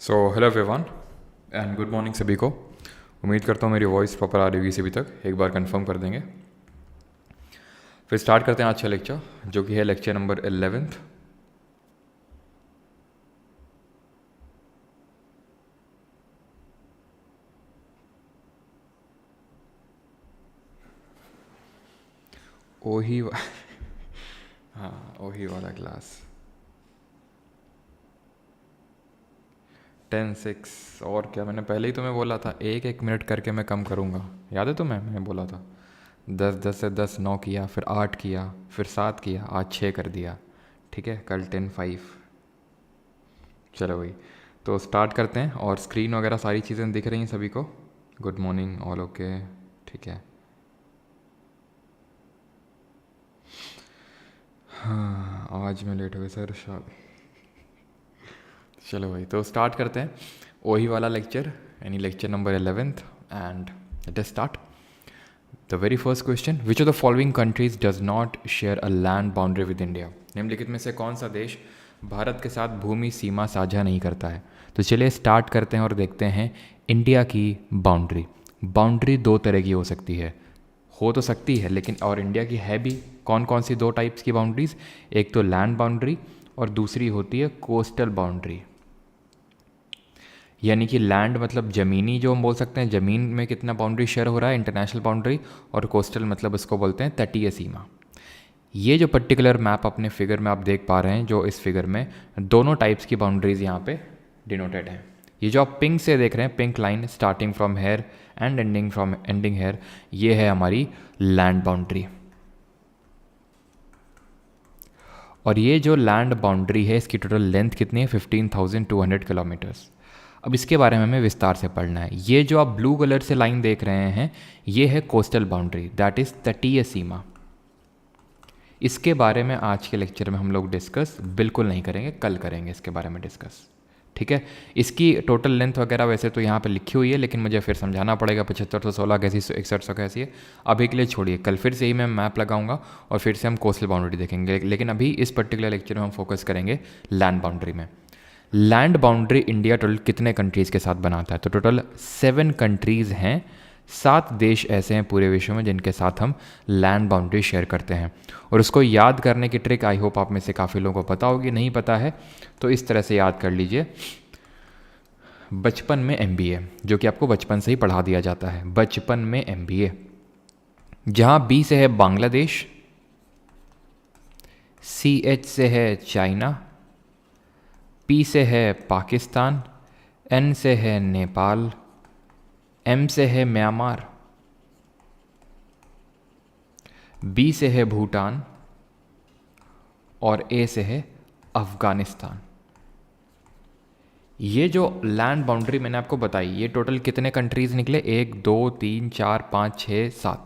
So hello everyone and good morning सभी को। उम्मीद करता हूँ मेरी वॉइस प्रॉपर आ रही होगी सभी तक। एक बार कंफर्म कर देंगे, फिर स्टार्ट करते हैं आज का लेक्चर, जो कि है लेक्चर नंबर 11th। ओही हाँ, ओही वाला क्लास 10-6। और क्या, मैंने पहले ही तुम्हें बोला था एक एक मिनट करके मैं कम करूँगा। याद है तुम्हें, मैंने बोला था 10 10 से 10 9 किया, फिर 8 किया, फिर 7 किया, आज 6 कर दिया। ठीक है, कल 10-5। चलो भाई, तो स्टार्ट करते हैं। और स्क्रीन वगैरह सारी चीज़ें दिख रही हैं सभी को? गुड मॉर्निंग ऑल, ओके ठीक है। हाँ, आज मैं लेट हो गया सर शायद। चलो भाई, तो स्टार्ट करते हैं वही वाला लेक्चर, यानी lecture number 11th। And let us start. The very first question, which of the following countries does not share a land boundary with India? निम्नलिखित में से कौन सा देश भारत के साथ भूमि सीमा साझा नहीं करता है? तो चलिए स्टार्ट करते हैं और देखते हैं इंडिया की बाउंड्री। बाउंड्री दो तरह की हो सकती है, हो तो सकती है लेकिन, और इंडिया की है भी। कौन कौन सी दो टाइप्स की बाउंड्रीज? एक तो लैंड बाउंड्री और दूसरी होती है कोस्टल बाउंड्री। यानी कि लैंड मतलब ज़मीनी, जो हम बोल सकते हैं ज़मीन में कितना बाउंड्री शेयर हो रहा है, इंटरनेशनल बाउंड्री। और कोस्टल मतलब इसको बोलते हैं तटीय सीमा। ये जो पर्टिकुलर मैप अपने फिगर में आप देख पा रहे हैं, जो इस फिगर में दोनों टाइप्स की बाउंड्रीज यहाँ पे डिनोटेड हैं। ये जो आप पिंक से देख रहे हैं, pink line starting from here and ending here, ये है हमारी लैंड बाउंड्री। और ये जो लैंड बाउंड्री है, इसकी टोटल लेंथ कितनी है? 15,200 किलोमीटर्स। अब इसके बारे में हमें विस्तार से पढ़ना है। ये जो आप ब्लू कलर से लाइन देख रहे हैं, ये है कोस्टल बाउंड्री, दैट इज़ तटीय सीमा। इसके बारे में आज के लेक्चर में हम लोग डिस्कस बिल्कुल नहीं करेंगे, कल करेंगे इसके बारे में डिस्कस। ठीक है, इसकी टोटल लेंथ वगैरह वैसे तो यहाँ पे लिखी हुई है, लेकिन मुझे फिर समझाना पड़ेगा 7516 कैसी, 6100 कैसी है। अभी के लिए छोड़िए, कल फिर से ही मैं मैप लगाऊंगा और फिर से हम कोस्टल बाउंड्री देखेंगे। लेकिन अभी इस पर्टिकुलर लेक्चर में हम फोकस करेंगे लैंड बाउंड्री में। लैंड बाउंड्री इंडिया टोटल कितने कंट्रीज़ के साथ बनाता है? तो टोटल 7 कंट्रीज़ हैं। 7 देश ऐसे हैं पूरे विश्व में जिनके साथ हम लैंड बाउंड्री शेयर करते हैं। और उसको याद करने की ट्रिक आई होप आप में से काफ़ी लोगों को पता होगी, नहीं पता है तो इस तरह से याद कर लीजिए। बचपन में MBA, जो कि आपको बचपन से ही पढ़ा दिया जाता है, बचपन में MBA। जहाँ B से है बांग्लादेश, CH से है चाइना, P से है पाकिस्तान, N से है नेपाल, M से है म्यांमार, B से है भूटान और A से है अफ़गानिस्तान। ये जो लैंड बाउंड्री मैंने आपको बताई, ये टोटल कितने कंट्रीज़ निकले? 1 2 3 4 5 6 7,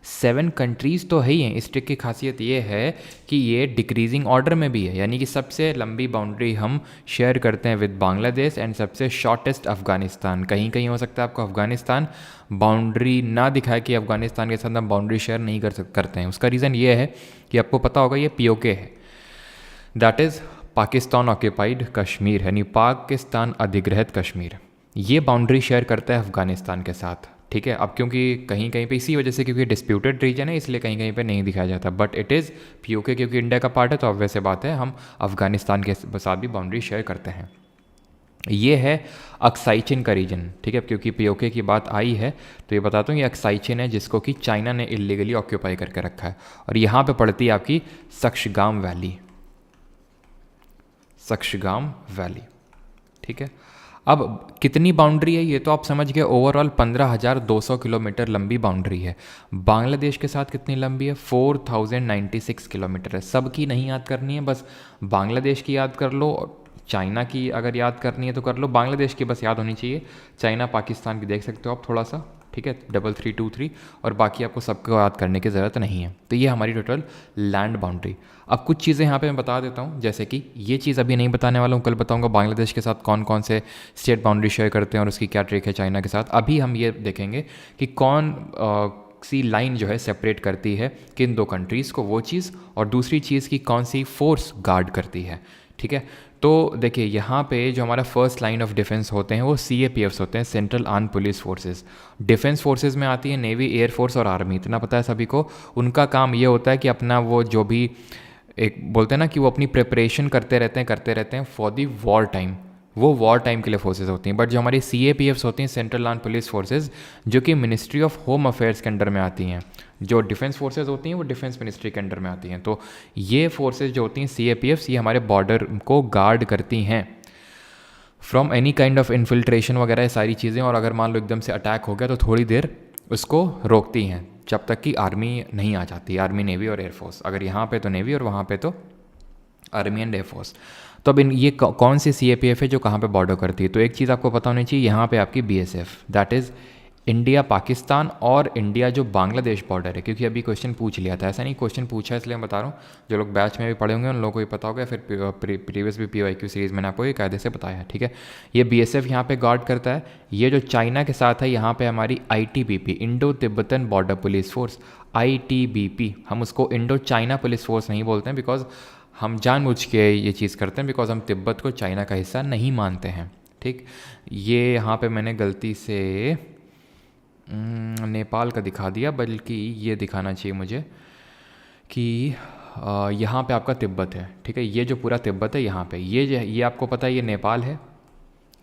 7 कंट्रीज़ तो है ही हैं। इस ट्रिक की खासियत ये है कि ये डिक्रीजिंग ऑर्डर में भी है, यानी कि सबसे लंबी बाउंड्री हम शेयर करते हैं विद बांग्लादेश एंड सबसे शॉर्टेस्ट अफ़गानिस्तान। कहीं कहीं हो सकता है आपको अफ़गानिस्तान बाउंड्री ना दिखाए कि अफ़गानिस्तान के साथ हम बाउंड्री शेयर नहीं करते हैं। उसका रीज़न ये है कि आपको पता होगा ये POK है, that is Pakistan occupied Kashmir, यानी पाकिस्तान अधिग्रहित कश्मीर। ये बाउंड्री शेयर करता है अफ़गानिस्तान के साथ। ठीक है, अब क्योंकि कहीं कहीं पे इसी वजह से, क्योंकि डिस्प्यूटेड रीजन है, इसलिए कहीं कहीं पे नहीं दिखाया जाता, बट इट इज़ POK, क्योंकि इंडिया का पार्ट है तो ऑब्वियस सी बात है हम अफ़गानिस्तान के साथ भी बाउंड्री शेयर करते हैं। ये है अक्साई का रीजन। ठीक है, क्योंकि POK की बात आई है तो ये बताता हूँ, ये अक्साई है जिसको कि चाइना ने इलीगली ऑक्यूपाई करके रखा है। और यहाँ पे पड़ती है आपकी सक्शगाम वैली, सक्शगाम वैली। ठीक है, अब कितनी बाउंड्री है ये तो आप समझ गए। ओवरऑल 15,200 किलोमीटर लंबी बाउंड्री है। बांग्लादेश के साथ कितनी लंबी है? 4,096 किलोमीटर है। सब की नहीं याद करनी है, बस बांग्लादेश की याद कर लो। चाइना की अगर याद करनी है तो कर लो, बांग्लादेश की बस याद होनी चाहिए। चाइना पाकिस्तान की देख सकते हो आप थोड़ा सा, ठीक है, 3323, और बाकी आपको सबको याद करने की ज़रूरत नहीं है। तो ये हमारी टोटल लैंड बाउंड्री। अब कुछ चीज़ें यहाँ पे मैं बता देता हूँ, जैसे कि ये चीज़ अभी नहीं बताने वाला हूँ, कल बताऊँगा बांग्लादेश के साथ कौन कौन से स्टेट बाउंड्री शेयर करते हैं और उसकी क्या ट्रिक है चाइना के साथ। अभी हम ये देखेंगे कि कौन सी लाइन जो है सेपरेट करती है किन दो कंट्रीज़ को, वो चीज़, और दूसरी चीज़ की कौन सी फोर्स गार्ड करती है। ठीक है, तो देखिए यहाँ पे जो हमारा फर्स्ट लाइन ऑफ डिफेंस होते हैं वो CAPFs होते हैं, central arm police forces. Defence forces में आती है नेवी, एयरफोर्स और आर्मी, इतना पता है सभी को। उनका काम ये होता है कि अपना वो जो भी एक बोलते हैं ना कि वो अपनी प्रिपरेशन करते रहते हैं फॉर दी वॉर टाइम, वो वॉर टाइम के लिए फोर्सेज होती हैं। बट जो हमारी CAPFs होती हैं, सेंट्रल आर्म पुलिस फोर्सेज, जो कि मिनिस्ट्री ऑफ होम अफेयर्स के अंडर में आती हैं। जो डिफेंस फोर्सेज होती हैं वो डिफेंस मिनिस्ट्री के अंडर में आती हैं। तो ये फोर्सेज जो होती हैं CAPFs, ये हमारे बॉर्डर को गार्ड करती हैं from any kind of infiltration वगैरह, ये सारी चीज़ें। और अगर मान लो एकदम से अटैक हो गया तो थोड़ी देर उसको रोकती हैं जब तक कि आर्मी नहीं आ जाती, आर्मी, नेवी और एयरफोर्स। अगर यहाँ पे तो नेवी और वहाँ पे तो आर्मी एंड एयरफोर्स। तो अब ये कौन सी CAPF है जो कहाँ पे बॉर्डर करती है? तो एक चीज़ आपको पता होनी चाहिए, यहाँ पे आपकी BSF, that is India Pakistan और इंडिया जो बांग्लादेश बॉर्डर है। क्योंकि अभी क्वेश्चन पूछ लिया था, ऐसा नहीं क्वेश्चन पूछा इसलिए मैं बता रहा हूँ, जो लोग बैच में भी पढ़े होंगे उन लोगों को भी पता होगा, फिर प्रीवियस भी PYQ सीरीज़ मैंने आपको ये कायदे से बताया है, ठीक है। ये BSF यहाँ पे गार्ड करता है। ये जो चाइना के साथ है, यहाँ पे हमारी ITBP, Indo Tibetan border police force, ITBP, हम उसको इंडो चाइना पुलिस फोर्स नहीं बोलते हैं, बिकॉज हम जानबूझ के ये चीज़ करते हैं, बिकॉज हम तिब्बत को चाइना का हिस्सा नहीं मानते हैं, ठीक। ये यहाँ पे मैंने गलती से नेपाल का दिखा दिया, बल्कि ये दिखाना चाहिए मुझे कि यहाँ पे आपका तिब्बत है, ठीक है। ये जो पूरा तिब्बत है यहाँ पे, ये आपको पता है, ये नेपाल है,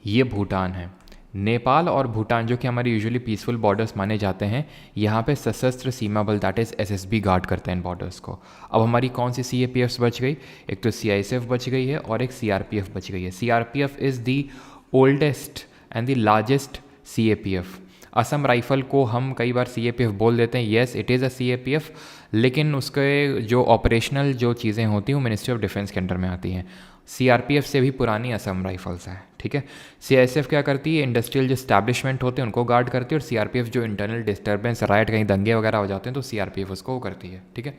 ये भूटान है। नेपाल और भूटान जो कि हमारे यूजुअली पीसफुल बॉर्डर्स माने जाते हैं, यहाँ पे सशस्त्र सीमा बल दैट इज़ SSB गार्ड करते हैं इन बॉर्डर्स को। अब हमारी कौन सी CAPFs बच गई? एक तो CISF बच गई है और एक CRPF बच गई है। CRPF is the oldest and the largest CAPF। Assam rifle को हम कई बार CAPF बोल देते हैं, yes it is a CAPF, लेकिन उसके जो ऑपरेशनल जो चीज़ें होती हैं वो मिनिस्ट्री ऑफ डिफेंस के अंडर में आती हैं। CRPF से भी पुरानी असम राइफल्स है, ठीक है। CISF क्या करती है? इंडस्ट्रियल जो इस्टेब्लिशमेंट होते हैं उनको गार्ड करती है, और CRPF जो इंटरनल डिस्टर्बेंस, राइट, कहीं दंगे वगैरह हो जाते हैं तो CRPF उसको वो करती है, ठीक है।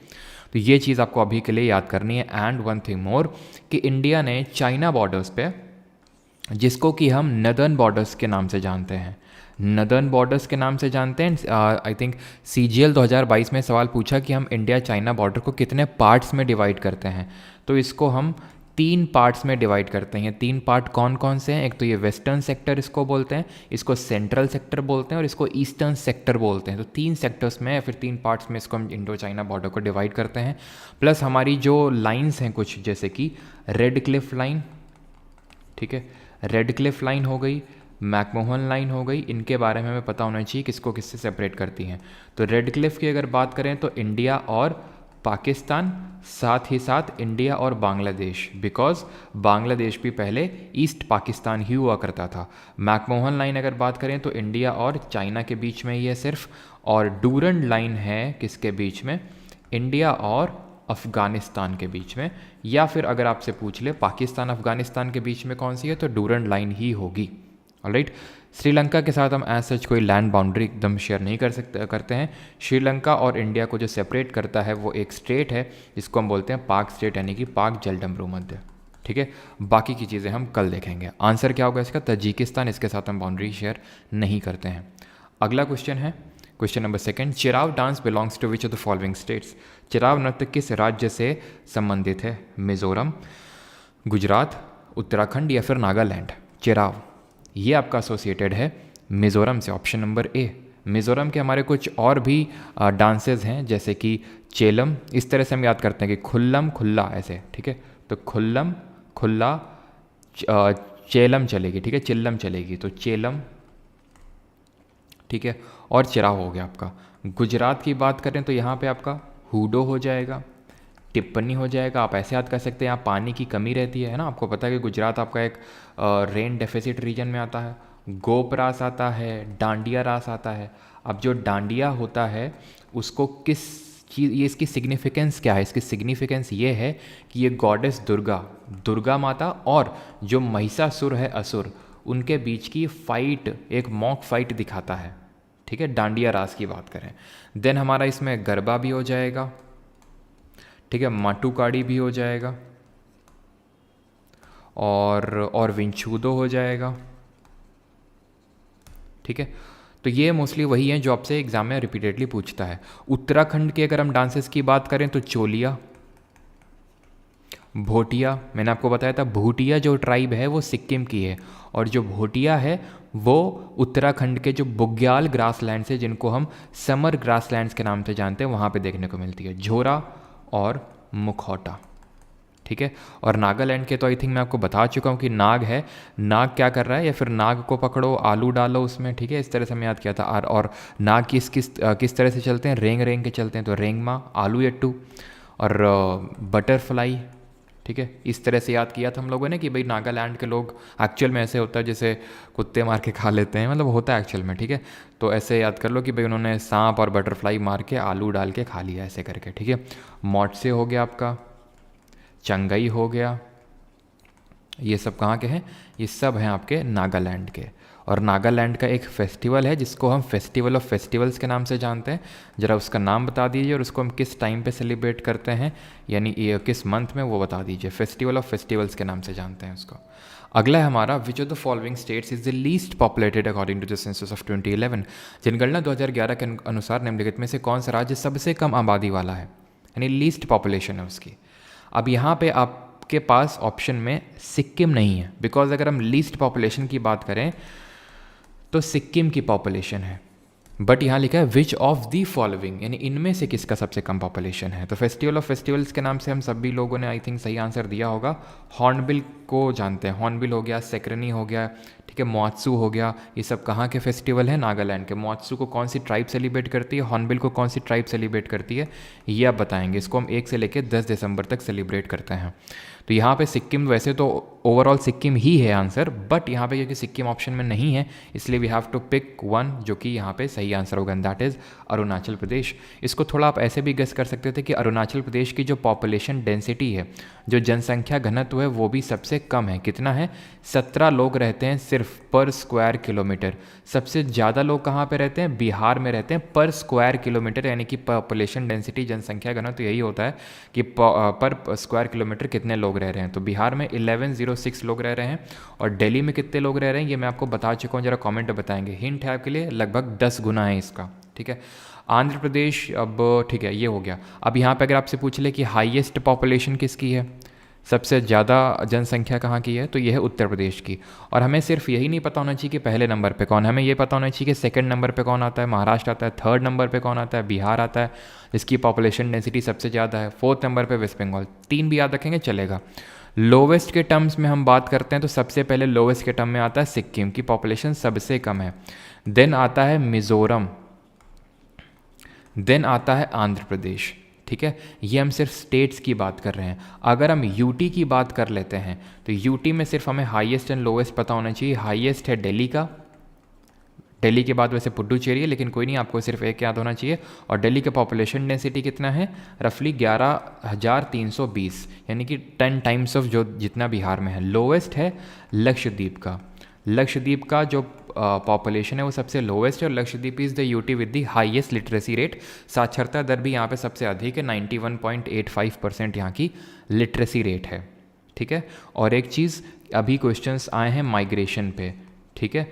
तो ये चीज़ आपको अभी के लिए याद करनी है। एंड वन थिंग मोर कि इंडिया ने चाइना बॉर्डर्स पे, जिसको कि हम नदर्न बॉर्डर्स के नाम से जानते हैं, नदर्न बॉर्डर्स के नाम से जानते हैं। आई थिंक CGL 2022 में सवाल पूछा कि हम इंडिया चाइना बॉर्डर को कितने पार्ट्स में डिवाइड करते हैं, तो इसको हम 3 पार्ट्स में डिवाइड करते हैं। 3 पार्ट कौन कौन से हैं? एक तो ये वेस्टर्न सेक्टर इसको बोलते हैं, इसको सेंट्रल सेक्टर बोलते हैं और इसको ईस्टर्न सेक्टर बोलते हैं। तो 3 सेक्टर्स में, फिर 3 पार्ट्स में इसको हम इंडो चाइना बॉर्डर को डिवाइड करते हैं। प्लस हमारी जो लाइन्स हैं कुछ, जैसे कि रेड क्लिफ लाइन, ठीक है, रेड क्लिफ लाइन हो गई, मैकमोहन लाइन हो गई, इनके बारे में हमें पता होना चाहिए किसको किससे सेपरेट करती हैं। तो रेड क्लिफ की अगर बात करें तो इंडिया और पाकिस्तान, साथ ही साथ इंडिया और बांग्लादेश, बिकॉज बांग्लादेश भी पहले ईस्ट पाकिस्तान ही हुआ करता था। मैकमोहन लाइन अगर बात करें तो इंडिया और चाइना के बीच में ही है सिर्फ, और डूरंड लाइन है किसके बीच में? इंडिया और अफ़गानिस्तान के बीच में। या फिर अगर आपसे पूछ ले पाकिस्तान अफ़गानिस्तान के बीच में कौन सी है, तो डूरंड लाइन ही होगी। ऑलराइट, श्रीलंका के साथ हम एज सच कोई लैंड बाउंड्री एकदम शेयर नहीं करते हैं। श्रीलंका और इंडिया को जो सेपरेट करता है वो एक स्टेट है जिसको हम बोलते हैं पाक स्टेट, यानी कि पाक जलडमरू मध्य, ठीक है। बाकी की चीज़ें हम कल देखेंगे। आंसर क्या होगा इसका? तजिकिस्तान, इसके साथ हम बाउंड्री शेयर नहीं करते हैं। अगला क्वेश्चन है question number 2, Cheraw dance belongs to which of the following states? Cheraw नृत्य किस राज्य से संबंधित है? मिजोरम, गुजरात, उत्तराखंड या फिर नागालैंड? चिराव ये आपका एसोसिएटेड है मिज़ोरम से, ऑप्शन नंबर ए। मिज़ोरम के हमारे कुछ और भी डांसेस हैं, जैसे कि चेलम, इस तरह से हम याद करते हैं कि खुल्लम खुल्ला ऐसे, ठीक है। तो खुल्लम खुल्ला, चेलम चलेगी, ठीक है, चिल्लम चलेगी, तो चेलम, ठीक है। और चिराव हो गया आपका। गुजरात की बात करें तो यहाँ पे आपका हूडो हो जाएगा, टिप्पणी हो जाएगा। आप ऐसे याद कर सकते हैं, यहाँ पानी की कमी रहती है ना, आपको पता है कि गुजरात आपका एक रेन डेफिसिट रीजन में आता है। गोप रास आता है, डांडिया रास आता है। अब जो डांडिया होता है उसको किस चीज़, ये इसकी सिग्निफिकेंस क्या है? इसकी सिग्निफिकेंस ये है कि ये गॉडेस दुर्गा माता और जो महिषासुर है असुर, उनके बीच की फाइट, एक मॉक फाइट दिखाता है, ठीक है, डांडिया रास की बात करें। देन हमारा इसमें गरबा भी हो जाएगा, ठीक है, माटुकाड़ी भी हो जाएगा, और विंचूदो हो जाएगा, ठीक है। तो ये मोस्टली वही हैं जो आपसे एग्जाम में रिपीटेडली पूछता है। उत्तराखंड के अगर हम डांसेस की बात करें तो चोलिया, भोटिया, मैंने आपको बताया था भूटिया जो ट्राइब है वो सिक्किम की है, और जो भोटिया है वो उत्तराखंड के जो बुग्याल ग्रासलैंड है, जिनको हम समर ग्रासलैंड्स के नाम से जानते हैं, वहाँ पे देखने को मिलती है। झोरा और मुखौटा, ठीक है। और नागालैंड के तो आई थिंक मैं आपको बता चुका हूँ कि नाग है, नाग क्या कर रहा है, या फिर नाग को पकड़ो आलू डालो उसमें, ठीक है, इस तरह से मैं याद किया था। और नाग किस तरह से चलते हैं, रेंग रेंग के चलते हैं, तो रेंगमा, आलू यट्टू और बटरफ्लाई, ठीक है, इस तरह से याद किया था हम लोगों ने कि भाई नागालैंड के लोग एक्चुअल में ऐसे होता है जैसे कुत्ते मार के खा लेते हैं, मतलब होता है एक्चुअल में, ठीक है। तो ऐसे याद कर लो कि भाई उन्होंने सांप और बटरफ्लाई मार के आलू डाल के खा लिया ऐसे करके, ठीक है। मोटसे हो गया आपका, चंगई हो गया, ये सब कहाँ के हैं, ये सब हैं आपके नागालैंड के। और नागालैंड का एक फेस्टिवल है जिसको हम फेस्टिवल ऑफ फेस्टिवल्स के नाम से जानते हैं, ज़रा उसका नाम बता दीजिए और उसको हम किस टाइम पे सेलिब्रेट करते हैं, यानी ये किस मंथ में, वो बता दीजिए। फेस्टिवल ऑफ फेस्टिवल्स के नाम से जानते हैं उसको। अगला है हमारा, which of the following states is the least populated according to the census of 2011। जनगणना 2011 के अनुसार निम्नलिखित में से कौन सा राज्य सबसे कम आबादी वाला है, यानी लीस्ट पॉपुलेशन है उसकी। अब यहाँ पे आपके पास ऑप्शन में सिक्किम नहीं है, बिकॉज अगर हम लीस्ट पॉपुलेशन की बात करें तो सिक्किम की पॉपुलेशन है, बट यहाँ लिखा है विच ऑफ दी फॉलोइंग, यानी इनमें से किसका सबसे कम पॉपुलेशन है। तो फेस्टिवल ऑफ फेस्टिवल्स के नाम से हम सभी लोगों ने आई थिंक सही आंसर दिया होगा। हॉर्नबिल को जानते हैं, हॉर्नबिल हो गया, सेक्रेनी हो गया, ठीक है, मोत्सू हो गया, ये सब कहाँ के फेस्टिवल है, नागालैंड के। मोत्सू को कौन सी ट्राइब सेलिब्रेट करती है, हॉर्नबिल को कौन सी ट्राइब सेलिब्रेट करती है, ये आप बताएंगे। इसको हम 1 से लेकर 10 दिसंबर तक सेलिब्रेट करते हैं। तो यहाँ पे सिक्किम, वैसे तो ओवरऑल सिक्किम ही है आंसर, बट यहाँ पे क्योंकि सिक्किम ऑप्शन में नहीं है इसलिए we have to pick one जो कि यहाँ पे सही आंसर होगा, दैट इज़ अरुणाचल प्रदेश। इसको थोड़ा आप ऐसे भी गेस कर सकते थे कि अरुणाचल प्रदेश की जो पॉपुलेशन डेंसिटी है, जो जनसंख्या घनत्व है, वो भी सबसे कम है। कितना है, 17 लोग रहते हैं सिर्फ पर स्क्वायर किलोमीटर। सबसे ज़्यादा लोग कहाँ पे रहते हैं, बिहार में रहते हैं पर स्क्वायर किलोमीटर, यानी कि पॉपुलेशन डेंसिटी, जनसंख्या घनत्व यही होता है कि पर स्क्वायर किलोमीटर कितने लोग रह रहे हैं। तो बिहार में 1106 लोग रह रहे हैं, और दिल्ली में कितने लोग रह रहे हैं ये मैं आपको बता चुका हूँ, जरा कमेंट में बताएंगे। हिंट है आपके लिए, लगभग 10 गुना है इसका, ठीक है। आंध्र प्रदेश, अब ठीक है ये हो गया। अब यहाँ पे अगर आपसे पूछ ले कि हाईएस्ट पॉपुलेशन किसकी है, सबसे ज़्यादा जनसंख्या कहाँ की है, तो ये है उत्तर प्रदेश की। और हमें सिर्फ यही नहीं पता होना चाहिए कि पहले नंबर पे कौन है, हमें ये पता होना चाहिए कि सेकंड नंबर पे कौन आता है, महाराष्ट्र आता है, थर्ड नंबर पे कौन आता है, बिहार आता है जिसकी पॉपुलेशन डेंसिटी सबसे ज़्यादा है, फोर्थ नंबर पे वेस्ट बंगाल। 3 भी याद रखेंगे चलेगा। लोवेस्ट के टर्म्स में हम बात करते हैं तो सबसे पहले लोवेस्ट के टर्म में आता है सिक्किम की पॉपुलेशन सबसे कम है, देन आता है मिज़ोरम, देन आता है आंध्र प्रदेश, ठीक है। ये हम सिर्फ स्टेट्स की बात कर रहे हैं। अगर हम यूटी की बात कर लेते हैं तो यूटी में सिर्फ हमें हाईएस्ट एंड लोवेस्ट पता होना चाहिए। हाईएस्ट है दिल्ली का, दिल्ली के बाद वैसे पुडुचेरी है, लेकिन कोई नहीं, आपको सिर्फ एक याद होना चाहिए। और दिल्ली का पॉपुलेशन डेंसिटी कितना है, रफली 11,320, यानी कि 10 टाइम्स ऑफ जो जितना बिहार में है। लोवेस्ट है लक्षद्वीप का, लक्षद्वीप का जो पॉपुलेशन है वो सबसे लोवेस्ट है, और Lakshadweep is the UT with the highest literacy rate. साक्षरता दर भी यहाँ पे सबसे अधिक है, 91.85% यहाँ की लिटरेसी रेट है, ठीक है। और एक चीज़, अभी क्वेश्चंस आए हैं माइग्रेशन पे, ठीक है।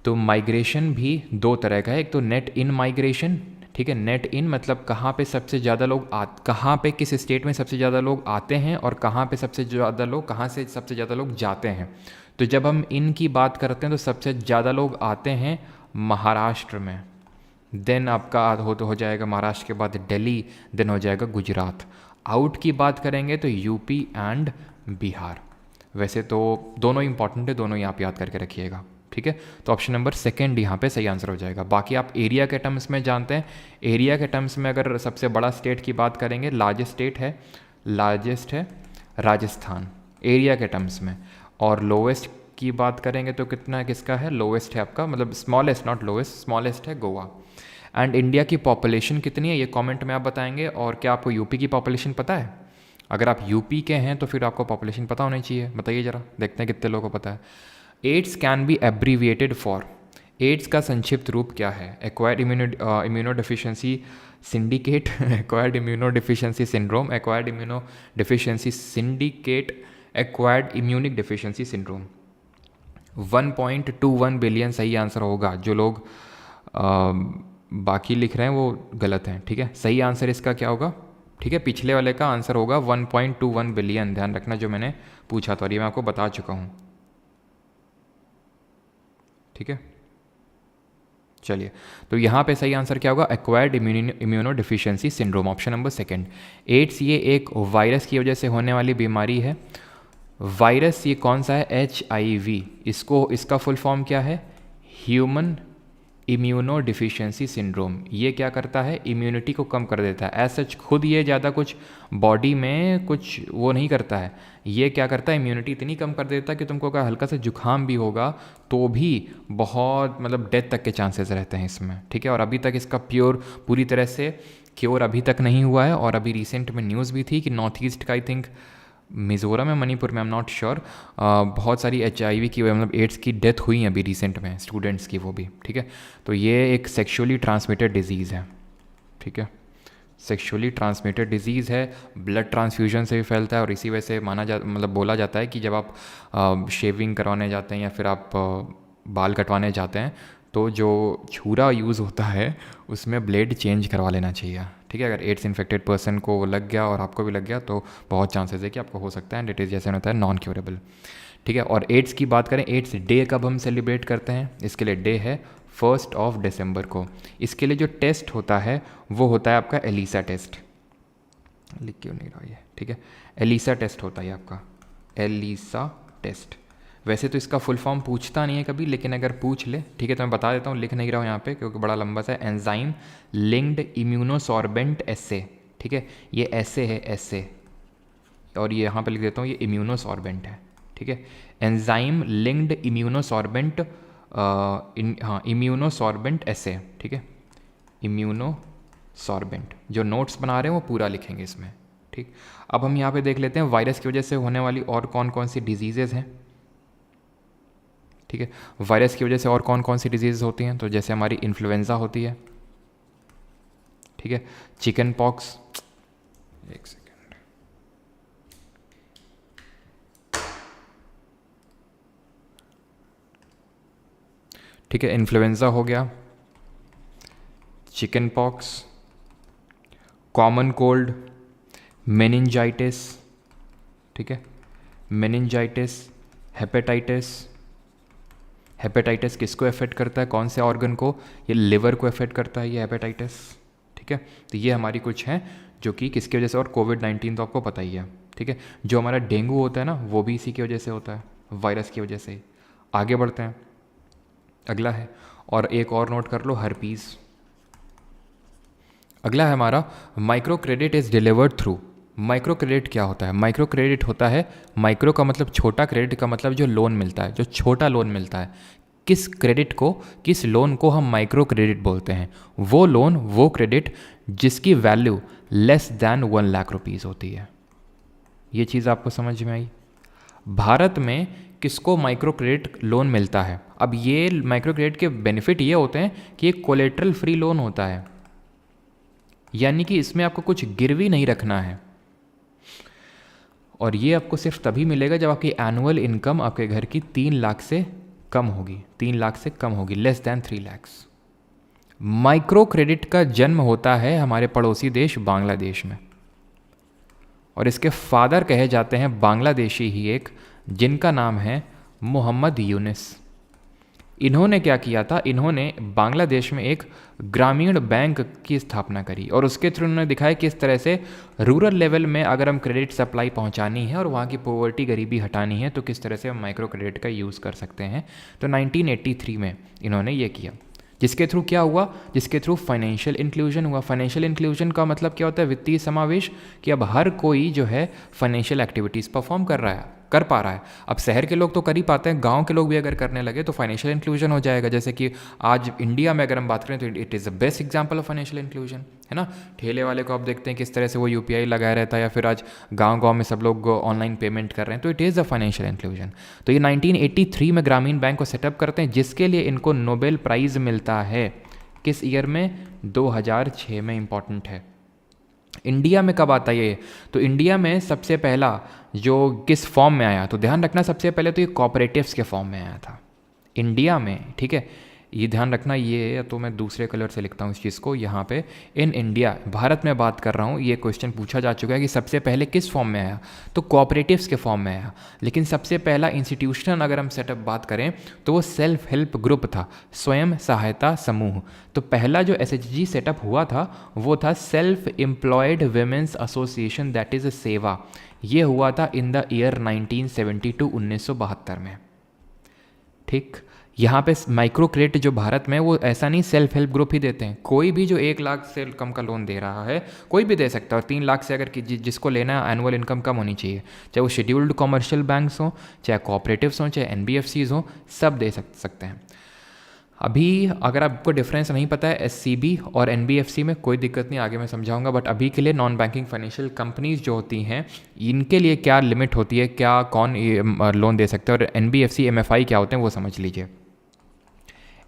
तो माइग्रेशन भी 2 तरह का है, एक तो नेट इन माइग्रेशन, ठीक है। नेट इन मतलब कहाँ पे सबसे ज़्यादा लोग कहाँ पे किस स्टेट में सबसे ज़्यादा लोग आते हैं, और कहाँ पे सबसे ज़्यादा लोग, कहाँ से सबसे ज़्यादा लोग जाते हैं। तो जब हम इन की बात करते हैं तो सबसे ज़्यादा लोग आते हैं महाराष्ट्र में, देन आपका हो जाएगा महाराष्ट्र के बाद दिल्ली, देन हो जाएगा गुजरात। आउट की बात करेंगे तो यूपी एंड बिहार। वैसे तो दोनों इंपॉर्टेंट है, दोनों ही आप याद करके रखिएगा, ठीक है। तो ऑप्शन नंबर सेकंड यहाँ पे सही आंसर हो जाएगा। बाकी आप एरिया के टर्म्स में जानते हैं, एरिया के टर्म्स में अगर सबसे बड़ा स्टेट की बात करेंगे, लार्जेस्ट है राजस्थान एरिया के टर्म्स में। और लोवेस्ट की बात करेंगे तो कितना है, किसका है, लोवेस्ट है आपका, मतलब स्मॉलेस्ट नॉट लोवेस्ट, स्मॉलेस्ट है गोवा। एंड इंडिया की पॉपुलेशन कितनी है ये कमेंट में आप बताएंगे। और क्या आपको यूपी की पॉपुलेशन पता है, अगर आप यूपी के हैं तो फिर आपको पॉपुलेशन पता होनी चाहिए, बताइए ज़रा, देखते हैं कितने लोगों को पता है। AIDS can be abbreviated for, AIDS का संक्षिप्त रूप क्या है, acquired immuno deficiency syndicate, acquired immuno deficiency syndrome, acquired immuno deficiency syndicate, acquired immunic deficiency syndrome. 1.21 billion सही आंसर होगा। जो लोग बाकी लिख रहे हैं वो गलत हैं, ठीक है। सही आंसर इसका क्या होगा, ठीक है, पिछले वाले का आंसर होगा 1.21 बिलियन, ध्यान रखना जो मैंने पूछा था और ये मैं आपको बता चुका हूँ। ठीक है, चलिए, तो यहाँ पे सही आंसर क्या होगा, acquired immuno deficiency syndrome, option number second. AIDS ये एक वायरस की वजह से होने वाली बीमारी है। वायरस ये कौन सा है, HIV, इसका फुल फॉर्म क्या है, ह्यूमन इम्यूनो डिफिशियंसी सिंड्रोम। ये क्या करता है, इम्यूनिटी को कम कर देता है। एज सच खुद ये ज़्यादा कुछ बॉडी में कुछ वो नहीं करता है, ये क्या करता है, इम्यूनिटी इतनी कम कर देता है कि तुमको अगर हल्का सा जुकाम भी होगा तो भी बहुत मतलब डेथ तक के चांसेस रहते हैं इसमें। ठीक है, और अभी तक इसका पूरी तरह से क्योर अभी तक नहीं हुआ है। और अभी रिसेंट में न्यूज़ भी थी कि नॉर्थ ईस्ट का, आई थिंक मिज़ोरम या मणिपुर में, आई एम नॉट श्योर, बहुत सारी HIV की मतलब एड्स की डेथ हुई है अभी रिसेंट में, स्टूडेंट्स की वो भी। ठीक है, तो ये एक सेक्सुअली ट्रांसमिटेड डिजीज़ है। ठीक है, सेक्सुअली ट्रांसमिटेड डिजीज़ है, ब्लड ट्रांसफ्यूजन से भी फैलता है। और इसी वजह से मतलब बोला जाता है कि जब आप शेविंग करवाने जाते हैं या फिर आप बाल कटवाने जाते हैं तो जो छुरा यूज़ होता है उसमें ब्लेड चेंज करवा लेना चाहिए। ठीक है, अगर एड्स इन्फेक्टेड पर्सन को लग गया और आपको भी लग गया तो बहुत चांसेस है कि आपको हो सकता है, एंड इट इज़ जैसे होता है नॉन क्योरेबल। ठीक है, और एड्स की बात करें, एड्स डे कब हम सेलिब्रेट करते हैं, इसके लिए डे है 1 दिसंबर को। इसके लिए जो टेस्ट होता है वो होता है आपका एलिसा टेस्ट, लिख क्यों नहीं रहा ये, ठीक है, एलिसा टेस्ट होता है आपका, एलिसा टेस्ट। वैसे तो इसका फुल फॉर्म पूछता नहीं है कभी, लेकिन अगर पूछ ले, ठीक है, तो मैं बता देता हूँ, लिख नहीं रहा हूँ यहाँ पे क्योंकि बड़ा लंबा सा है। एंजाइम लिंक्ड इम्यूनोसॉर्बेंट एसे, ठीक है, ये ऐसे है ऐसे, और ये यहाँ पे लिख देता हूँ ये इम्यूनोसॉर्बेंट है। ठीक है, एंजाइम लिंक्ड इम्यूनोसॉर्बेंट, हाँ इम्यूनोसॉर्बेंट एसे। ठीक है, इम्यूनोसॉर्बेंट, जो नोट्स बना रहे हैं वो पूरा लिखेंगे इसमें। ठीक, अब हम यहाँ पे देख लेते हैं वायरस की वजह से होने वाली और कौन कौन सी डिजीजेज हैं। ठीक है, वायरस की वजह से और कौन कौन सी डिजीज़ होती हैं, तो जैसे हमारी इन्फ्लुएंजा होती है। ठीक है, चिकन पॉक्स, एक सेकेंड, ठीक है, इन्फ्लुएंजा हो गया, chicken pox, common cold, meningitis. ठीक है, मेनिंजाइटिस, हेपेटाइटिस। हेपेटाइटिस किसको अफेक्ट करता है, कौन से ऑर्गन को, ये लिवर को अफेक्ट करता है ये हेपेटाइटिस। ठीक है, तो ये हमारी कुछ हैं जो कि किसकी वजह से, और कोविड-19 तो आपको पता ही है। ठीक है, जो हमारा डेंगू होता है ना वो भी इसी की वजह से होता है, वायरस की वजह से ही। आगे बढ़ते हैं, अगला है, और एक और नोट कर लो, हर्पीज़। अगला है हमारा micro credit is delivered through. Micro credit क्या होता है, माइक्रो क्रेडिट होता है, माइक्रो का मतलब छोटा, क्रेडिट का मतलब जो लोन मिलता है, जो छोटा लोन मिलता है। किस क्रेडिट को, किस लोन को हम माइक्रो क्रेडिट बोलते हैं, वो लोन, वो क्रेडिट जिसकी value less than 1 lakh rupees होती है। ये चीज़ आपको समझ में आई। भारत में किसको माइक्रो क्रेडिट लोन मिलता है, अब ये माइक्रो क्रेडिट के बेनिफिट ये होते हैं कि एक कोलेट्रल फ्री लोन होता है, यानी कि इसमें आपको कुछ गिरवी नहीं रखना है, और ये आपको सिर्फ तभी मिलेगा जब आपकी एनुअल इनकम आपके घर की 3 लाख से कम होगी, 3 लाख से कम होगी, less than 3 lakh. Micro credit का जन्म होता है हमारे पड़ोसी देश बांग्लादेश में, और इसके फादर कहे जाते हैं बांग्लादेशी ही एक, जिनका नाम है मोहम्मद यूनिस। इन्होंने क्या किया था, इन्होंने बांग्लादेश में एक ग्रामीण बैंक की स्थापना करी, और उसके थ्रू उन्होंने दिखाया कि इस तरह से रूरल लेवल में अगर हम क्रेडिट सप्लाई पहुंचानी है और वहाँ की पॉवर्टी, गरीबी हटानी है, तो किस तरह से हम माइक्रो क्रेडिट का यूज़ कर सकते हैं। तो 1983 में इन्होंने ये किया, जिसके थ्रू क्या हुआ, जिसके थ्रू फाइनेंशियल इंक्लूजन हुआ। फाइनेंशियल इंक्लूजन का मतलब क्या होता है, वित्तीय समावेश, कि अब हर कोई जो है फाइनेंशियल एक्टिविटीज़ परफॉर्म कर पा रहा है। अब शहर के लोग तो कर ही पाते हैं, गांव के लोग भी अगर करने लगे तो फाइनेंशियल इंक्लूजन हो जाएगा। जैसे कि आज इंडिया में अगर हम बात करें तो it is the best example of financial inclusion, है ना। ठेले वाले को आप देखते हैं किस तरह से वो UPI लगाया रहता है, या फिर आज गांव में सब लोग ऑनलाइन पेमेंट कर रहे हैं, तो it is the financial inclusion. तो ये 1983 में ग्रामीण बैंक को सेटअप करते हैं, जिसके लिए इनको नोबेल प्राइज़ मिलता है। किस ईयर में, 2006 में। इंपॉर्टेंट है। इंडिया में कब आता है ये, तो इंडिया में सबसे पहला जो किस फॉर्म में आया, तो ध्यान रखना सबसे पहले तो ये कोऑपरेटिव्स के फॉर्म में आया था इंडिया में। ठीक है, ये ध्यान रखना, ये तो मैं दूसरे कलर से लिखता हूँ इस चीज़ को यहाँ पे। इन इंडिया, भारत में बात कर रहा हूँ, ये क्वेश्चन पूछा जा चुका है कि सबसे पहले किस फॉर्म में आया, तो कोऑपरेटिव्स के फॉर्म में आया। लेकिन सबसे पहला इंस्टीट्यूशन अगर हम सेटअप बात करें तो वो सेल्फ हेल्प ग्रुप था, स्वयं सहायता समूह। तो पहला जो SHG सेटअप हुआ था वो था self employed women's association, that is सेवा। ये हुआ था इन द ईयर 1972, 1972 में। ठीक, यहाँ पे माइक्रो क्रेडिट जो भारत में, वो ऐसा नहीं सेल्फ हेल्प ग्रुप ही देते हैं, कोई भी जो 1 लाख से कम का लोन दे रहा है कोई भी दे सकता है। और 3 लाख से अगर जिसको लेना है एनुअल इनकम कम होनी चाहिए, चाहे वो शेड्यूल्ड कॉमर्शियल बैंक्स हों, चाहे कोऑपरेटिव्स हों, चाहे NBFCs हों, सब दे सकते हैं। अभी अगर आपको डिफरेंस नहीं पता है SCB और NBFC में, कोई दिक्कत नहीं, आगे मैं समझाऊंगा। बट अभी के लिए नॉन बैंकिंग फाइनेंशियल कंपनीज जो होती हैं, इनके लिए क्या लिमिट होती है, क्या कौन लोन दे सकते हैं, और NBFC MFI क्या होते हैं वो समझ लीजिए।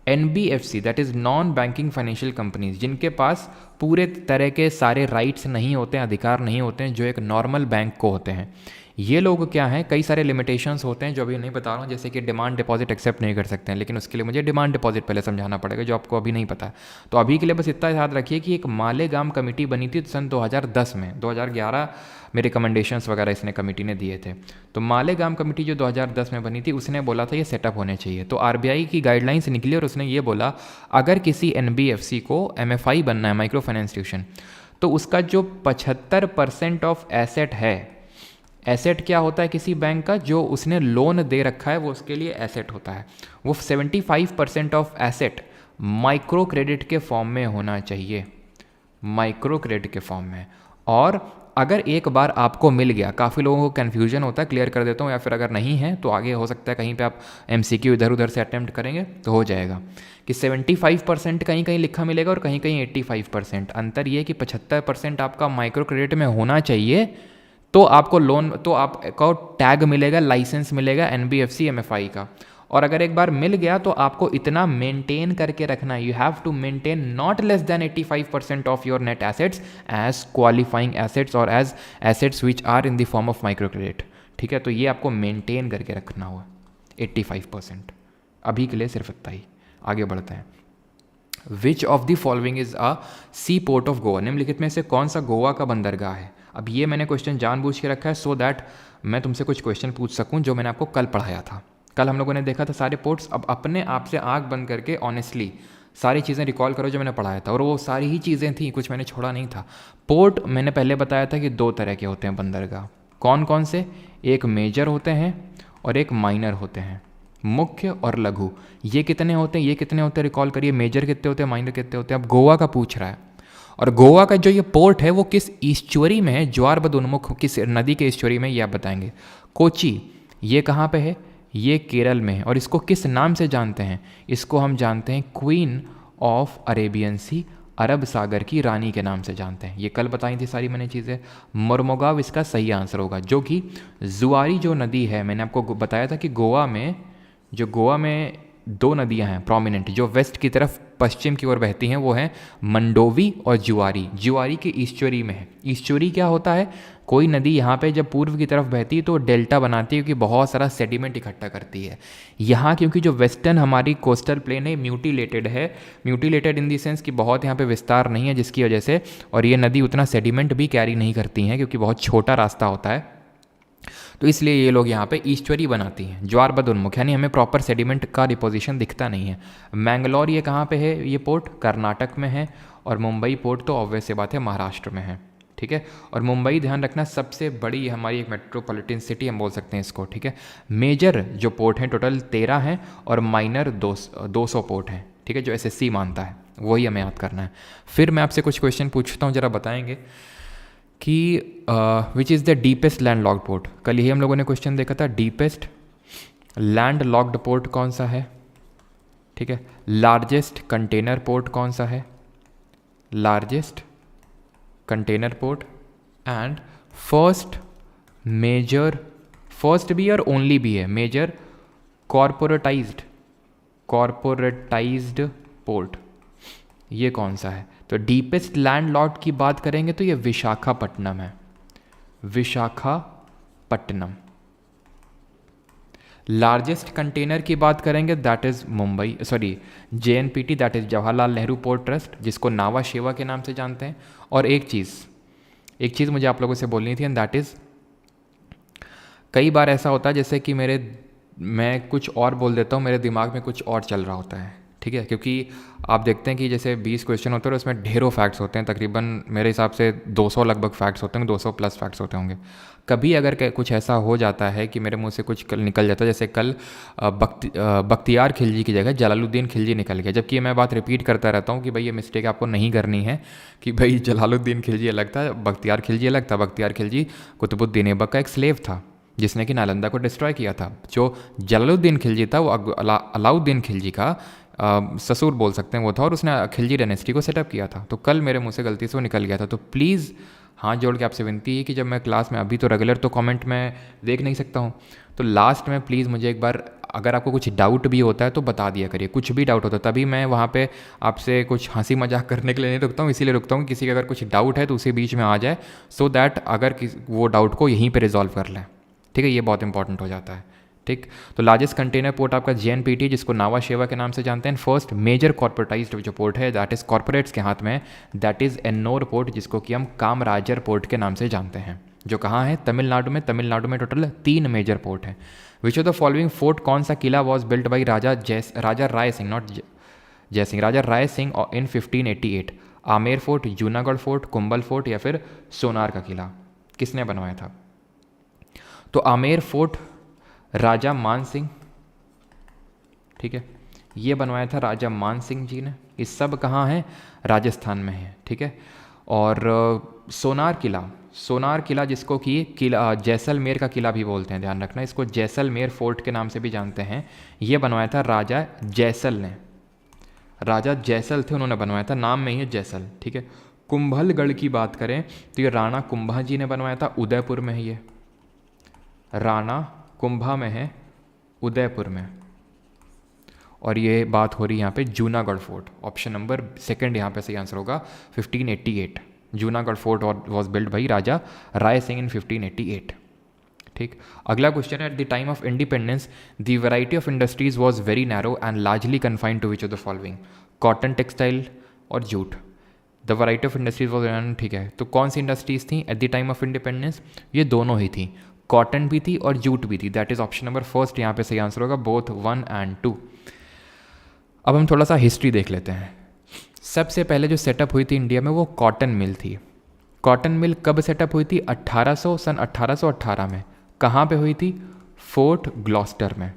NBFC that is non banking financial companies, जिनके पास पूरे तरह के सारे राइट्स नहीं होते हैं, अधिकार नहीं होते हैं जो एक नॉर्मल बैंक को होते हैं। ये लोग क्या हैं, कई सारे लिमिटेशंस होते हैं जो अभी नहीं बता रहा हूँ, जैसे कि डिमांड डिपॉजिट एक्सेप्ट नहीं कर सकते हैं, लेकिन उसके लिए मुझे डिमांड डिपॉजिट पहले समझाना पड़ेगा जो आपको अभी नहीं पता है। तो अभी के लिए बस इतना याद रखिए कि एक मालेगाम कमेटी बनी थी सन 2010 में, 2011 में रिकमेंडेशंस वगैरह इसने कमेटी ने दिए थे। तो मालेगाम कमेटी जो 2010 में बनी थी, उसने बोला था ये सेटअप होने चाहिए। तो RBI की गाइडलाइंस निकली और उसने ये बोला अगर किसी NBFC को MFI बनना है, माइक्रो फाइनेंस इंस्टीट्यूशन, तो उसका जो 75% ऑफ एसेट है, एसेट क्या होता है किसी बैंक का, जो उसने लोन दे रखा है वो उसके लिए एसेट होता है, वो 75% ऑफ एसेट माइक्रो क्रेडिट के फॉर्म में होना चाहिए, माइक्रो क्रेडिट के फॉर्म में। और अगर एक बार आपको मिल गया, काफ़ी लोगों को कन्फ्यूजन होता है, क्लियर कर देता हूँ, या फिर अगर नहीं है तो आगे हो सकता है कहीं पे आप MCQ इधर उधर से अटैम्प्ट करेंगे तो हो जाएगा कि 75% कहीं कहीं लिखा मिलेगा और कहीं कहीं 85%। अंतर ये कि 75% आपका माइक्रो क्रेडिट में होना चाहिए, तो आपको लोन, तो आपको टैग मिलेगा, लाइसेंस मिलेगा NBFC MFI का। और अगर एक बार मिल गया तो आपको इतना मेंटेन करके रखना है, you have to maintain not less than 85% of your net assets as qualifying assets और as assets which are in the form of micro credit. ठीक है, तो ये आपको मेंटेन करके रखना हुआ 85%। अभी के लिए सिर्फ इतना ही, आगे बढ़ते हैं। Which of the following is a sea port of Goa, निम्नलिखित में से कौन सा गोवा का बंदरगाह है। अब ये मैंने क्वेश्चन जानबूझ के रखा है सो दैट मैं तुमसे कुछ क्वेश्चन पूछ सकूं जो मैंने आपको कल पढ़ाया था। कल हम लोगों ने देखा था सारे पोर्ट्स। अब अपने आप से आंख बंद करके ऑनेस्टली सारी चीज़ें रिकॉल करो जो मैंने पढ़ाया था, और वो सारी ही चीज़ें थी, कुछ मैंने छोड़ा नहीं था। पोर्ट मैंने पहले बताया था कि 2 तरह के होते हैं बंदरगाह, कौन कौन से, एक मेजर होते हैं और एक माइनर होते हैं, मुख्य और लघु। ये कितने होते हैं, ये कितने होते हैं, रिकॉल करिए, मेजर कितने होते हैं, माइनर कितने होते हैं। अब गोवा का पूछ रहा है, और गोवा का जो ये पोर्ट है वो किस ईस्चुरी में है, ज्वार बदोन्मुख किस नदी के ईस्चुरी में, ये आप बताएंगे। कोची ये कहाँ पे है, ये केरल में है, और इसको किस नाम से जानते हैं, इसको हम जानते हैं क्वीन ऑफ अरेबियन सी, अरब सागर की रानी के नाम से जानते हैं। ये कल बताई थी सारी मैंने चीज़ें। मोरमोगाव इसका सही आंसर होगा, जो कि जुआरी जो नदी है, मैंने आपको बताया था कि गोवा में 2 नदियां हैं प्रोमिनेंट, जो वेस्ट की तरफ पश्चिम की ओर बहती हैं, वो हैं मंडोवी और जुआरी। जुआरी के ईस्चुरी में है। ईस्चुरी क्या होता है, कोई नदी यहाँ पे जब पूर्व की तरफ बहती है तो डेल्टा बनाती है, क्योंकि बहुत सारा सेडिमेंट इकट्ठा करती है। यहाँ क्योंकि जो वेस्टर्न हमारी कोस्टल प्लेन है म्यूटिलेटेड है, म्यूटिलेटेड इन दी सेंस कि बहुत यहाँ पे विस्तार नहीं है, जिसकी वजह से, और ये नदी उतना सेडिमेंट भी कैरी नहीं करती हैं क्योंकि बहुत छोटा रास्ता होता है, तो इसलिए ये लोग यहाँ पे ईस्चुरी बनाती हैं, ज्वार बदोन्मुख, यानी हमें प्रॉपर सेडिमेंट का डिपोजिशन दिखता नहीं है। मैंगलोर ये कहाँ पे है, ये पोर्ट कर्नाटक में है, और मुंबई पोर्ट तो ऑब्वियस सी बात है महाराष्ट्र में है। ठीक है, और मुंबई ध्यान रखना सबसे बड़ी हमारी एक मेट्रोपॉलिटन सिटी हम बोल सकते हैं इसको। ठीक है, मेजर जो पोर्ट हैं टोटल 13 हैं, और माइनर 200 पोर्ट हैं। ठीक है, जो SSC मानता है वही हमें याद करना है। फिर मैं आपसे कुछ क्वेश्चन पूछता हूँ, जरा बताएंगे कि which is the deepest land locked port. कल ही हम लोगों ने क्वेश्चन देखा था, डीपेस्ट लैंड लॉक्ड पोर्ट कौन सा है। ठीक है, लार्जेस्ट कंटेनर पोर्ट कौन सा है, largest container port, and first major, first भी और ओनली भी है, मेजर कॉरपोरेटाइज्ड पोर्ट, ये कौन सा है। तो डीपेस्ट लैंड लॉक्ड की बात करेंगे तो ये विशाखापट्टनम है, विशाखापट्टनम। लार्जेस्ट कंटेनर की बात करेंगे that is Mumbai, sorry JNPT, that is Jawaharlal Nehru port trust, जिसको नावा शेवा के नाम से जानते हैं। और एक चीज़ मुझे आप लोगों से बोलनी थी, एंड दैट इज़ कई बार ऐसा होता है जैसे कि मैं कुछ और बोल देता हूँ, मेरे दिमाग में कुछ और चल रहा होता है, ठीक है, क्योंकि आप देखते हैं कि जैसे 20 क्वेश्चन होते हैं और उसमें ढेरों फैक्ट्स होते हैं, तकरीबन मेरे हिसाब से 200 लगभग फैक्ट्स होते होंगे, 200 प्लस फैक्ट्स होते होंगे। कभी अगर कुछ ऐसा हो जाता है कि मेरे मुंह से कुछ निकल जाता है, जैसे कल बख्तियार खिलजी की जगह जलालुद्दीन खिलजी निकल गया, जबकि मैं बात रिपीट करता रहता हूँ कि भाई ये मिस्टेक आपको नहीं करनी है, कि भाई जलालुद्दीन खिलजी अलग था, बख्तियार खिलजी अलग था। बख्तियार खिलजी कुतुबुद्दीन ऐबक का एक स्लेव था जिसने कि नालंदा को डिस्ट्रॉय किया था। जो जलालुद्दीन खिलजी था वो अलाउद्दीन खिलजी का ससुर बोल सकते हैं वो था, और उसने खिलजी डायनेस्टी को सेटअप किया था। तो कल मेरे मुंह से गलती से वो निकल गया था। तो प्लीज़ हाथ जोड़ के आपसे विनती है कि जब मैं क्लास में, अभी तो रेगुलर तो कमेंट में देख नहीं सकता हूँ, तो लास्ट में प्लीज़ मुझे एक बार, अगर आपको कुछ डाउट भी होता है तो बता दिया करिए, कुछ भी डाउट होता है, तभी मैं वहाँ पे आपसे कुछ हंसी मजाक करने के लिए नहीं रुकता हूँ, इसीलिए रुकता हूँ किसी का अगर कुछ डाउट है तो उसी बीच में आ जाए, सो दैट अगर वो डाउट को यहीं पर रिजॉल्व कर लें, ठीक है, ये बहुत इंपॉर्टेंट हो जाता है, ठीक। तो लार्जेस्ट कंटेनर पोर्ट आपका JNPT, जिसको नावा शेवा के नाम से जानते हैं। फर्स्ट मेजर कॉर्पोरेटाइज्ड जो पोर्ट है दैट इज़ कॉर्पोरेट्स के हाथ में है, दैट इज़ एन्नोर पोर्ट, जिसको कि हम कामराजर पोर्ट के नाम से जानते हैं, जो कहाँ है, तमिलनाडु में। तमिलनाडु में टोटल 3 मेजर पोर्ट हैं। Which of the following fort, कौन सा किला was built by Raja Rai Singh, not Jai Singh, Raja Rai Singh in 1588? Amer fort, Junagarh fort, Kumbhal fort या फिर सोनार का किला, किसने बनवाया था? तो आमेर फोर्ट राजा मान सिंह, ठीक है, ये बनवाया था राजा मान सिंह जी ने। ये सब कहाँ है? राजस्थान में है, ठीक है। और सोनार किला जिसको कि किला जैसलमेर का किला भी बोलते हैं, ध्यान रखना, इसको जैसलमेर फोर्ट के नाम से भी जानते हैं। ये बनवाया था राजा जैसल ने, राजा जैसल थे, उन्होंने बनवाया था, नाम में ही है जैसल, ठीक है। कुंभलगढ़ की बात करें तो ये राणा कुंभा जी ने बनवाया था, उदयपुर में है ये, राणा कुंभा में है, उदयपुर में। और ये बात हो रही यहाँ पे जूनागढ़ फोर्ट, ऑप्शन नंबर 2 यहाँ पे सही आंसर होगा, 1588 Junagarh fort was build by Raja Rai Singh in 1588, ठीक। अगला क्वेश्चन है, at the time of independence the variety of industries was very narrow and largely confined to which of the following? Cotton, textile और jute. The variety of industries was, ठीक है, तो कौन सी industries थी at the time of independence? ये दोनों ही थी, कॉटन भी थी और जूट भी थी, दैट इज ऑप्शन नंबर 1 यहाँ पे सही आंसर होगा, बोथ 1 and 2। अब हम थोड़ा सा हिस्ट्री देख लेते हैं। सबसे पहले जो सेटअप हुई थी इंडिया में वो कॉटन मिल थी। कॉटन मिल कब सेटअप हुई थी? सन 1818 में। कहाँ पे हुई थी? फोर्ट ग्लॉस्टर में।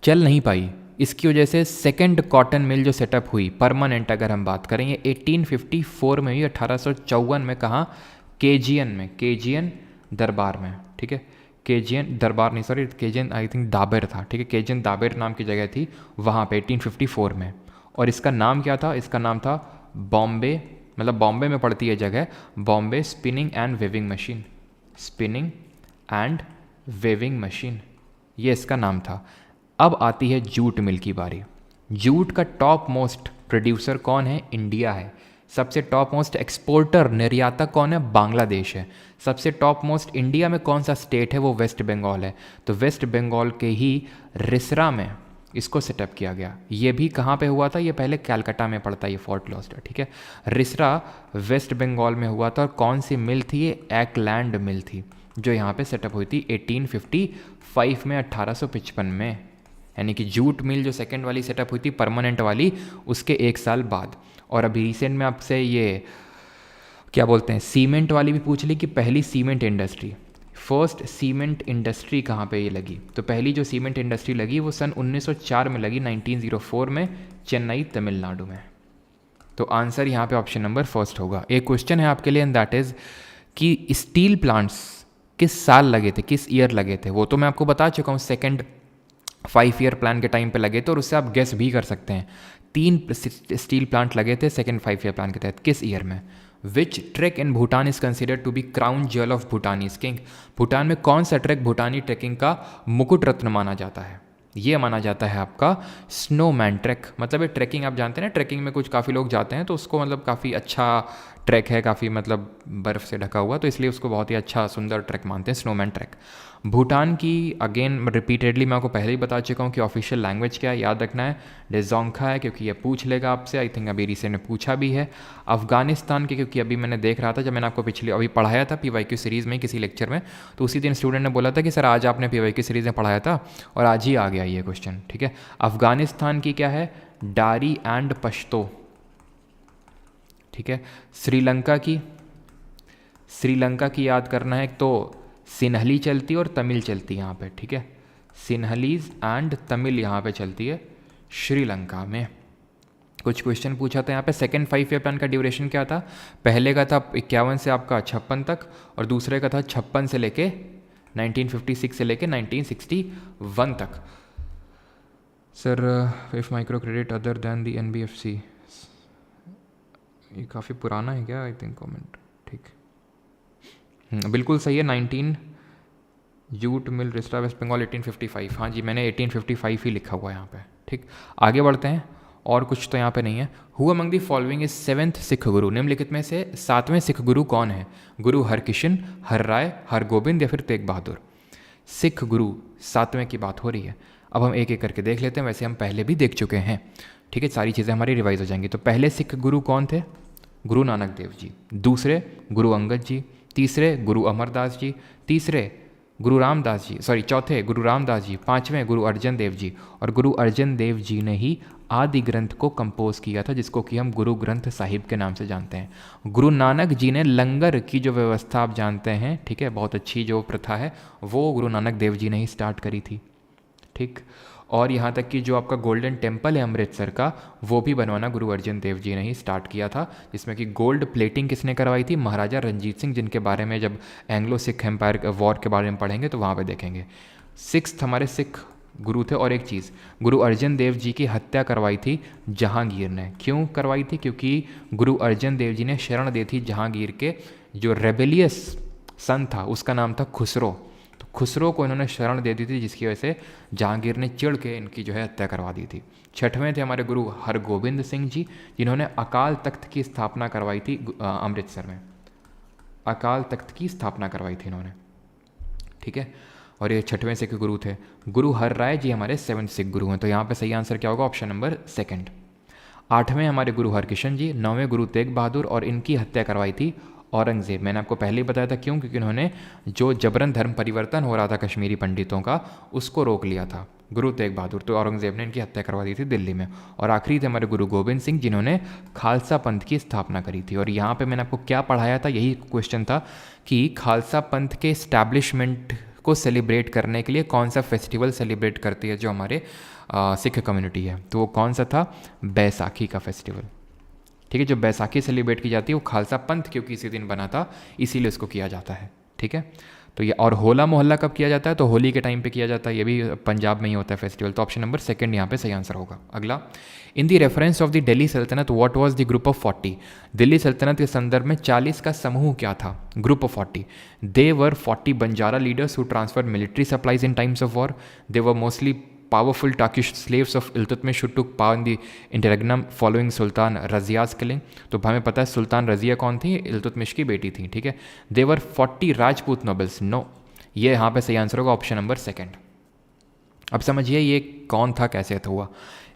चल नहीं पाई, इसकी वजह से सेकंड कॉटन मिल जो सेटअप हुई परमानेंट, अगर हम बात करें, ये 1854 में हुई, 1854 में। कहाँ? केजीएन में, केजीएन दरबार में, ठीक है। केजीएन दरबार नहीं, सॉरी, केजीएन आई थिंक दाबेर था, ठीक है, केजीएन दाबेर नाम की जगह थी वहाँ पे 1854 में। और इसका नाम क्या था? इसका नाम था बॉम्बे, मतलब बॉम्बे में पड़ती है जगह, Bombay spinning and weaving machine, spinning and weaving machine, ये इसका नाम था। अब आती है जूट मिल की बारी। जूट का टॉप मोस्ट प्रोड्यूसर कौन है? इंडिया है। सबसे टॉप मोस्ट एक्सपोर्टर, निर्यातक कौन है? बांग्लादेश है। सबसे टॉप मोस्ट इंडिया में कौन सा स्टेट है? वो वेस्ट बंगाल है। तो वेस्ट बंगाल के ही रिसरा में इसको सेटअप किया गया। ये भी कहाँ पे हुआ था? ये पहले कैलकाटा में पड़ता है, ये फोर्ट ग्लॉस्टर, ठीक है। रिसरा वेस्ट बंगाल में हुआ था। और कौन सी मिल थी? ये एक्लैंड मिल थी, जो यहाँ पे सेटअप हुई थी 1855 में, 1855 में। यानी कि जूट मिल जो सेकंड वाली सेटअप हुई थी परमानेंट वाली, उसके 1 साल बाद। और अभी रिसेंट में आपसे ये क्या बोलते हैं, सीमेंट वाली भी पूछ ली कि पहली cement industry, first cement industry कहाँ पे ये लगी? तो पहली जो सीमेंट इंडस्ट्री लगी वो सन 1904 में लगी, 1904 में, चेन्नई तमिलनाडु में। तो आंसर यहाँ पे ऑप्शन नंबर 1 होगा। एक क्वेश्चन है आपके लिए, एंड दैट इज कि स्टील प्लांट्स किस साल लगे थे, किस ईयर लगे थे? वो तो मैं आपको बता चुका हूँ, सेकेंड 5 ईयर प्लान के टाइम पे लगे थे, और उससे आप गेस भी कर सकते हैं। 3 स्टील प्लांट लगे थे सेकेंड 5 ईयर प्लान के तहत। किस ईयर में? Which track in Bhutan is considered to be crown jewel of Bhutanese king? Bhutan में कौन सा ट्रैक भूटानी ट्रैकिंग का मुकुट रत्न माना जाता है? ये माना जाता है आपका स्नोमैन ट्रैक। मतलब ये ट्रैकिंग आप जानते हैं ना, ट्रैकिंग में कुछ काफ़ी लोग जाते हैं तो उसको मतलब काफ़ी अच्छा ट्रैक है काफ़ी, मतलब बर्फ़ से ढका हुआ, तो इसलिए उसको बहुत ही अच्छा सुंदर ट्रैक मानते हैं, स्नोमैन ट्रैक। भूटान की अगेन रिपीटेडली मैं आपको पहले ही बता चुका हूँ कि ऑफिशियल लैंग्वेज क्या है, याद रखना है डेजोंखा है, क्योंकि ये पूछ लेगा आपसे, आई थिंक अभी रिसेंट में पूछा भी है। अफगानिस्तान के, क्योंकि अभी मैंने देख रहा था जब मैंने आपको पिछले अभी पढ़ाया था PYQ सीरीज़ में किसी लेक्चर में, तो उसी दिन स्टूडेंट ने बोला था कि सर आज आपने PYQ सीरीज़ में पढ़ाया था और आज ही आ गया ये क्वेश्चन, ठीक है। अफगानिस्तान की क्या है, डारी एंड पश्तो, ठीक है। श्रीलंका की याद करना है तो सिन्हली चलती है और तमिल चलती है यहाँ पे, ठीक है। सिन्हलीज एंड तमिल यहाँ पे चलती है श्रीलंका में। कुछ क्वेश्चन पूछा था यहाँ पे, सेकेंड 5 ईयर प्लान का ड्यूरेशन क्या था, पहले का था 51 से आपका 56 तक, और दूसरे का था 56 से लेके 1956 से लेके 1961 तक। Sir if micro credit other than the NBFC, ये काफ़ी पुराना है क्या, आई थिंक कमेंट, ठीक। बिल्कुल सही है, 19 जूट मिल रिस्टा वेस्ट बंगाल 1855, हाँ जी मैंने 1855 ही लिखा हुआ है यहाँ पे, ठीक। आगे बढ़ते हैं, और कुछ तो यहाँ पे नहीं है। Who among the following is 7th Sikh गुरु, निम्नलिखित में से 7वें सिख गुरु कौन है, गुरु हरकिशन, हरराय, हरगोबिंद या फिर तेग बहादुर। सिख गुरु 7वें की बात हो रही है। अब हम एक एक करके देख लेते हैं, वैसे हम पहले भी देख चुके हैं, ठीक है, सारी चीज़ें हमारी रिवाइज हो जाएंगी। तो पहले सिख गुरु कौन थे, गुरु नानक देव जी, दूसरे गुरु अंगद जी, तीसरे गुरु अमरदास जी, चौथे गुरु रामदास जी, पांचवें गुरु अर्जन देव जी, और गुरु अर्जन देव जी ने ही आदि ग्रंथ को कंपोज किया था, जिसको कि हम गुरु ग्रंथ साहिब के नाम से जानते हैं। गुरु नानक जी ने लंगर की जो व्यवस्था आप जानते हैं, ठीक है, बहुत अच्छी जो प्रथा है, वो गुरु नानक देव जी ने ही स्टार्ट करी थी, ठीक। और यहाँ तक कि जो आपका गोल्डन टेम्पल है अमृतसर का, वो भी बनवाना गुरु अर्जन देव जी ने ही स्टार्ट किया था, जिसमें कि गोल्ड प्लेटिंग किसने करवाई थी, महाराजा रंजीत सिंह, जिनके बारे में जब एंग्लो सिख एम्पायर वॉर के बारे में पढ़ेंगे तो वहाँ पे देखेंगे। 6th हमारे सिख गुरु थे। और एक चीज़, गुरु अर्जन देव जी की हत्या करवाई थी जहांगीर ने। क्यों करवाई थी, क्योंकि गुरु अर्जन देव जी ने शरण दी थी जहांगीर के जो रेबेलियस सन था, उसका नाम था खुसरो। तो खुसरो को इन्होंने शरण दे दी थी, जिसकी वजह से जहांगीर ने चिढ़ के इनकी जो है हत्या करवा दी थी। 6वें थे हमारे गुरु हरगोबिंद सिंह जी, जिन्होंने अकाल तख्त की स्थापना करवाई थी अमृतसर में। अकाल तख्त की स्थापना करवाई थी इन्होंने, ठीक है। और ये 6वें सिख गुरु थे। गुरु हर राय जी हमारे 7th सिख गुरु हैं। तो यहाँ पे सही आंसर क्या होगा, ऑप्शन नंबर 2। 8वें हमारे गुरु हरकिशन जी, 9वें गुरु तेग बहादुर, और इनकी हत्या करवाई थी औरंगज़ेब। मैंने आपको पहले ही बताया था क्यों, क्योंकि उन्होंने जो जबरन धर्म परिवर्तन हो रहा था कश्मीरी पंडितों का, उसको रोक लिया था गुरु तेग बहादुर। तो औरंगज़ेब ने इनकी हत्या करवा दी थी दिल्ली में। और आखिरी थे हमारे गुरु गोबिंद सिंह, जिन्होंने खालसा पंथ की स्थापना करी थी। और यहाँ पे मैंने आपको क्या पढ़ाया था, यही क्वेश्चन था कि खालसा पंथ के इस्टेब्लिशमेंट को सेलिब्रेट करने के लिए कौन सा फेस्टिवल सेलिब्रेट करती है जो हमारे सिख कम्युनिटी है। तो वो कौन सा था, बैसाखी का फेस्टिवल, ठीक है। जो बैसाखी सेलिब्रेट की जाती है वो खालसा पंथ क्योंकि इसी दिन बना था, इसीलिए इसको किया जाता है, ठीक है। तो ये, और होला मोहल्ला कब किया जाता है, तो होली के टाइम पे किया जाता है, ये भी पंजाब में ही होता है फेस्टिवल। तो ऑप्शन नंबर 2 यहाँ पे सही आंसर होगा। अगला, इन दी रेफरेंस ऑफ द दिल्ली सल्तनत what was the group of 40। Delhi सल्तनत के संदर्भ में 40 का समूह क्या था, group of 40। They were 40 Banjara leaders who transferred military supplies in times of war. They were mostly powerful Turkish slaves of Iltutmish who took power in the interregnum following Sultan Razia's killing। तो हमें पता है सुल्तान रजिया कौन थी, इल्तुतमिश की बेटी थी, ठीक है। They were 40 Rajput nobles, no, ये यहाँ पे सही आंसर होगा ऑप्शन नंबर 2। अब समझिए ये कौन था, कैसे था हुआ।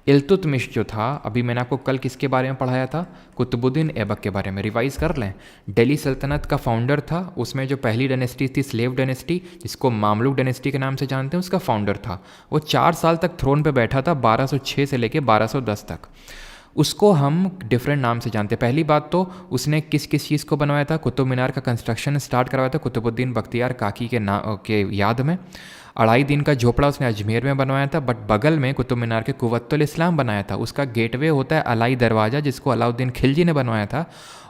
इल्तुतमिश जो था, अभी मैंने आपको कल किसके बारे में पढ़ाया था, कुतुबुद्दीन ऐबक के बारे में, रिवाइज कर लें। दिल्ली सल्तनत का फाउंडर था, उसमें जो पहली डायनेस्टी थी स्लेव डायनेस्टी, जिसको मामलुक डायनेस्टी के नाम से जानते हैं, उसका फाउंडर था। वो 4 साल तक थ्रोन पे बैठा था, 1206 से लेके 1210 तक। उसको हम डिफरेंट नाम से जानते हैं। पहली बात तो उसने किस किस चीज़ को बनवाया था, कुतुब मीनार का कंस्ट्रक्शन स्टार्ट करवाया था कुतुबुद्दीन बख्तियार काकी के याद में। 2.5 दिन का झोपड़ा उसने अजमेर में बनवाया था, बट बगल में कुतुब मीनार के कुव्वतुल इस्लाम बनाया था। उसका गेटवे होता है अलाई दरवाज़ा, जिसको अलाउद्दीन खिलजी ने बनवाया था,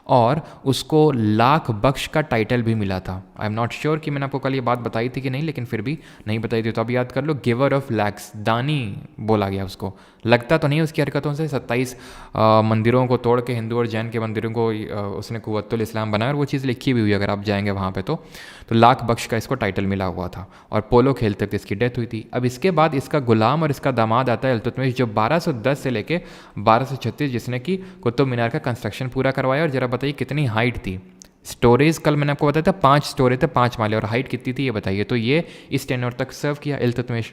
और उसको लाख बख्श का टाइटल भी मिला था। आई एम नॉट श्योर कि मैंने आपको कल ये बात बताई थी कि नहीं, लेकिन फिर भी नहीं बताई थी तो अब याद कर लो, गिवर ऑफ लैक्स, दानी बोला गया उसको। लगता तो नहीं उसकी हरकतों से, 27 मंदिरों को तोड़ के हिंदू और जैन के मंदिरों को उसने कुव्वतुल इस्लाम बनाया, और वो चीज़ लिखी भी हुई, अगर आप जाएंगे वहाँ पे तो लाख बख्श का इसको टाइटल मिला हुआ था। और पोलो खेलते थे, इसकी डेथ हुई थी। अब इसके बाद इसका गुलाम और इसका दामाद आता है इल्तुतमिश, जो 1210 से लेके 1236, जिसने कि कुतुब मीनार का कंस्ट्रक्शन पूरा करवाया। और जरा बताइए कितनी हाइट थी। स्टोरेज कल मैंने आपको बताया था 5 स्टोरेज थे, 5 माले, और हाइट कितनी थी ये बताइए। तो ये इस टेन्योर तक सर्व किया इल्तुतमिश।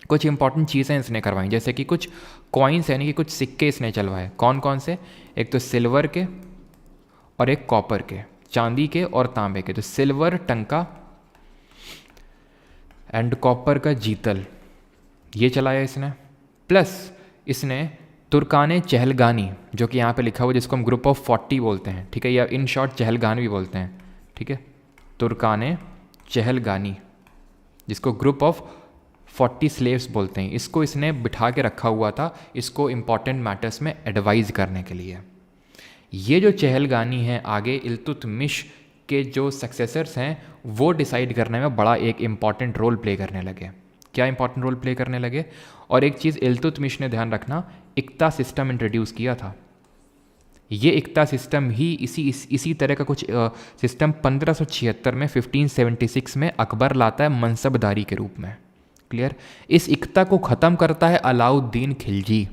कुछ इंपॉर्टेंट चीज़ें इसने करवाई, जैसे कि कुछ कॉइन्स यानी कि कुछ सिक्के इसने चलवाए। कौन कौन से? एक तो सिल्वर के और एक कॉपर के, चांदी के और तांबे के। तो सिल्वर टंका एंड कॉपर का जीतल, ये चलाया इसने। प्लस इसने तुर्काने चहलगानी, जो कि यहाँ पे लिखा हुआ, जिसको हम ग्रुप ऑफ 40 बोलते हैं, ठीक है, या इन शॉर्ट चहलगान भी बोलते हैं, ठीक है, तुर्काने चहलगानी, जिसको ग्रुप ऑफ 40 स्लेव्स बोलते हैं, इसको इसने बिठा के रखा हुआ था, इसको इंपॉर्टेंट मैटर्स में एडवाइज करने के लिए। ये जो चहलगानी है आगे इल्तुतमिश के जो सक्सेसर्स हैं वो डिसाइड करने में बड़ा एक इम्पॉर्टेंट रोल प्ले करने लगे। क्या इंपॉर्टेंट रोल प्ले करने लगे? और एक चीज़ इल्तुतमिश ने ध्यान रखना, इक्ता सिस्टम इंट्रोड्यूस किया था। ये इक्ता सिस्टम ही इसी तरह का कुछ सिस्टम 1576 में 1576 में अकबर लाता है मनसबदारी के रूप में। क्लियर? इस इक्ता को ख़त्म करता है अलाउद्दीन खिलजी।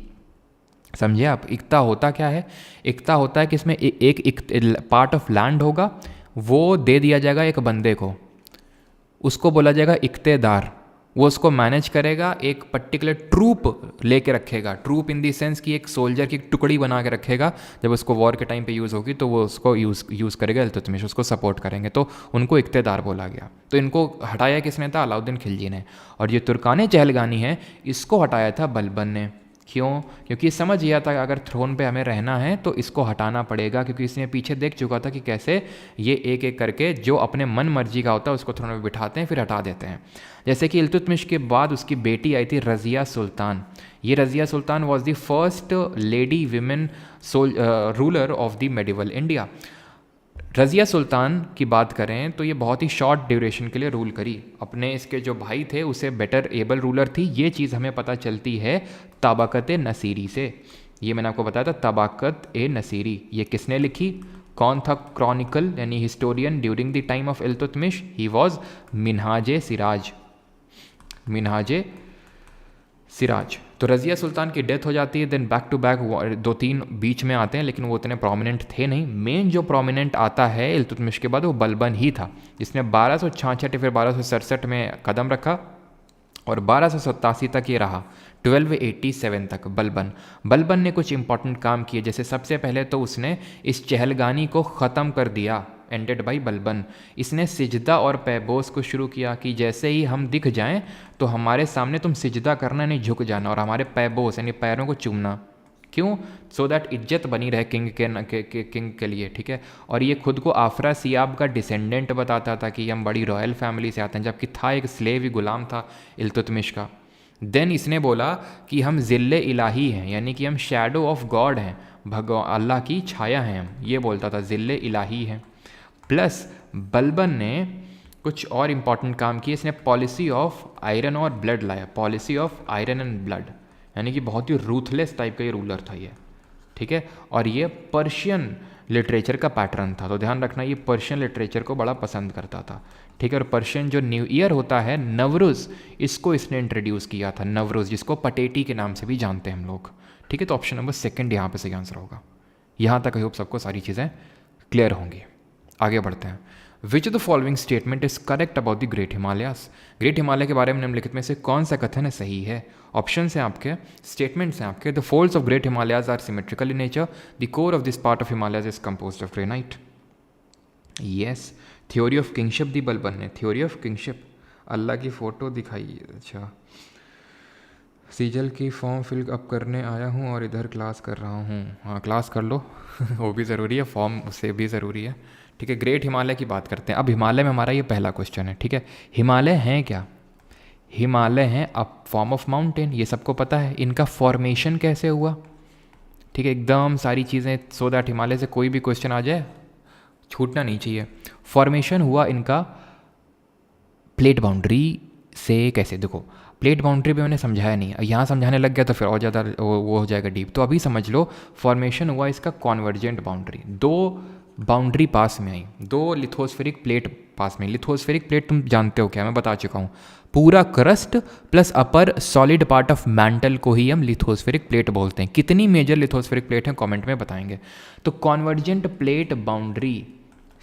समझे आप? इक्ता होता क्या है? इक्ता होता है कि इसमें एक पार्ट ऑफ लैंड होगा, वो दे दिया जाएगा एक बंदे को, उसको बोला जाएगा इक्तेदार। वो उसको मैनेज करेगा, एक पर्टिकुलर ट्रूप लेके रखेगा। ट्रूप इन दी सेंस कि एक सोल्जर की टुकड़ी बना के रखेगा, जब उसको वॉर के टाइम पे यूज़ होगी तो वो उसको यूज़ करेगा इल्तुतमिश, उसको सपोर्ट करेंगे, तो उनको इक्तेदार बोला गया। तो इनको हटाया किसने था? अलाउद्दीन खिलजी ने। और ये तुर्काने चहलगानी है, इसको हटाया था बलबन ने। क्यों? क्योंकि समझ गया था अगर थ्रोन पे हमें रहना है तो इसको हटाना पड़ेगा, क्योंकि इसने पीछे देख चुका था कि कैसे ये एक एक करके जो अपने मन मर्जी का होता है उसको थ्रोन पे बिठाते हैं, फिर हटा देते हैं। जैसे कि इल्तुतमिश के बाद उसकी बेटी आई थी रज़िया सुल्तान। ये Razia Sultan was the first lady women ruler of the medieval India. Razia Sultan की बात करें तो ये बहुत ही शॉर्ट ड्यूरेशन के लिए रूल करी। अपने इसके जो भाई थे उसे बेटर एबल रूलर थी, ये चीज़ हमें पता चलती है तबाकत नसीरी से। ये मैंने आपको बताया था तबाकत ए नसीरी, ये किसने लिखी? कौन था क्रॉनिकल यानी historian during the time of Iltutmish? He was Minhaje Siraj. Minhaje Siraj. तो रज़िया सुल्तान की डेथ हो जाती है, देन बैक टू बैक 2-3 बीच में आते हैं, लेकिन वो इतने प्रोमिनेंट थे नहीं। मेन जो प्रोमिनेंट आता है इल्तुतमिश के बाद वो बलबन ही था, जिसने 1266 फिर 1267 में कदम रखा और 1287 तक ये रहा, 1287 तक बलबन ने कुछ इंपॉर्टेंट काम किए। जैसे सबसे पहले तो उसने इस चहलगानी को ख़त्म कर दिया, एंडेड बाई बलबन। इसने सिजदा और पैबोस को शुरू किया कि जैसे ही हम दिख जाएं तो हमारे सामने तुम सिजदा करना नहीं, झुक जाना, और हमारे पैबोस यानी पैरों को चूमना। क्यों? सो दैट इज्जत बनी रहे किंग के लिए, ठीक है। और ये खुद को आफरा सियाब का डिसेंडेंट बताता था कि हम बड़ी रॉयल फैमिली से आते हैं, जबकि था एक स्लेव ही, गुलाम था इल्तुतमिश का। देन इसने बोला कि हम ज़िल्ले इलाही हैं, यानी कि हम शैडो ऑफ गॉड हैं, भगवान अल्लाह की छाया हैं हम, ये बोलता था, ज़िल्ले इलाही हैं। प्लस बलबन ने कुछ और इम्पॉर्टेंट काम किए। इसने पॉलिसी ऑफ आयरन और ब्लड लाया, policy of iron and blood, यानी कि बहुत ही रूथलेस टाइप का ये रूलर था ये, ठीक है। और ये पर्शियन लिटरेचर का पैटर्न था, तो ध्यान रखना ये पर्शियन लिटरेचर को बड़ा पसंद करता था, ठीक है। और पर्शियन जो न्यू ईयर होता है नवरोज़, इसको इसने इंट्रोड्यूस किया था, नवरोज़, जिसको पटेटी के नाम से भी जानते हैं हम लोग, ठीक है। तो ऑप्शन नंबर 2 यहाँ पे सही आंसर होगा। यहाँ तक आई होप सबको सारी चीज़ें क्लियर होंगी। आगे बढ़ते हैं। Which of the following statement is correct about the great Himalayas? Great Himalaya के बारे में निम्नलिखित में से कौन सा कथन है सही है? ऑप्शन हैं आपके, स्टेटमेंट्स हैं आपके। The folds of great Himalayas are symmetrical in nature, the core of this part of Himalayas is composed of granite. Yes. Theory of kingship दी बलबन ने, थ्योरी ऑफ किंगशिप, अल्लाह की फ़ोटो दिखाई। अच्छा, सीजल की फॉर्म फिल अप करने आया हूँ और इधर क्लास कर रहा हूँ। हाँ, क्लास कर लो वो भी ज़रूरी है, फॉर्म उससे भी ज़रूरी है, ठीक है। ग्रेट हिमालय की बात करते हैं। अब हिमालय में हमारा ये पहला क्वेश्चन है, ठीक है। हिमालय हैं क्या? हिमालय हैं अ फॉर्म ऑफ माउंटेन, ये सबको पता है। इनका फॉर्मेशन कैसे हुआ, ठीक है, एकदम सारी चीज़ें, सो दैट हिमालय से कोई भी क्वेश्चन आ जाए छूटना नहीं चाहिए। फॉर्मेशन हुआ इनका प्लेट बाउंड्री से। कैसे? देखो, प्लेट बाउंड्री भी मैंने समझाया नहीं, यहाँ समझाने लग गया तो फिर और ज़्यादा वो हो जाएगा डीप। तो अभी समझ लो, फॉर्मेशन हुआ इसका कॉन्वर्जेंट बाउंड्री, दो बाउंड्री पास में आई, 2 लिथोस्फेरिक प्लेट पास में। लिथोस्फेरिक प्लेट तुम जानते हो क्या, मैं बता चुका हूँ, पूरा crust plus upper solid part of mantle को ही हम लिथोस्फेरिक प्लेट बोलते हैं। कितनी मेजर लिथोस्फेरिक प्लेट हैं कमेंट में बताएंगे। तो कॉन्वर्जेंट प्लेट बाउंड्री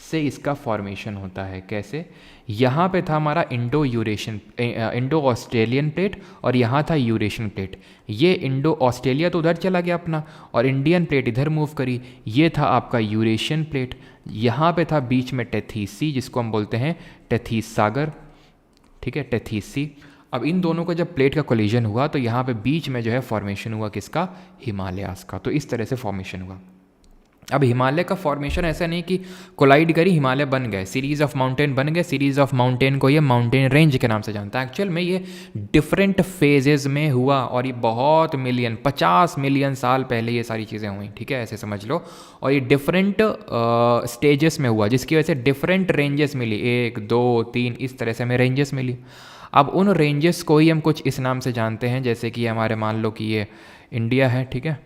से इसका फॉर्मेशन होता है। कैसे? यहाँ पे था हमारा इंडो ऑस्ट्रेलियन प्लेट और यहाँ था यूरेशियन प्लेट। ये इंडो ऑस्ट्रेलिया तो उधर चला गया अपना और इंडियन प्लेट इधर मूव करी। ये था आपका यूरेशियन प्लेट। यहाँ पे था बीच में टेथीस सी, जिसको हम बोलते हैं टेथीस सागर, ठीक है, टेथीस सी। अब इन दोनों का जब प्लेट का कोलिजन हुआ तो यहाँ पे बीच में जो है फॉर्मेशन हुआ किसका? हिमालयास का। तो इस तरह से फॉर्मेशन हुआ। अब हिमालय का फॉर्मेशन ऐसा नहीं कि कोलाइड करी हिमालय बन गए, सीरीज़ ऑफ माउंटेन बन गए। सीरीज़ ऑफ माउंटेन को ये माउंटेन रेंज के नाम से जानता है। एक्चुअल में ये डिफरेंट फेजेस में हुआ और ये बहुत 50 मिलियन साल पहले ये सारी चीज़ें हुई, ठीक है, ऐसे समझ लो। और ये डिफरेंट स्टेजेस में हुआ, जिसकी वजह से डिफरेंट रेंजेस मिली, 1 2 3 इस तरह से हमें रेंजेस मिली। अब उन रेंजेस को ही हम कुछ इस नाम से जानते हैं, जैसे कि हमारे मान लो कि ये इंडिया है, ठीक है,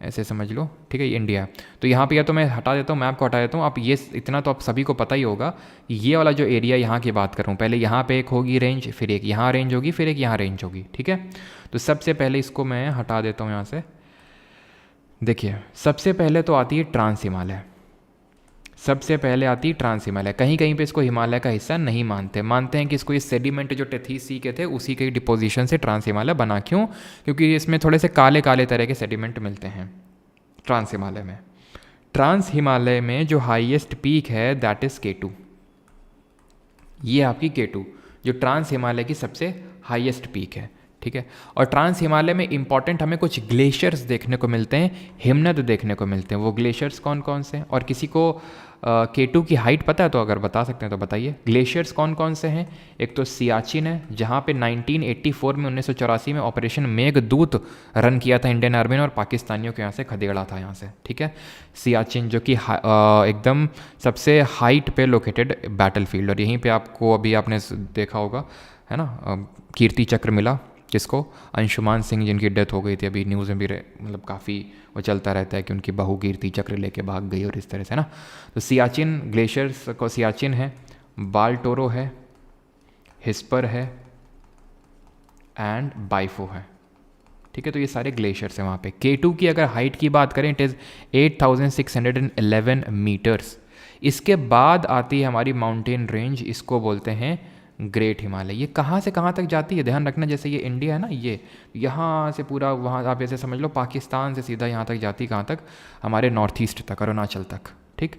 ऐसे समझ लो, ठीक है, ये इंडिया है। तो यहाँ पे या तो मैं हटा देता हूँ, मैप को हटा देता हूँ। आप ये इतना तो आप सभी को पता ही होगा, ये वाला जो एरिया यहाँ की बात कर रहा हूँ, पहले यहाँ पे एक होगी रेंज, फिर एक यहाँ रेंज होगी, फिर एक यहाँ रेंज होगी, ठीक है। तो सबसे पहले इसको मैं हटा देता हूँ यहाँ से। देखिए, सबसे पहले तो आती है ट्रांस हिमालय। सबसे पहले आती है ट्रांस हिमालय। कहीं कहीं पे इसको हिमालय का हिस्सा नहीं मानते, मानते हैं कि इसको ये सेडिमेंट जो टेथीस सी के थे उसी के डिपोजिशन से ट्रांस हिमालय बना। क्यों? क्योंकि इसमें थोड़े से काले काले तरह के सेडिमेंट मिलते हैं ट्रांस हिमालय में। ट्रांस हिमालय में जो हाईएस्ट पीक है दैट इज़ K2। ये आपकी K2 जो ट्रांस हिमालय की सबसे हाईएस्ट पीक है, ठीक है। और ट्रांस हिमालय में इंपॉर्टेंट हमें कुछ ग्लेशियर्स देखने को मिलते हैं, हिमनद देखने को मिलते हैं। वो ग्लेशियर्स कौन कौन से हैं? और किसी को K2 की हाइट पता है तो अगर बता सकते हैं तो बताइए। ग्लेशियर्स कौन कौन से हैं? एक तो सियाचिन है, जहाँ पे 1984 में 1984 में ऑपरेशन मेघदूत रन किया था इंडियन आर्मी ने और पाकिस्तानियों के यहाँ से खदेड़ा था यहाँ से, ठीक है। सियाचिन जो कि एकदम सबसे हाइट पे लोकेटेड बैटल फील्ड, और यहीं पे आपको अभी आपने देखा होगा, है ना, कीर्ति चक्र मिला किसको? अंशुमान सिंह, जिनकी डेथ हो गई थी। अभी न्यूज़ में भी मतलब काफ़ी वो चलता रहता है कि उनकी बहू कीर्ति चक्र लेके भाग गई और इस तरह से ना। तो सियाचिन ग्लेशियर्स को, सियाचिन है, बाल्टोरो है, हिस्पर है एंड बाइफो है, ठीक है। तो ये सारे ग्लेशियर्स हैं वहाँ पे। K2 की अगर हाइट की बात करें इट इज़ 8611 मीटर्स। इसके बाद आती है हमारी माउंटेन रेंज, इसको बोलते हैं ग्रेट हिमालय। ये कहाँ से कहाँ तक जाती है ध्यान रखना, जैसे ये इंडिया है ना, ये यहाँ से पूरा वहाँ आप ऐसे समझ लो पाकिस्तान से सीधा यहाँ तक जाती, कहाँ तक? हमारे नॉर्थ ईस्ट तक, अरुणाचल तक, ठीक।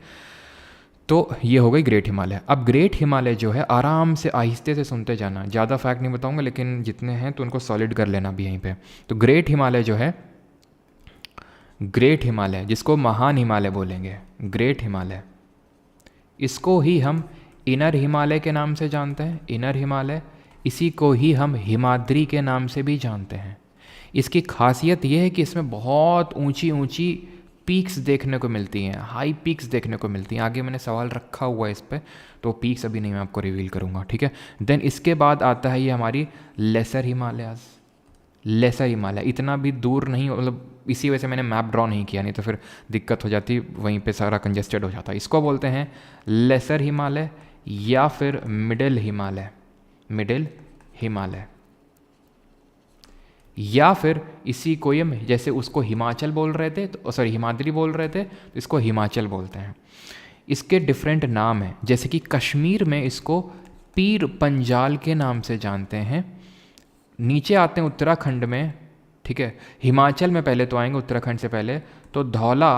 तो ये हो गई ग्रेट हिमालय। अब ग्रेट हिमालय जो है, आराम से आहिस्ते से सुनते जाना, ज़्यादा फैक्ट नहीं बताऊँगा, लेकिन जितने हैं तो उनको सॉलिड कर लेना भी यहीं पर। तो ग्रेट हिमालय जो है, ग्रेट हिमालय जिसको महान हिमालय बोलेंगे, ग्रेट हिमालय, इसको ही हम इनर हिमालय के नाम से जानते हैं। इनर हिमालय, इसी को ही हम हिमाद्री के नाम से भी जानते हैं। इसकी खासियत यह है कि इसमें बहुत ऊंची ऊंची पीक्स देखने को मिलती हैं, हाई पीक्स देखने को मिलती हैं। आगे मैंने सवाल रखा हुआ है इस पर, तो पीक्स अभी नहीं मैं आपको रिवील करूँगा, ठीक है। देन इसके बाद आता है ये हमारी लेसर हिमालयाज। लेसर हिमालय इतना भी दूर नहीं, मतलब इसी वजह से मैंने मैप ड्रॉ नहीं किया, नहीं तो फिर दिक्कत हो जाती, वहीं पे सारा कंजेस्टेड हो जाता। इसको बोलते हैं लेसर हिमालय या फिर मिडिल हिमालय, मिडिल हिमालय, या फिर इसी को हम जैसे उसको हिमाचल बोल रहे थे, तो सॉरी हिमाद्री बोल रहे थे, तो इसको हिमाचल बोलते हैं। इसके डिफरेंट नाम हैं, जैसे कि कश्मीर में इसको पीर पंजाल के नाम से जानते हैं। नीचे आते हैं उत्तराखंड में, ठीक है। हिमाचल में पहले तो आएंगे, उत्तराखंड से पहले तो धौला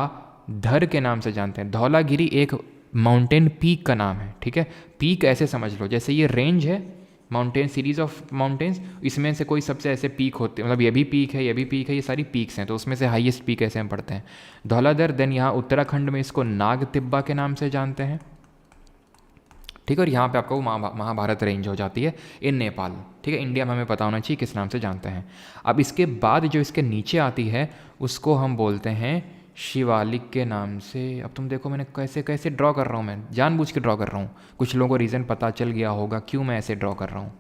धर के नाम से जानते हैं। धौलागिरी एक माउंटेन पीक का नाम है, ठीक है। पीक ऐसे समझ लो जैसे ये रेंज है, माउंटेन सीरीज ऑफ माउंटेन्स, इसमें से कोई सबसे ऐसे पीक होते हैं, मतलब ये भी पीक है, ये भी पीक है, ये सारी पीक्स हैं, तो उसमें से हाईएस्ट पीक ऐसे हम पढ़ते हैं धौलाधर। देन यहाँ उत्तराखंड में इसको नाग तिब्बा के नाम से जानते हैं, ठीक है। और यहाँ पे आपको महाभारत रेंज हो जाती है इन नेपाल, ठीक है। इंडिया में हमें पता होना चाहिए किस नाम से जानते हैं। अब इसके बाद जो इसके नीचे आती है उसको हम बोलते हैं शिवालिक के नाम से। अब तुम देखो मैंने कैसे कैसे ड्रॉ कर रहा हूँ, मैं जानबूझ के ड्रॉ कर रहा हूँ। कुछ लोगों को रीज़न पता चल गया होगा क्यों मैं ऐसे ड्रॉ कर रहा हूँ।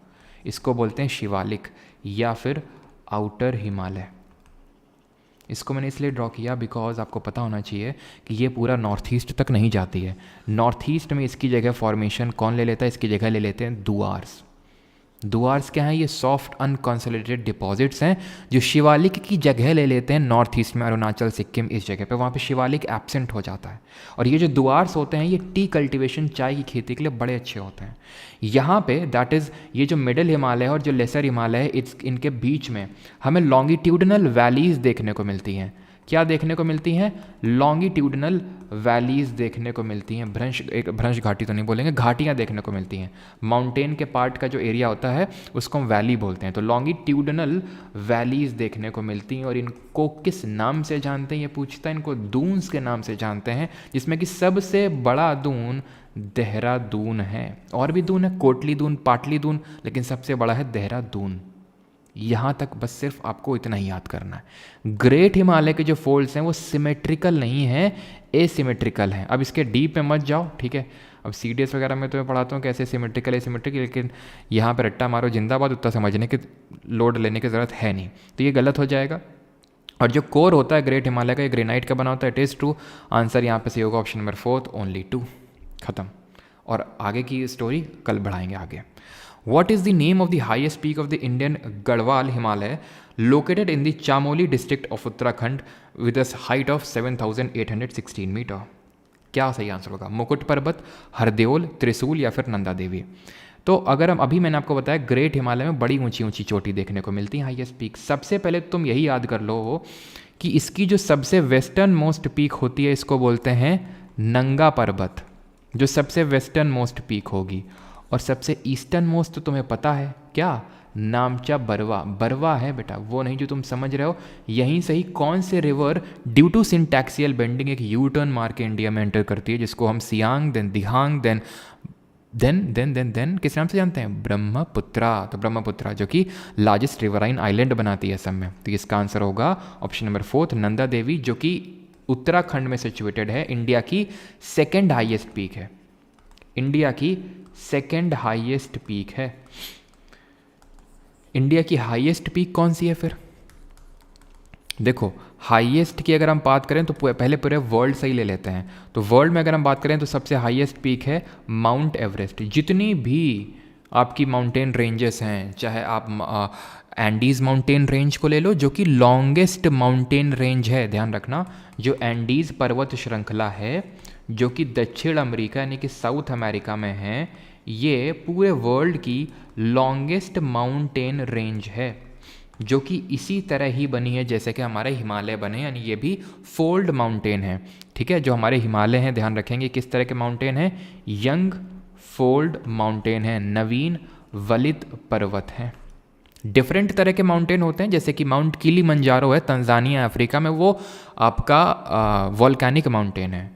इसको बोलते हैं शिवालिक या फिर आउटर हिमालय। इसको मैंने इसलिए ड्रॉ किया बिकॉज आपको पता होना चाहिए कि ये पूरा नॉर्थ ईस्ट तक नहीं जाती है। नॉर्थ ईस्ट में इसकी जगह फॉर्मेशन कौन ले लेता है, इसकी जगह ले लेते हैं दुआर्स। दुआर्स क्या हैं, ये सॉफ्ट अनकॉन्सोलिडेटेड डिपॉजिट्स हैं जो शिवालिक की जगह ले लेते हैं नॉर्थ ईस्ट में, अरुणाचल सिक्किम इस जगह पे, वहाँ पे शिवालिक एब्सेंट हो जाता है। और ये जो दुआर्स होते हैं ये टी कल्टीवेशन, चाय की खेती के लिए बड़े अच्छे होते हैं। यहाँ पे दैट इज़ ये जो मिडिल हिमालय है और जो लेसर हिमालय है, इनके बीच में हमें लॉन्गिट्यूडनल वैलीज़ देखने को मिलती हैं। क्या देखने को मिलती हैं, लॉन्गिट्यूडनल वैलीज़ देखने को मिलती हैं। भ्रंश घाटी तो नहीं बोलेंगे, घाटियाँ देखने को मिलती हैं। माउंटेन के पार्ट का जो एरिया होता है उसको हम वैली बोलते हैं। तो लॉन्गिट्यूडनल वैलीज़ देखने को मिलती हैं। और इनको किस नाम से जानते हैं, ये पूछता है। इनको दून्स के नाम से जानते हैं, जिसमें कि सबसे बड़ा दून देहरादून है। और भी दून है, कोटली दून, पाटली दून, लेकिन सबसे बड़ा है देहरादून। यहाँ तक बस सिर्फ आपको इतना ही याद करना है। ग्रेट हिमालय के जो फोल्ड्स हैं वो सिमेट्रिकल नहीं है, एसिमेट्रिकल हैं। अब इसके डीप में मत जाओ, ठीक है। अब सीडीएस वगैरह में तो मैं पढ़ाता हूँ कैसे सिमेट्रिकल एसिमेट्रिकल, लेकिन यहाँ पर रट्टा मारो जिंदाबाद, उतना समझने की लोड लेने की ज़रूरत है नहीं, तो ये गलत हो जाएगा। और जो कोर होता है ग्रेट हिमालय का, ये ग्रेनाइट का बना होता है। It is true. आंसर यहाँ पे से होगा ऑप्शन नंबर 4 ओनली 2। ख़त्म। और आगे की स्टोरी कल बढ़ाएंगे आगे। What is the name of the highest peak of the Indian Garhwal Himalaya located in the Chamoli district of Uttarakhand with a height of 7,816 metre? क्या सही आंसर होगा, मुकुट पर्वत, हरदेओल, त्रिशूल या फिर नंदा देवी? तो अगर हम अभी मैंने आपको बताया ग्रेट हिमालय में बड़ी ऊंची ऊंची चोटी देखने को मिलती है, हाईएस्ट पीक। सबसे पहले तुम यही याद कर लो कि इसकी जो सबसे वेस्टर्न मोस्ट पीक होती है इसको बोलते हैं नंगा पर्वत, जो सबसे वेस्टर्न मोस्ट पीक होगी। और सबसे ईस्टर्न मोस्ट तो तुम्हें पता है क्या, नामचा बरवा। बरवा है बेटा, वो नहीं जो तुम समझ रहे हो। यहीं से ही कौन से रिवर ड्यू टू सिंटैक्सियल बेंडिंग एक यू टर्न मार के इंडिया में एंटर करती है, जिसको हम सियांग, देन दिहांग, देन किस नाम से जानते हैं, ब्रह्मपुत्रा। तो ब्रह्मपुत्रा जो कि लार्जेस्ट रिवराइन आइलैंड बनाती है असम में। तो इसका आंसर होगा ऑप्शन नंबर 4 नंदा देवी, जो कि उत्तराखंड में सिचुएटेड है। इंडिया की सेकेंड हाइएस्ट पीक है, इंडिया की सेकेंड हाईएस्ट पीक है। इंडिया की हाईएस्ट पीक कौन सी है फिर? देखो हाईएस्ट की अगर हम बात करें तो पहले पूरे वर्ल्ड से ही ले लेते हैं। तो वर्ल्ड में अगर हम बात करें तो सबसे हाईएस्ट पीक है माउंट एवरेस्ट। जितनी भी आपकी माउंटेन रेंजेस हैं, चाहे आप एंडीज़ माउंटेन रेंज को ले लो जो कि लॉन्गेस्ट माउंटेन रेंज है, ध्यान रखना, जो एंडीज़ पर्वत श्रृंखला है जो कि दक्षिण अमेरिका यानी कि साउथ अमेरिका में है, ये पूरे वर्ल्ड की लॉन्गेस्ट माउंटेन रेंज है, जो कि इसी तरह ही बनी है जैसे कि हमारे हिमालय बने, यानी ये भी फोल्ड माउंटेन है। ठीक है, जो हमारे हिमालय हैं ध्यान रखेंगे किस तरह के माउंटेन हैं, यंग फोल्ड माउंटेन है, नवीन वलित पर्वत है। डिफरेंट तरह के माउंटेन होते हैं, जैसे कि माउंट किलिमंजारो है तंजानिया अफ्रीका में, वो आपका वॉल्केनिक माउंटेन है।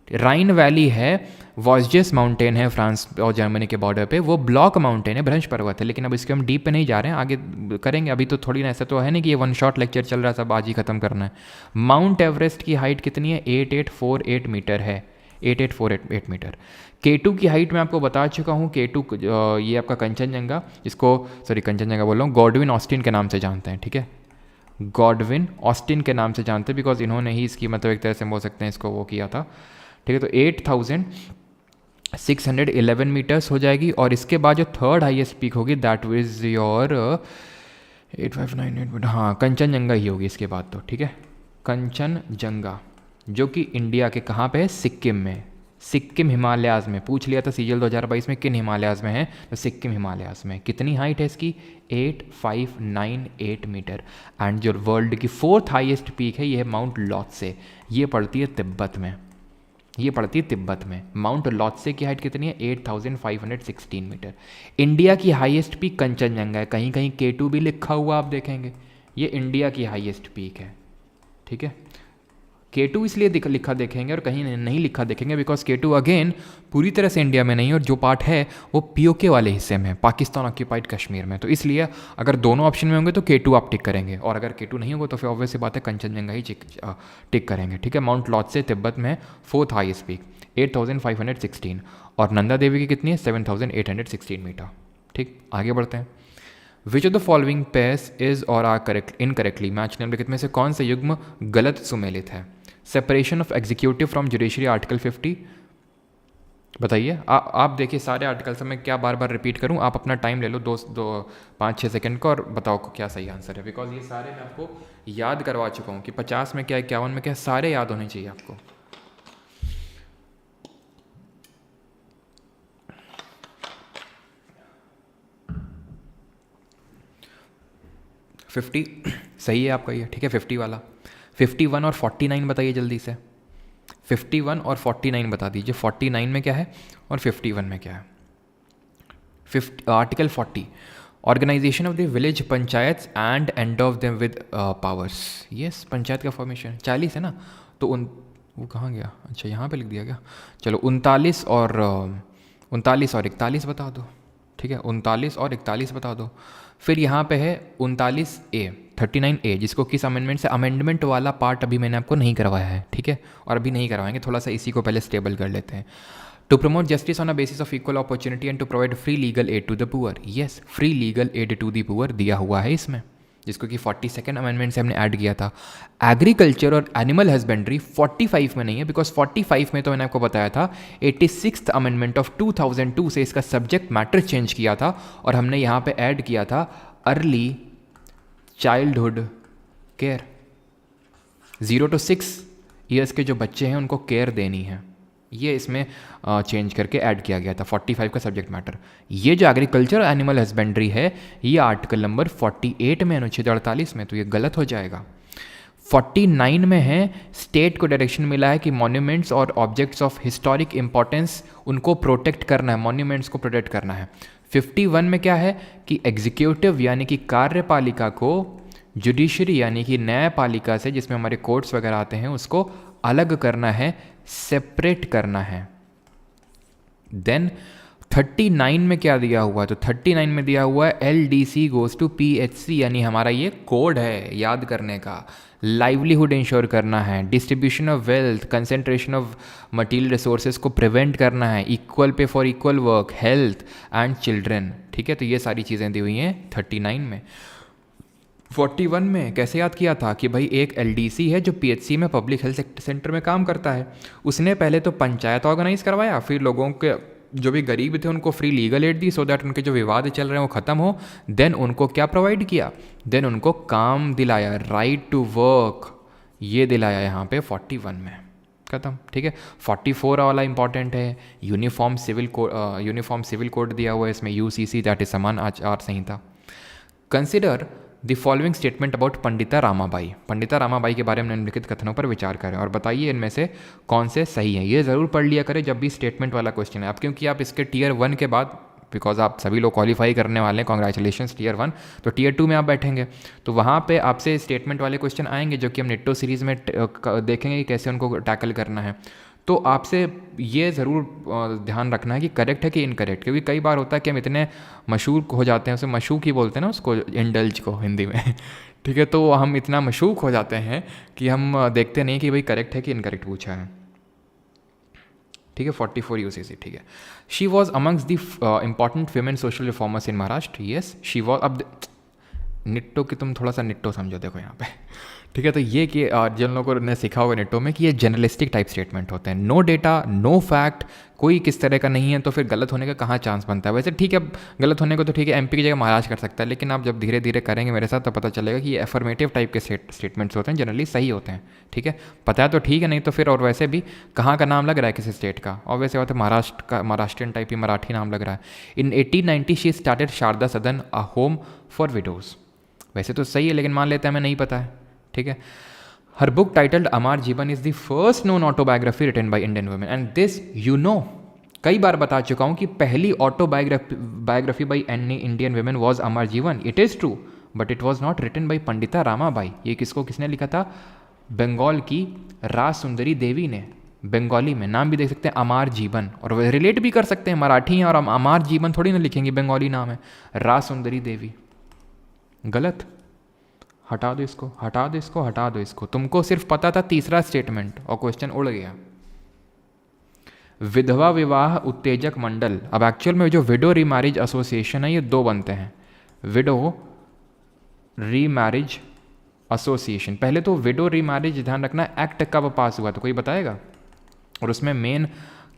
राइन वैली है, वॉस्जेस माउंटेन है फ्रांस और जर्मनी के बॉर्डर पे, वो ब्लॉक माउंटेन है, भ्रंश पर्वत है। लेकिन अब इसके हम डीप पे नहीं जा रहे हैं, आगे करेंगे। अभी तो थोड़ी ना, ऐसा तो है नहीं कि ये वन शॉट लेक्चर चल रहा है सब आज ही खत्म करना है। माउंट एवरेस्ट की हाइट कितनी है, 8848 मीटर है, 8848 मीटर। K2 की हाइट मैं आपको बता चुका हूँ। K2 ये आपका कंचनजंगा, इसको सॉरी कंचनजंगा बोल रहा हूँ, गॉडविन ऑस्टिन के नाम से जानते हैं। ठीक है, गॉडविन ऑस्टिन के नाम से जानते हैं बिकॉज इन्होंने ही इसकी मतलब एक तरह से बोल सकते हैं इसको वो किया था। ठीक है, तो 8611 मीटर्स हो जाएगी। और इसके बाद जो थर्ड हाईएस्ट पीक होगी दैट इज योर 8598 मीटर, हाँ कंचनजंगा ही होगी इसके बाद तो। ठीक है, कंचनजंगा जो कि इंडिया के कहाँ पे है, सिक्किम में, सिक्किम हिमालयाज़ में। पूछ लिया था सीजीएल 2022 में किन हिमालयाज़ में है, तो सिक्किम हिमालयाज़ में। कितनी हाइट है इसकी, 8598 मीटर। एंड जो वर्ल्ड की फोर्थ हाईएस्ट पीक है ये है माउंट लॉत्से, ये पड़ती है तिब्बत में, ये पड़ती है तिब्बत में। माउंट लॉत्से की हाइट कितनी है, 8516 मीटर। इंडिया की हाईएस्ट पीक कंचनजंगा है, कहीं कहीं K2 भी लिखा हुआ आप देखेंगे, ये इंडिया की हाईएस्ट पीक है। ठीक है, K2 इसलिए लिखा देखेंगे और कहीं नहीं लिखा देखेंगे बिकॉज K2 अगेन पूरी तरह से इंडिया में नहीं, और जो पार्ट है वो POK वाले हिस्से में, पाकिस्तान ऑक्यूपाइड कश्मीर में। तो इसलिए अगर दोनों ऑप्शन में होंगे तो K2 आप टिक करेंगे, और अगर K2 नहीं होगा तो फिर ऑब्वियस सी बात है कंचनजंगा ही टिक करेंगे। ठीक है, माउंट लॉत्से तिब्बत में फोर्थ हाईएस्ट पीक 8516, और नंदा देवी की कितनी है, 7816 मीटर। ठीक, आगे बढ़ते हैं। Which of the following pairs is और आर करेक्ट इनकरेक्टली मैच निम्नलिखित में से कौन सा युग्म गलत सुमेलित है? Separation of executive from judiciary article 50। बताइए आप देखिए सारे आर्टिकल्स में क्या बार बार रिपीट करूं, आप अपना टाइम ले लो 5-6 सेकंड का और बताओ को क्या सही आंसर है, बिकॉज ये सारे मैं आपको याद करवा चुका हूं कि 50 में क्या 51 में क्या सारे याद होने चाहिए आपको। 50 सही है आपका ये, ठीक है 50 वाला। 51 और 49 बताइए जल्दी से। 51 और 49 बता दीजिए, 49 में क्या है और 51 में क्या है। Article 40 organisation of the village panchayat and endow them with powers. Yes, panchayat का फॉर्मेशन 40 है ना, तो वो कहाँ गया, अच्छा यहाँ पे लिख दिया गया। चलो 39 और 41 बता दो, ठीक है 39 और 41 बता दो। फिर यहाँ पे है 39A 39A, जिसको किस अमेंडमेंट से, अमेंडमेंट वाला पार्ट अभी मैंने आपको नहीं करवाया है, ठीक है, और अभी नहीं करवाएंगे, थोड़ा सा इसी को पहले स्टेबल कर लेते हैं। To promote justice on a basis of equal opportunity and to provide free legal aid to the poor. Yes, free legal aid to the poor दिया हुआ है इसमें, जिसको कि 42nd अमेंडमेंट से हमने ऐड किया था। एग्रीकल्चर और एनिमल हस्बेंड्री 45 में नहीं है, बिकॉज 45 में तो मैंने आपको बताया था 86th अमेंडमेंट ऑफ 2002 से इसका सब्जेक्ट मैटर चेंज किया था, और हमने यहाँ पे ऐड किया था early childhood care. 0 to 6 years के जो बच्चे हैं उनको केयर देनी है, ये इसमें चेंज करके ऐड किया गया था 45 का सब्जेक्ट मैटर। ये जो एग्रीकल्चर एनिमल हस्बेंड्री है ये आर्टिकल नंबर 48 में, अनुच्छेद 48 में, तो ये गलत हो जाएगा। 49 में है स्टेट को डायरेक्शन मिला है कि मॉन्यूमेंट्स और ऑब्जेक्ट्स ऑफ हिस्टोरिक इंपॉर्टेंस उनको प्रोटेक्ट करना है, मॉन्यूमेंट्स को प्रोटेक्ट करना है। 51 में क्या है कि एग्जीक्यूटिव यानी कि कार्यपालिका को जुडिशरी यानी कि न्यायपालिका से, जिसमें हमारे कोर्ट्स वगैरह आते हैं, उसको अलग करना है, सेपरेट करना है। देन 39 में क्या दिया हुआ है, तो 39 में दिया हुआ है LDC गोज टू PHC, यानी हमारा ये कोड है याद करने का। लाइवलीहुड इंश्योर करना है, distribution of wealth, concentration of material resources को प्रिवेंट करना है, equal pay for equal work, health and children, ठीक है, तो ये सारी चीज़ें दी हुई हैं 39 में। 41 में कैसे याद किया था कि भाई एक LDC है जो PHC में पब्लिक हेल्थ सेंटर में काम करता है, उसने पहले तो पंचायत ऑर्गेनाइज करवाया, फिर लोगों के जो भी गरीब थे उनको free legal add the, so that उनके जो विवाद चल रहे हैं वो ख़त्म हो। देन उनको क्या प्रोवाइड किया, देन उनको काम दिलाया, राइट टू वर्क ये दिलाया यहाँ पे 41 में, खत्म, ठीक है। 44 वाला इंपॉर्टेंट है, यूनिफॉर्म सिविल कोड दिया हुआ है इसमें, UCC दैट इज समान आचार संहिता। Consider the following statement about Pandita Ramabai. Pandita Ramabai के बारे में निम्नलिखित कथनों पर विचार करें और बताइए इनमें से कौन से सही हैं। ये ज़रूर पढ़ लिया करें जब भी स्टेटमेंट वाला क्वेश्चन है आप, क्योंकि आप इसके Tier 1 के बाद, बिकॉज आप सभी लोग क्वालिफाई करने वाले हैं, कॉन्ग्रेचुलेशन Tier 1, तो Tier 2 में आप बैठेंगे तो वहाँ पे आपसे स्टेटमेंट वाले क्वेश्चन आएंगे, जो कि हम निट्टो सीरीज़ में देखेंगे कि कैसे उनको टैकल करना है। तो आपसे ये ज़रूर ध्यान रखना है कि करेक्ट है कि इनकरेक्ट, क्योंकि कई बार होता है कि हम इतने मशहूर हो जाते हैं, उसे मशूक ही बोलते हैं ना उसको, इंडल्ज को हिंदी में ठीक है, तो हम इतना मशूक हो जाते हैं कि हम देखते नहीं कि भाई करेक्ट है कि इनकरेक्ट पूछा है, ठीक है। 44 UCC, ठीक है। She was amongst the important women social reformers in Maharashtra. Yes, she was. अब निट्टो की तुम थोड़ा सा निट्टो समझो, देखो यहाँ पे, ठीक है। तो ये कि जिन लोगों ने सीखा होगा निट्टो में कि ये जनरलिस्टिक टाइप स्टेटमेंट होते हैं, नो डेटा नो फैक्ट, कोई किस तरह का नहीं है, तो फिर गलत होने का कहाँ चांस बनता है। वैसे ठीक है, गलत होने को तो ठीक है MP की जगह महाराष्ट्र कर सकता है, लेकिन आप जब धीरे धीरे करेंगे मेरे साथ तो पता चलेगा कि ये एफर्मेटिव टाइप के स्टेटमेंट्स होते हैं, जनरली सही होते हैं, ठीक है। पता है तो ठीक है, नहीं तो फिर और वैसे भी कहाँ का नाम लग रहा है किसी स्टेट का, और वैसे होता है महाराष्ट्र का, महाराष्ट्रियन टाइप ही मराठी नाम लग रहा है। इन 1890 शी स्टार्टेड शारदा सदन, अ होम फॉर विडोज। वैसे तो सही है, लेकिन मान लेते हैं हमें नहीं पता है, ठीक है। हर book titled Amar Jeevan is the first known autobiography written by Indian women, and this you know, कई बार बता चुका हूँ कि पहली autobiography by any Indian women was Amar Jeevan. It is true, but it was not written by Pandita Ramabai. ये किसने लिखा था, बंगाल की राज सुंदरी देवी ने। बंगाली में नाम भी देख सकते हैं अमर जीवन, और रिलेट भी कर सकते हैं, मराठी हैं और हम अमर जीवन थोड़ी ना लिखेंगे, बंगाली नाम है, राज सुंदरी देवी। गलत, हटा दो इसको, हटा दो इसको, हटा दो इसको। तुमको सिर्फ पता था तीसरा स्टेटमेंट और क्वेश्चन उड़ गया। विधवा विवाह उत्तेजक मंडल, अब एक्चुअल में जो विडो रीमैरिज एसोसिएशन है ये 2 बनते हैं, विडो रीमैरिज एसोसिएशन। पहले तो विडो रीमैरिज, ध्यान रखना, एक्ट कब पास हुआ तो कोई बताएगा, और उसमें मेन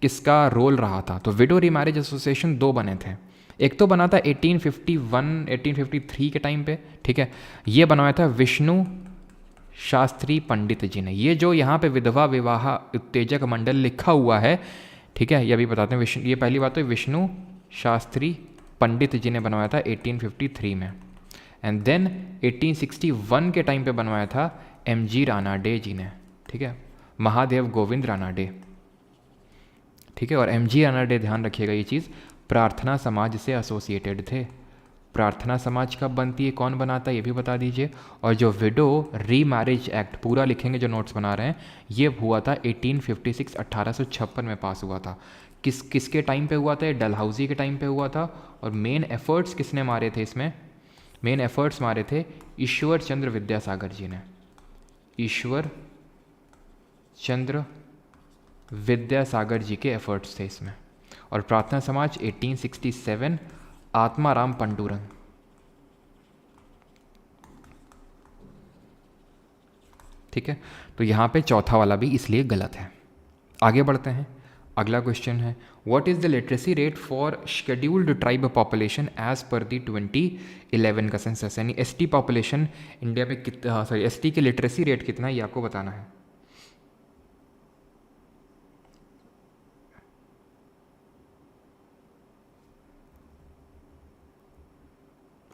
किसका रोल रहा था? तो विडो रीमैरिज एसोसिएशन दो बने थे। एक तो बना था 1851 1853 के टाइम पे, ठीक है, ये बनाया था विष्णु शास्त्री पंडित जी ने। ये जो यहाँ पे विधवा विवाह उत्तेजक मंडल लिखा हुआ है, ठीक है, ये अभी बताते हैं। ये पहली बात तो विष्णु शास्त्री पंडित जी ने बनवाया था 1853 में, एंड देन 1861 के टाइम पे बनवाया था MG रानाडे जी ने, ठीक है, महादेव गोविंद रानाडे, ठीक है। और MG रानाडे, ध्यान रखिएगा ये चीज़, प्रार्थना समाज से एसोसिएटेड थे। प्रार्थना समाज कब बनती है, कौन बनाता है, ये भी बता दीजिए। और जो विडो रीमैरिज एक्ट पूरा लिखेंगे जो नोट्स बना रहे हैं, ये हुआ था 1856 1856 में पास हुआ था। किसके टाइम पे हुआ था? ये डलहौजी के टाइम पे हुआ था। और मेन एफर्ट्स किसने मारे थे इसमें? मेन एफर्ट्स मारे थे ईश्वर चंद्र विद्यासागर जी ने। ईश्वर चंद्र विद्यासागर जी के एफर्ट्स थे इसमें। और प्रार्थना समाज 1867 आत्माराम पंडुरंग, ठीक है। तो यहाँ पे चौथा वाला भी इसलिए गलत है। आगे बढ़ते हैं, अगला क्वेश्चन है what is the literacy rate for scheduled tribe population as per the 2011 का सेंसस। यानी ST पॉपुलेशन इंडिया में कितना, सॉरी ST की लिटरेसी रेट कितना है, ये आपको बताना है।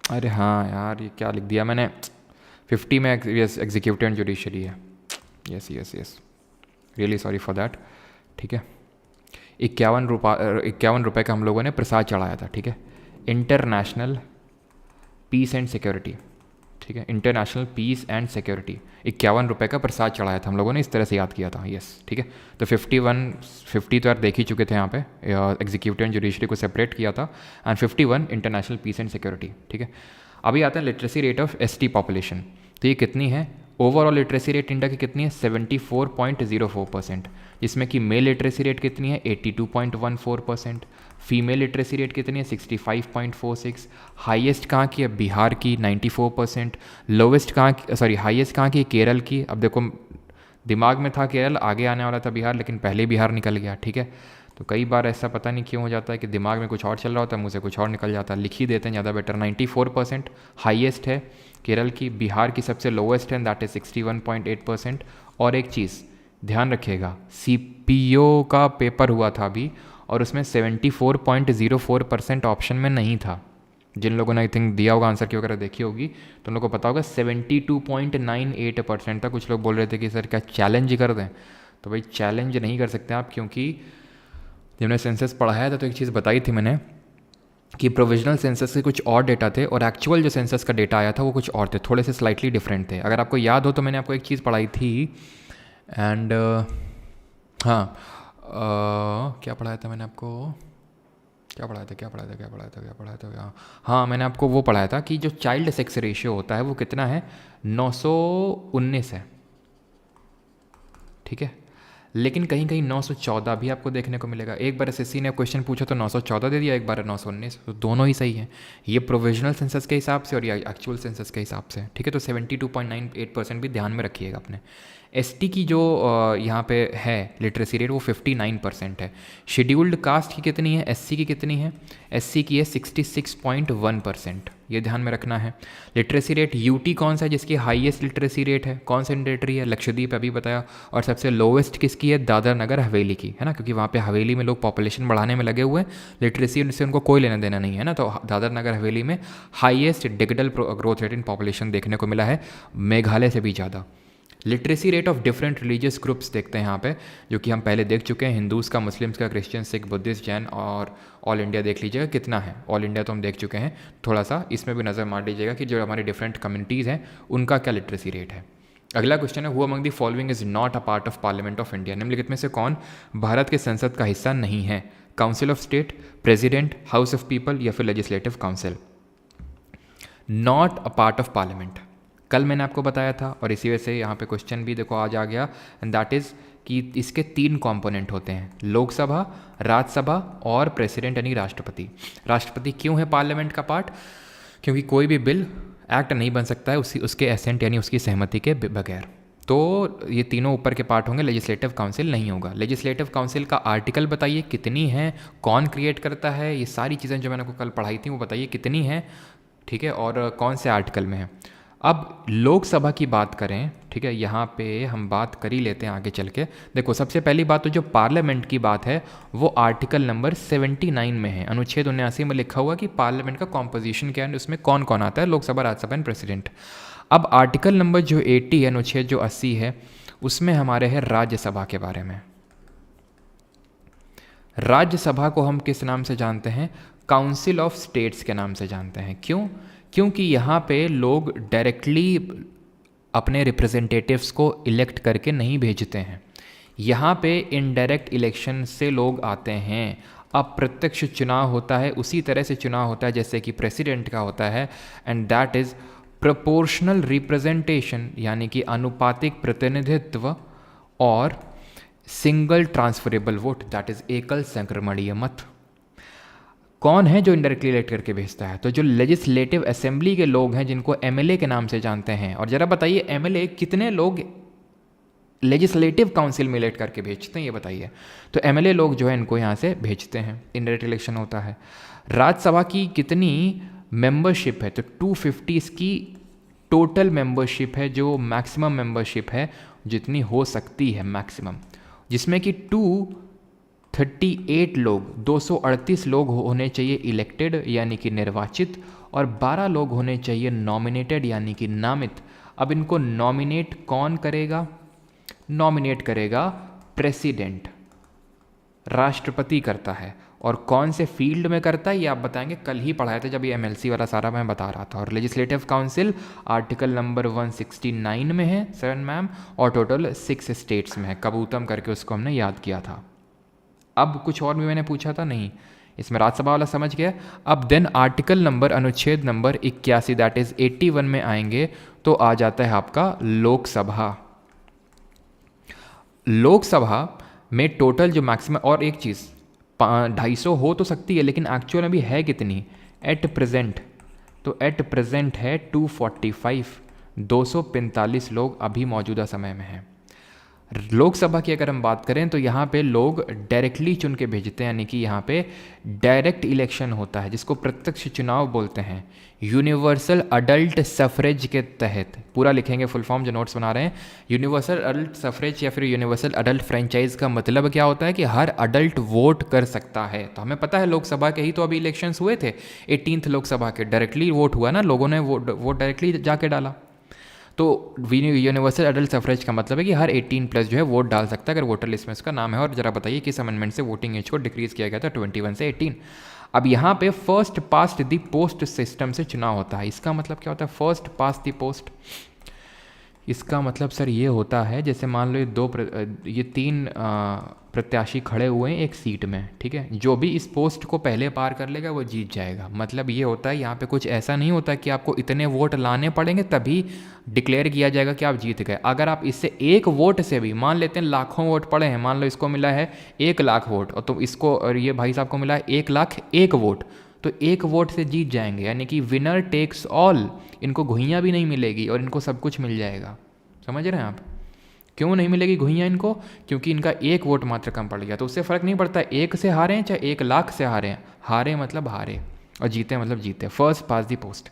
अरे हाँ यार, ये क्या लिख दिया मैंने, 50 में एग्जीक्यूटिव एंड जुडिशरी है। Yes yes yes, really sorry for that, ठीक है। 51 रुपये का हम लोगों ने प्रसाद चढ़ाया था, ठीक है। इंटरनेशनल पीस एंड सिक्योरिटी, ठीक है, इंटरनेशनल पीस एंड सिक्योरिटी, 51 रुपये का प्रसाद चढ़ाया था हम लोगों ने, इस तरह से याद किया था। यस, ठीक है। तो 50 तो यार देख ही चुके थे यहाँ पे, एग्जीक्यूटिव एंड जुडिशरी को सेपरेट किया था, and 51 international peace and security, ठीक है। अभी आता है literacy rate of ST population. तो ये कितनी है? ओवरऑल लिटरेसी रेट इंडिया की कितनी है? 74.04%, जिसमें कि मेल लिटरेसी रेट कितनी है? 82.14%। फीमेल लिटरेसी रेट कितनी है? 65.46। हाईएस्ट कहाँ की है? बिहार की 94%। लोवेस्ट कहाँ की, सॉरी हाईएस्ट कहाँ की? केरल की। अब देखो दिमाग में था केरल, आगे आने वाला था बिहार, लेकिन पहले बिहार निकल गया, ठीक है। तो कई बार ऐसा पता नहीं क्यों हो जाता है कि दिमाग में कुछ और चल रहा होता है, मुँह से कुछ और निकल जाता है, लिख ही देते हैं ज़्यादा बेटर। 94% हाईएस्ट है केरल की, बिहार की सबसे लोवेस्ट है, दैट इज 61.8%। और एक चीज़ ध्यान रखिएगा, CPO का पेपर हुआ था अभी, और उसमें 74.04% ऑप्शन में नहीं था। जिन लोगों ने आई थिंक दिया होगा आंसर की वगैरह देखी होगी तो उन लोगों को पता होगा 72.98% था। कुछ लोग बोल रहे थे कि सर क्या चैलेंज ही कर दें, तो भाई चैलेंज नहीं कर सकते आप, क्योंकि जब मैंने सेंसस पढ़ाया था तो एक चीज़ बताई थी मैंने कि प्रोविजनल सेंसस के कुछ और डेटा थे और एक्चुअल जो सेंसस का डेटा आया था वो कुछ और थे, थोड़े से स्लाइटली डिफरेंट थे। अगर आपको याद हो तो मैंने आपको एक चीज़ पढ़ाई थी, एंड हाँ, क्या पढ़ाया था मैंने आपको, क्या पढ़ाया था, हाँ मैंने आपको वो पढ़ाया था कि जो चाइल्ड सेक्स रेशियो होता है वो कितना है? 919 है, ठीक है। लेकिन कहीं कहीं 914 भी आपको देखने को मिलेगा। एक बार SSC ने क्वेश्चन पूछा तो 914 दे दिया, एक बार 919, तो दोनों ही सही है। ये प्रोविजनल सेंसस के हिसाब से और ये एक्चुअल सेंसस के हिसाब से, ठीक है। तो 72.98% भी ध्यान में रखिएगा अपने। ST की जो यहाँ पे है लिटरेसी रेट वो 59% है। शेड्यूल्ड कास्ट की कितनी है? SC की कितनी है? SC की है 66.1%, ये ध्यान में रखना है। लिटरेसी रेट UT कौन सा है जिसकी हाईएस्ट लिटरेसी रेट है? कौन सा टेरिटरी है? लक्षद्वीप, अभी बताया। और सबसे लोवेस्ट किसकी है? दादर नगर हवेली की, है ना, क्योंकि वहाँ पे हवेली में लोग पॉपुलेशन बढ़ाने में लगे हुए हैं, लिटरेसी से उनको कोई लेना देना नहीं है ना। तो दादर नगर हवेली में highest digital growth rate in population देखने को मिला है, मेघालय से भी ज़्यादा। Literacy rate of different religious groups देखते हैं यहाँ पे, जो कि हम पहले देख चुके हैं, हिंदूज़ का, मुस्लिम्स का, क्रिश्चियन, सिख, बुद्धिस्ट, जैन, और ऑल इंडिया देख लीजिएगा कितना है। ऑल इंडिया तो हम देख चुके हैं, थोड़ा सा इसमें भी नज़र मार लीजिएगा कि जो हमारी डिफरेंट कम्युनिटीज़ हैं उनका क्या लिटरेसी रेट है। अगला क्वेश्चन है who among the following is not a part of parliament of India. निम्नलिखित में से कौन भारत के संसद का हिस्सा नहीं है? Council of state, president, house of people या फिर legislative council. Not a part of parliament कल मैंने आपको बताया था, और इसी वजह से यहाँ पे क्वेश्चन भी देखो आज आ गया, एंड दैट इज़ कि इसके 3 कंपोनेंट होते हैं, लोकसभा, राज्यसभा और प्रेसिडेंट यानी राष्ट्रपति। राष्ट्रपति क्यों है पार्लियामेंट का पार्ट? क्योंकि कोई भी बिल एक्ट नहीं बन सकता है उसके एसेंट यानी उसकी सहमति के बगैर। तो ये तीनों ऊपर के पार्ट होंगे, लेजिस्लेटिव काउंसिल नहीं होगा। लेजिस्लेटिव काउंसिल का आर्टिकल बताइए कितनी है, कौन क्रिएट करता है, ये सारी चीज़ें जो मैंने आपको कल पढ़ाई थी वो बताइए कितनी है, ठीक है, और कौन से आर्टिकल में है। अब लोकसभा की बात करें, ठीक है, यहाँ पे हम बात कर ही लेते हैं आगे चल के। देखो सबसे पहली बात तो जो पार्लियामेंट की बात है वो आर्टिकल नंबर 79 में है। अनुच्छेद 79 में लिखा हुआ कि पार्लियामेंट का कॉम्पोजिशन क्या है, उसमें कौन कौन आता है, लोकसभा, राज्यसभा एंड प्रेसिडेंट। अब आर्टिकल नंबर जो 80 है, अनुच्छेद जो 80 है, उसमें हमारे है राज्यसभा के बारे में। राज्यसभा को हम किस नाम से जानते हैं, काउंसिल ऑफ स्टेट्स के नाम से जानते हैं। क्यों? क्योंकि यहाँ पे लोग डायरेक्टली अपने रिप्रेजेंटेटिव्स को इलेक्ट करके नहीं भेजते हैं, यहाँ पे इनडायरेक्ट इलेक्शन से लोग आते हैं। अप्रत्यक्ष चुनाव होता है, उसी तरह से चुनाव होता है जैसे कि प्रेसिडेंट का होता है, and that is proportional representation, यानी कि अनुपातिक प्रतिनिधित्व, और single transferable vote, that is एकल संक्रमणीय मत। कौन है जो इनडायरेक्टली इलेक्ट करके भेजता है? तो जो लेजिस्लेटिव असेंबली के लोग हैं जिनको एमएलए के नाम से जानते हैं। और ज़रा बताइए एमएलए कितने लोग लेजिस्लेटिव काउंसिल में इलेक्ट करके भेजते हैं, ये बताइए। तो एमएलए लोग जो है इनको यहाँ से भेजते हैं, इनडायरेक्ट इलेक्शन होता है। राज्यसभा की कितनी मेंबरशिप है? तो 250 इसकी टोटल मेंबरशिप है, जो मैक्सिमम मेंबरशिप है जितनी हो सकती है मैक्सिमम, जिसमें कि 238 लोग, 238 लोग होने चाहिए इलेक्टेड यानी कि निर्वाचित, और 12 लोग होने चाहिए नॉमिनेटेड यानी कि नामित। अब इनको नॉमिनेट कौन करेगा? नॉमिनेट करेगा प्रेसिडेंट, राष्ट्रपति करता है। और कौन से फील्ड में करता है ये आप बताएंगे, कल ही पढ़ाया था जब ये एमएलसी वाला सारा मैं बता रहा था। और लेजिस्लेटिव काउंसिल आर्टिकल नंबर 169 में है सर मैम, और टोटल 6 स्टेट्स में है। कबूतम करके उसको हमने याद किया था। अब कुछ और भी मैंने पूछा था नहीं, इसमें राज्यसभा वाला समझ गया। अब देन आर्टिकल नंबर, अनुच्छेद नंबर 81 दैट इज 81 में आएंगे तो आ जाता है आपका लोकसभा। लोकसभा में टोटल जो मैक्सिमम, और एक चीज़ 250 हो तो सकती है लेकिन एक्चुअल में भी है कितनी एट प्रेजेंट? तो एट प्रेजेंट है 245, 245 लोग अभी मौजूदा समय में हैं। लोकसभा की अगर हम बात करें तो यहाँ पे लोग डायरेक्टली चुन के भेजते हैं, यानी कि यहाँ पे डायरेक्ट इलेक्शन होता है जिसको प्रत्यक्ष चुनाव बोलते हैं। यूनिवर्सल अडल्ट सफरेज के तहत, पूरा लिखेंगे फुल फॉर्म जो नोट्स बना रहे हैं। यूनिवर्सल अडल्ट सफरेज या फिर यूनिवर्सल अडल्ट फ्रेंचाइज का मतलब क्या होता है कि हर अडल्ट वोट कर सकता है। तो हमें पता है लोकसभा के ही तो अभी इलेक्शंस हुए थे, 18th लोकसभा के डायरेक्टली वोट हुआ ना, लोगों ने वोट डायरेक्टली जाके डाला। तो यूनिवर्सल अडल्ट सफरेज का मतलब है कि हर 18+ जो है वोट डाल सकता है अगर वोटर लिस्ट में उसका नाम है। और जरा बताइए किस अमेंडमेंट से वोटिंग एज को डिक्रीज किया गया था 21 से 18। अब यहाँ पे first past the post system से चुनाव होता है। इसका मतलब क्या होता है फर्स्ट पास्ट द पोस्ट? इसका मतलब सर ये होता है जैसे मान लो ये 3 प्रत्याशी खड़े हुए हैं एक सीट में, ठीक है, जो भी इस पोस्ट को पहले पार कर लेगा वो जीत जाएगा। मतलब ये होता है यहाँ पे कुछ ऐसा नहीं होता कि आपको इतने वोट लाने पड़ेंगे तभी डिक्लेयर किया जाएगा कि आप जीत गए। अगर आप इससे एक वोट से भी, मान लेते हैं लाखों वोट पड़े हैं, मान लो इसको मिला है 1 लाख वोट और तो इसको, और ये भाई साहब को मिला है 1,01,000 वोट, तो 1 वोट से जीत जाएंगे। यानी कि विनर टेक्स ऑल, इनको घुइयाँ भी नहीं मिलेगी और इनको सब कुछ मिल जाएगा। समझ रहे हैं आप? क्यों नहीं मिलेगी घुइयाँ इनको? क्योंकि इनका 1 वोट मात्र कम पड़ गया। तो उससे फ़र्क नहीं पड़ता 1 से हारे हैं चाहे 1 लाख से हारे हैं, हारे मतलब हारे और जीते मतलब जीते। फर्स्ट पास दी पोस्ट।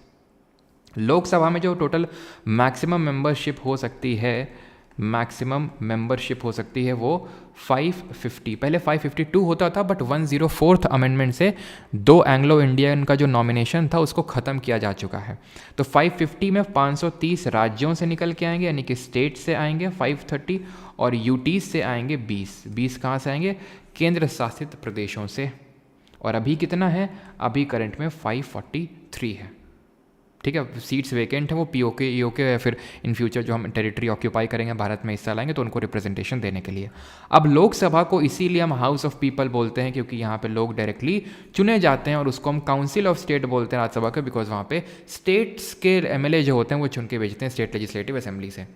लोकसभा में जो टोटल मैक्सिमम मेंबरशिप हो सकती है, मैक्सिमम मेंबरशिप हो सकती है वो 550। पहले 552 होता था बट 104th अमेंडमेंट से 2 एंग्लो इंडियन का जो नॉमिनेशन था उसको ख़त्म किया जा चुका है। तो 550 में 530 राज्यों से निकल के आएंगे, यानी कि स्टेट से आएंगे 530, और यूटीज़ से आएंगे 20 कहाँ से आएंगे? केंद्र शासित प्रदेशों से। और अभी कितना है? अभी करंट में 543 है, ठीक है। सीट्स वेकेंट है, वो पीओके ईओके या फिर इन फ्यूचर जो हम टेरिटरी ऑक्यूपाई करेंगे, भारत में हिस्सा लाएंगे तो उनको रिप्रेजेंटेशन देने के लिए। अब लोकसभा को इसीलिए हम हाउस ऑफ पीपल बोलते हैं क्योंकि यहाँ पे लोग डायरेक्टली चुने जाते हैं, और उसको हम काउंसिल ऑफ स्टेट बोलते हैं राज्यसभा को, बिकॉज वहाँ पे स्टेट्स के एमएलए जो होते हैं वो चुन के भेजते हैं स्टेट लेजिस्लेटिव असेंबली से।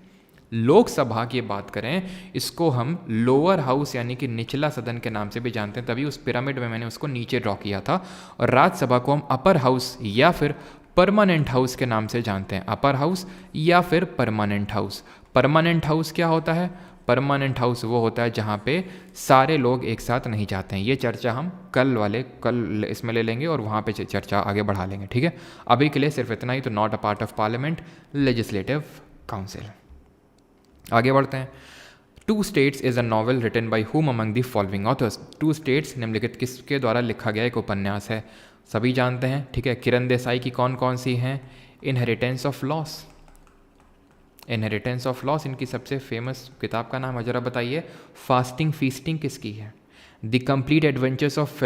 लोकसभा की बात करें, इसको हम लोअर हाउस यानी कि निचला सदन के नाम से भी जानते हैं, तभी उस पिरामिड में मैंने उसको नीचे ड्रॉ किया था। और राज्यसभा को हम अपर हाउस या फिर परमानेंट हाउस के नाम से जानते हैं, अपर हाउस या फिर परमानेंट हाउस। परमानेंट हाउस क्या होता है? परमानेंट हाउस वो होता है जहाँ पे सारे लोग एक साथ नहीं जाते हैं। ये चर्चा हम कल इसमें ले लेंगे और वहाँ पे चर्चा आगे बढ़ा लेंगे, ठीक है। अभी के लिए सिर्फ इतना ही। तो not a part of parliament, legislative council. आगे बढ़ते हैं। Two states is a novel written by whom among the following authors. Two states निम्नलिखित किसके द्वारा लिखा गया एक उपन्यास है? सभी जानते हैं, ठीक है। किरण देसाई की कौन कौन सी हैं? Inheritance of loss. Inheritance of loss इनकी सबसे फेमस किताब का नाम है, जरा बताइए। फास्टिंग फीस्टिंग किसकी है? The complete adventures of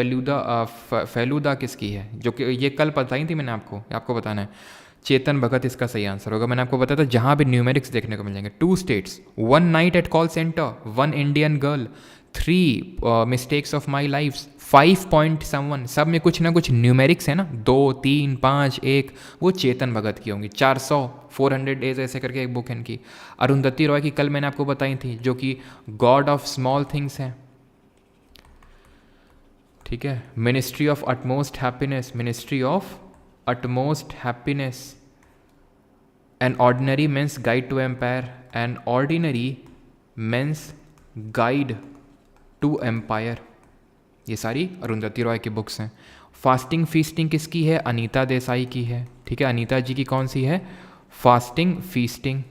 Feluda किसकी है? जो कि ये कल बताई थी मैंने आपको बताना है। चेतन भगत इसका सही आंसर होगा। मैंने आपको बताया था जहाँ भी न्यूमेरिक्स देखने को मिल जाएंगे। Two states, one night at call centre, one Indian girl, 3 mistakes of my life, 5 point someone, सब में कुछ ना कुछ न्यूमेरिक्स है ना, 2, 3, 5, 1, वो चेतन भगत की होंगी। 400 डेज ऐसे करके एक बुक है इनकी। अरुंधति रॉय की कल मैंने आपको बताई थी, जो कि गॉड ऑफ स्मॉल थिंग्स है, ठीक है। Ministry of utmost happiness, ministry of utmost happiness, an ordinary man's guide to empire, an ordinary man's guide to empire, ये सारी अरुंधति रॉय की बुक्स हैं। फास्टिंग फीस्टिंग किसकी है? अनीता देसाई की है, ठीक है। अनीता जी की कौन सी है? Fasting feasting.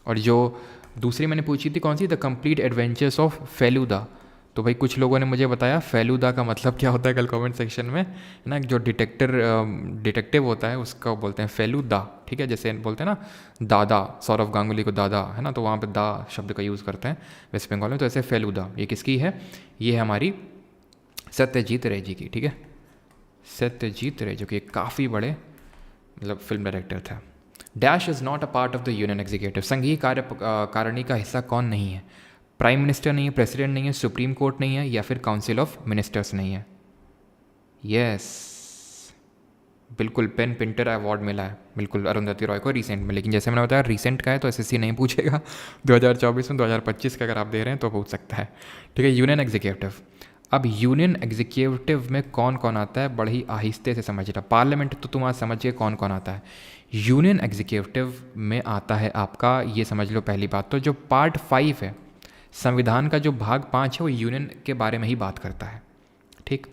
और जो दूसरी मैंने पूछी थी कौन सी? The complete adventures of Feluda. तो भाई कुछ लोगों ने मुझे बताया फेलूदा का मतलब क्या होता है कल कमेंट सेक्शन में, है ना। जो डिटेक्टिव होता है उसका बोलते हैं फेलूदा, ठीक है। जैसे बोलते हैं ना दादा, सौरव गांगुली को दादा, है ना, तो वहाँ पे दा शब्द का यूज़ करते हैं वेस्ट बंगाल में। तो ऐसे फेलूदा ये किसकी है? ये है हमारी सत्यजीत रे जी की, ठीक है। सत्यजीत रे जो कि काफ़ी बड़े मतलब फिल्म डायरेक्टर थे। Dash is not a part of the union executive. संघीय कार्यकारिणी का हिस्सा कौन नहीं है? प्राइम मिनिस्टर नहीं है, प्रेसिडेंट नहीं है, सुप्रीम कोर्ट नहीं है, या फिर काउंसिल ऑफ मिनिस्टर्स नहीं है। यस, बिल्कुल पेन पिंटर अवार्ड मिला है बिल्कुल अरुंधति रॉय को रिसेंट में। लेकिन जैसे मैंने बताया रिसेंट का है तो एसएससी नहीं पूछेगा 2024 में, 2025 का अगर आप दे रहे हैं तो पूछ सकता है, ठीक है। Union executive. अब यूनियन एग्जीक्यूटिव में कौन कौन आता है बड़ी आहिस्ते से समझना। पार्लियामेंट तो तुम आज समझिए कौन कौन आता है। यूनियन एग्जीक्यूटिव में आता है आपका, ये समझ लो पहली बात तो, जो पार्ट 5 है संविधान का, जो भाग 5 है वो यूनियन के बारे में ही बात करता है, ठीक।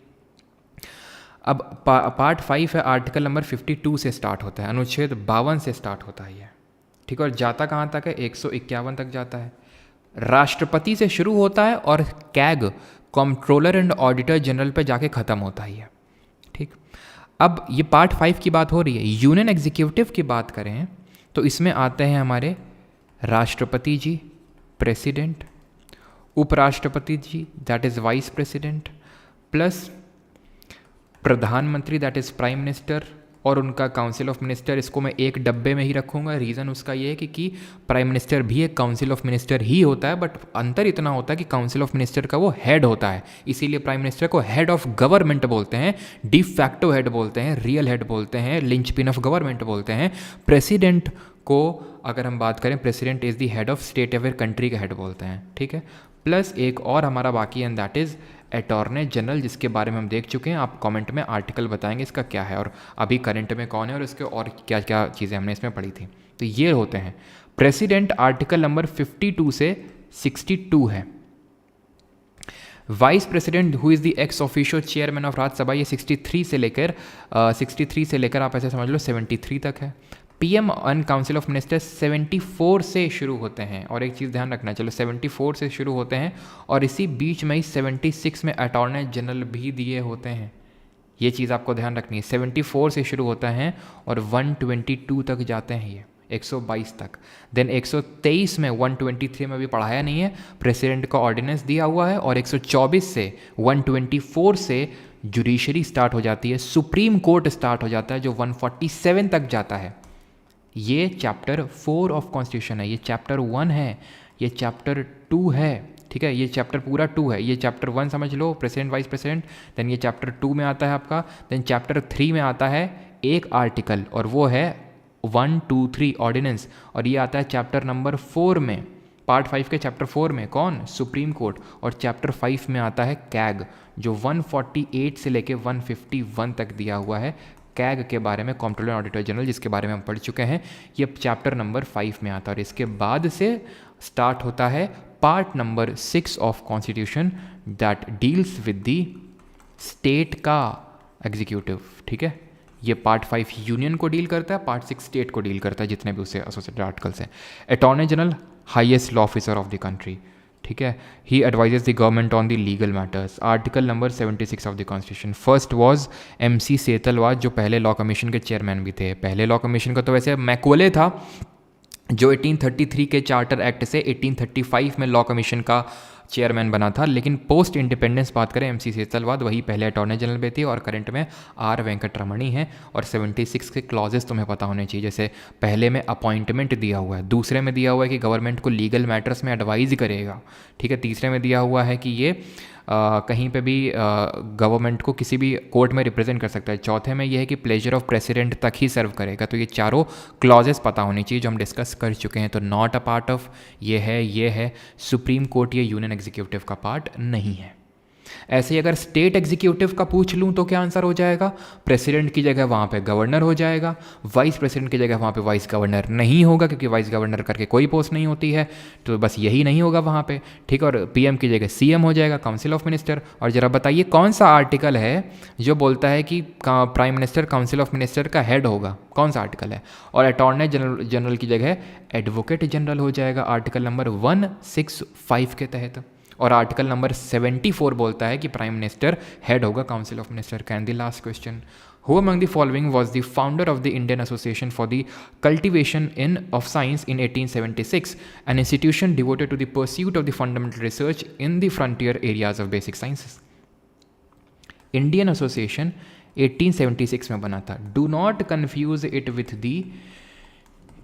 अब पार्ट 5 है, आर्टिकल नंबर 52 से स्टार्ट होता है, अनुच्छेद 52 से स्टार्ट होता है ये, ठीक। और जाता कहाँ तक है? 151 तक जाता है। राष्ट्रपति से शुरू होता है और CAG, controller and auditor general पे जाके ख़त्म होता है ये, ठीक। अब ये पार्ट 5 की बात हो रही है। यूनियन एग्जीक्यूटिव की बात करें तो इसमें आते हैं हमारे राष्ट्रपति जी, प्रेसिडेंट, उपराष्ट्रपति जी that is vice president, plus प्रधानमंत्री दैट इज़ प्राइम मिनिस्टर, और उनका काउंसिल ऑफ मिनिस्टर। इसको मैं एक डब्बे में ही रखूँगा। रीज़न उसका ये है कि प्राइम मिनिस्टर भी एक काउंसिल ऑफ मिनिस्टर ही होता है, बट अंतर इतना होता है कि काउंसिल ऑफ मिनिस्टर का वो हेड होता है, इसीलिए प्राइम मिनिस्टर को हेड ऑफ गवर्नमेंट बोलते हैं, डी फैक्टो हेड बोलते हैं, रियल हेड बोलते हैं, लिंचपिन ऑफ गवर्नमेंट बोलते हैं। प्रेसिडेंट को अगर हम बात करें, president is the head of state या फिर कंट्री का हेड बोलते हैं, ठीक है। प्लस एक और हमारा बाकी है दैट इज़ अटॉर्नी जनरल, जिसके बारे में हम देख चुके हैं। आप कमेंट में आर्टिकल बताएंगे इसका क्या है और अभी करंट में कौन है और इसके और क्या क्या चीज़ें हमने इसमें पढ़ी थी। तो ये होते हैं प्रेसिडेंट, आर्टिकल नंबर 52 से 62 है। Vice president who is the x official chairman of Rajya Sabha, ये 63 से लेकर आप ऐसे समझ लो 73 तक है। PM and council of ministers 74 से शुरू होते हैं। और एक चीज़ ध्यान रखना, चलो 74 से शुरू होते हैं और इसी बीच में ही 76 में अटॉर्नी जनरल भी दिए होते हैं। ये चीज़ आपको ध्यान रखनी है। 74 से शुरू होता है और 122 तक जाते हैं, ये 122 तक। देन 123 में 123 में भी पढ़ाया नहीं है, प्रेसिडेंट का ऑर्डिनेंस दिया हुआ है। और 124 से 124 से जुडिशरी स्टार्ट हो जाती है, सुप्रीम कोर्ट स्टार्ट हो जाता है जो 147 तक जाता है। ये चैप्टर 4 ऑफ कॉन्स्टिट्यूशन है, ये चैप्टर 1 है, ये चैप्टर 2 है, ठीक है। ये चैप्टर पूरा 2 है। ये चैप्टर 1 समझ लो प्रेसिडेंट वाइस प्रेसिडेंट, देन ये चैप्टर 2 में आता है आपका, देन चैप्टर 3 में आता है एक आर्टिकल और वो है 1, 2, 3 ऑर्डिनेंस। और ये आता है चैप्टर नंबर 4 में, पार्ट 5 के चैप्टर 4 में कौन? Supreme court. और चैप्टर 5 में आता है कैग, जो 148 से लेके 151 तक दिया हुआ है कैग के बारे में, कॉम्प्ट्रोलर ऑडिटर जनरल, जिसके बारे में हम पढ़ चुके हैं, ये चैप्टर नंबर 5 में आता है। और इसके बाद से स्टार्ट होता है part number 6 of constitution that deals with the state का एग्जीक्यूटिव, ठीक है। ये पार्ट 5 यूनियन को डील करता है, पार्ट 6 स्टेट को डील करता है, जितने भी उससे एसोसिएटेड आर्टिकल्स हैं। Attorney general highest law officer of the country, ठीक है। He advises the government on the legal matters. Article number 76 of the constitution. First was MC Setalvad, जो पहले लॉ कमीशन के चेयरमैन भी थे। पहले लॉ कमीशन का तो वैसे मैकॉले था, जो 1833 के चार्टर एक्ट से 1835 में लॉ कमीशन का चेयरमैन बना था। लेकिन पोस्ट इंडिपेंडेंस बात करें, MC सेतलवाद वही पहले अटॉर्नी जनरल में थे और करंट में R वेंकटरमणी हैं। और 76 के क्लॉजेस तुम्हें पता होने चाहिए, जैसे पहले में अपॉइंटमेंट दिया हुआ है, दूसरे में दिया हुआ है कि गवर्नमेंट को लीगल मैटर्स में एडवाइज करेगा, ठीक है। तीसरे में दिया हुआ है कि ये कहीं पे भी गवर्नमेंट को किसी भी कोर्ट में रिप्रेजेंट कर सकता है। चौथे में ये है कि प्लेजर ऑफ प्रेसिडेंट तक ही सर्व करेगा। तो ये चारों क्लॉजेस पता होनी चाहिए जो हम डिस्कस कर चुके हैं। तो नॉट अ पार्ट ऑफ ये है सुप्रीम कोर्ट, ये यूनियन एग्जीक्यूटिव का पार्ट नहीं है। ऐसे ही अगर स्टेट एग्जीक्यूटिव का पूछ लूँ तो क्या आंसर हो जाएगा? प्रेसिडेंट की जगह वहाँ पे गवर्नर हो जाएगा, वाइस प्रेसिडेंट की जगह वहाँ पे वाइस गवर्नर नहीं होगा, क्योंकि वाइस गवर्नर करके कोई पोस्ट नहीं होती है, तो बस यही नहीं होगा वहाँ पे, ठीक है। और PM की जगह CM हो जाएगा, काउंसिल ऑफ मिनिस्टर। और ज़रा बताइए कौन सा आर्टिकल है जो बोलता है कि prime minister council of minister का हेड होगा? कौन सा आर्टिकल है? और अटॉर्नी जनरल की जगह एडवोकेट जनरल हो जाएगा, आर्टिकल नंबर 165 के तहत। और आर्टिकल नंबर 74 बोलता है कि प्राइम मिनिस्टर हेड होगा काउंसिल ऑफ मिनिस्टर का। And the last question, who among the following was the founder of the Indian association for the cultivation of science in 1876, an institution devoted to the pursuit of the fundamental research in the frontier areas of basic sciences. Indian association 1876 में बना था। Do not confuse it with the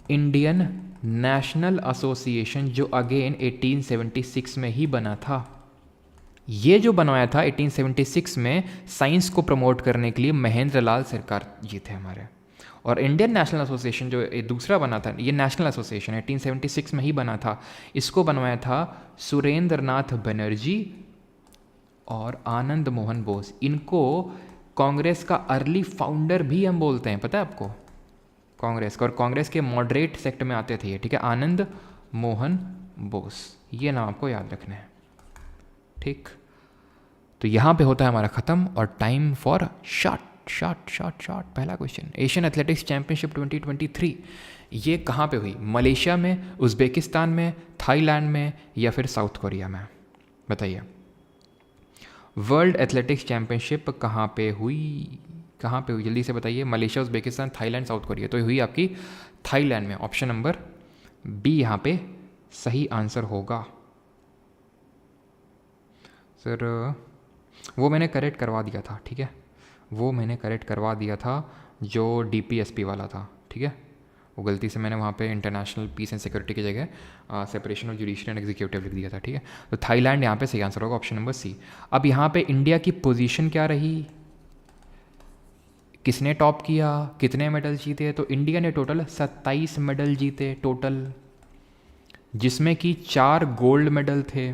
Indian national association, जो again 1876 में ही बना था। ये जो बनवाया था 1876 में साइंस को प्रमोट करने के लिए महेंद्र लाल सरकार जी थे हमारे। और इंडियन नेशनल एसोसिएशन जो दूसरा बना था, ये नेशनल एसोसिएशन 1876 में ही बना था। इसको बनवाया था सुरेंद्र नाथ बनर्जी और आनंद मोहन बोस। इनको कांग्रेस का अर्ली फाउंडर भी हम बोलते हैं, पता है आपको, कांग्रेस का। और कांग्रेस के मॉडरेट सेक्ट में आते थे ये, ठीक है, आनंद मोहन बोस, ये नाम आपको याद रखना है, ठीक। तो यहाँ पे होता है हमारा ख़त्म और टाइम फॉर शॉट। पहला क्वेश्चन, एशियन एथलेटिक्स चैंपियनशिप 2023 ये कहाँ पे हुई? मलेशिया में, उज़्बेकिस्तान में, थाईलैंड में या फिर साउथ कोरिया में? बताइए। वर्ल्ड एथलेटिक्स चैंपियनशिप कहाँ पे हुई? जल्दी से बताइए। Malaysia, Uzbekistan, Thailand, south Korea. तो हुई आपकी थाईलैंड में। ऑप्शन नंबर B यहाँ पे सही आंसर होगा। सर वो मैंने करेक्ट करवा दिया था, ठीक है, वो मैंने करेक्ट करवा दिया था जो DPSP वाला था, ठीक है। वो गलती से मैंने वहाँ पे इंटरनेशनल पीस एंड सिक्योरिटी की जगह separation of judiciary and executive लिख दिया था, ठीक है। तो थाईलैंड यहाँ पे सही आंसर होगा, ऑप्शन नंबर C। अब यहाँ पे इंडिया की पोजीशन क्या रही, किसने टॉप किया, कितने मेडल जीते? तो इंडिया ने टोटल 27 मेडल जीते टोटल, जिसमें कि 4 गोल्ड मेडल थे।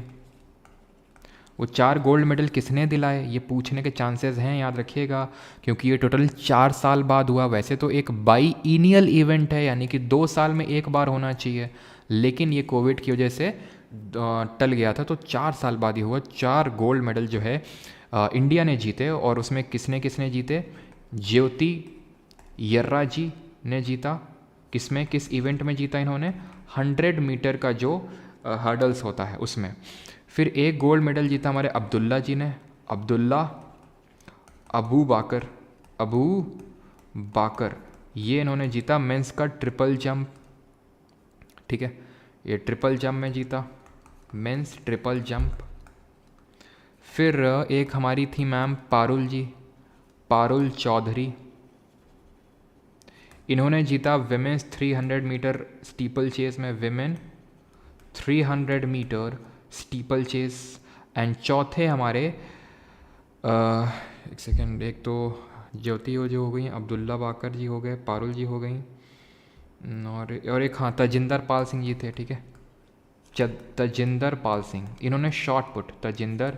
वो 4 गोल्ड मेडल किसने दिलाए, ये पूछने के चांसेस हैं, याद रखिएगा, क्योंकि ये टोटल 4 साल बाद हुआ। वैसे तो एक बाईइनियल इवेंट है, यानी कि 2 साल में एक बार होना चाहिए, लेकिन ये कोविड की वजह से टल गया था, तो 4 साल बाद ही हुआ। 4 गोल्ड मेडल जो है इंडिया ने जीते। और उसमें किसने किसने जीते? ज्योति यर्रा जी ने जीता। किसमें, किस इवेंट में जीता इन्होंने? 100 मीटर का जो हर्डल्स होता है उसमें। फिर एक गोल्ड मेडल जीता हमारे अब्दुल्ला जी ने, अबू बाकर, ये इन्होंने जीता मेंस का ट्रिपल जंप, ठीक है, ये ट्रिपल जंप में जीता, मेंस ट्रिपल जंप। फिर एक हमारी थी मैम पारुल चौधरी, इन्होंने जीता विमेंस 300 मीटर स्टीपल चेस में, women 300 metre steeplechase. And चौथे हमारे एक सेकेंड, एक तो ज्योति जो हो गई, अब्दुल्ला बाकर जी हो गए, पारुल जी हो गई, और एक हाँ तजिंदर पाल सिंह जी थे, ठीक है, तजिंदर पाल सिंह, इन्होंने शॉट पुट, तजिंदर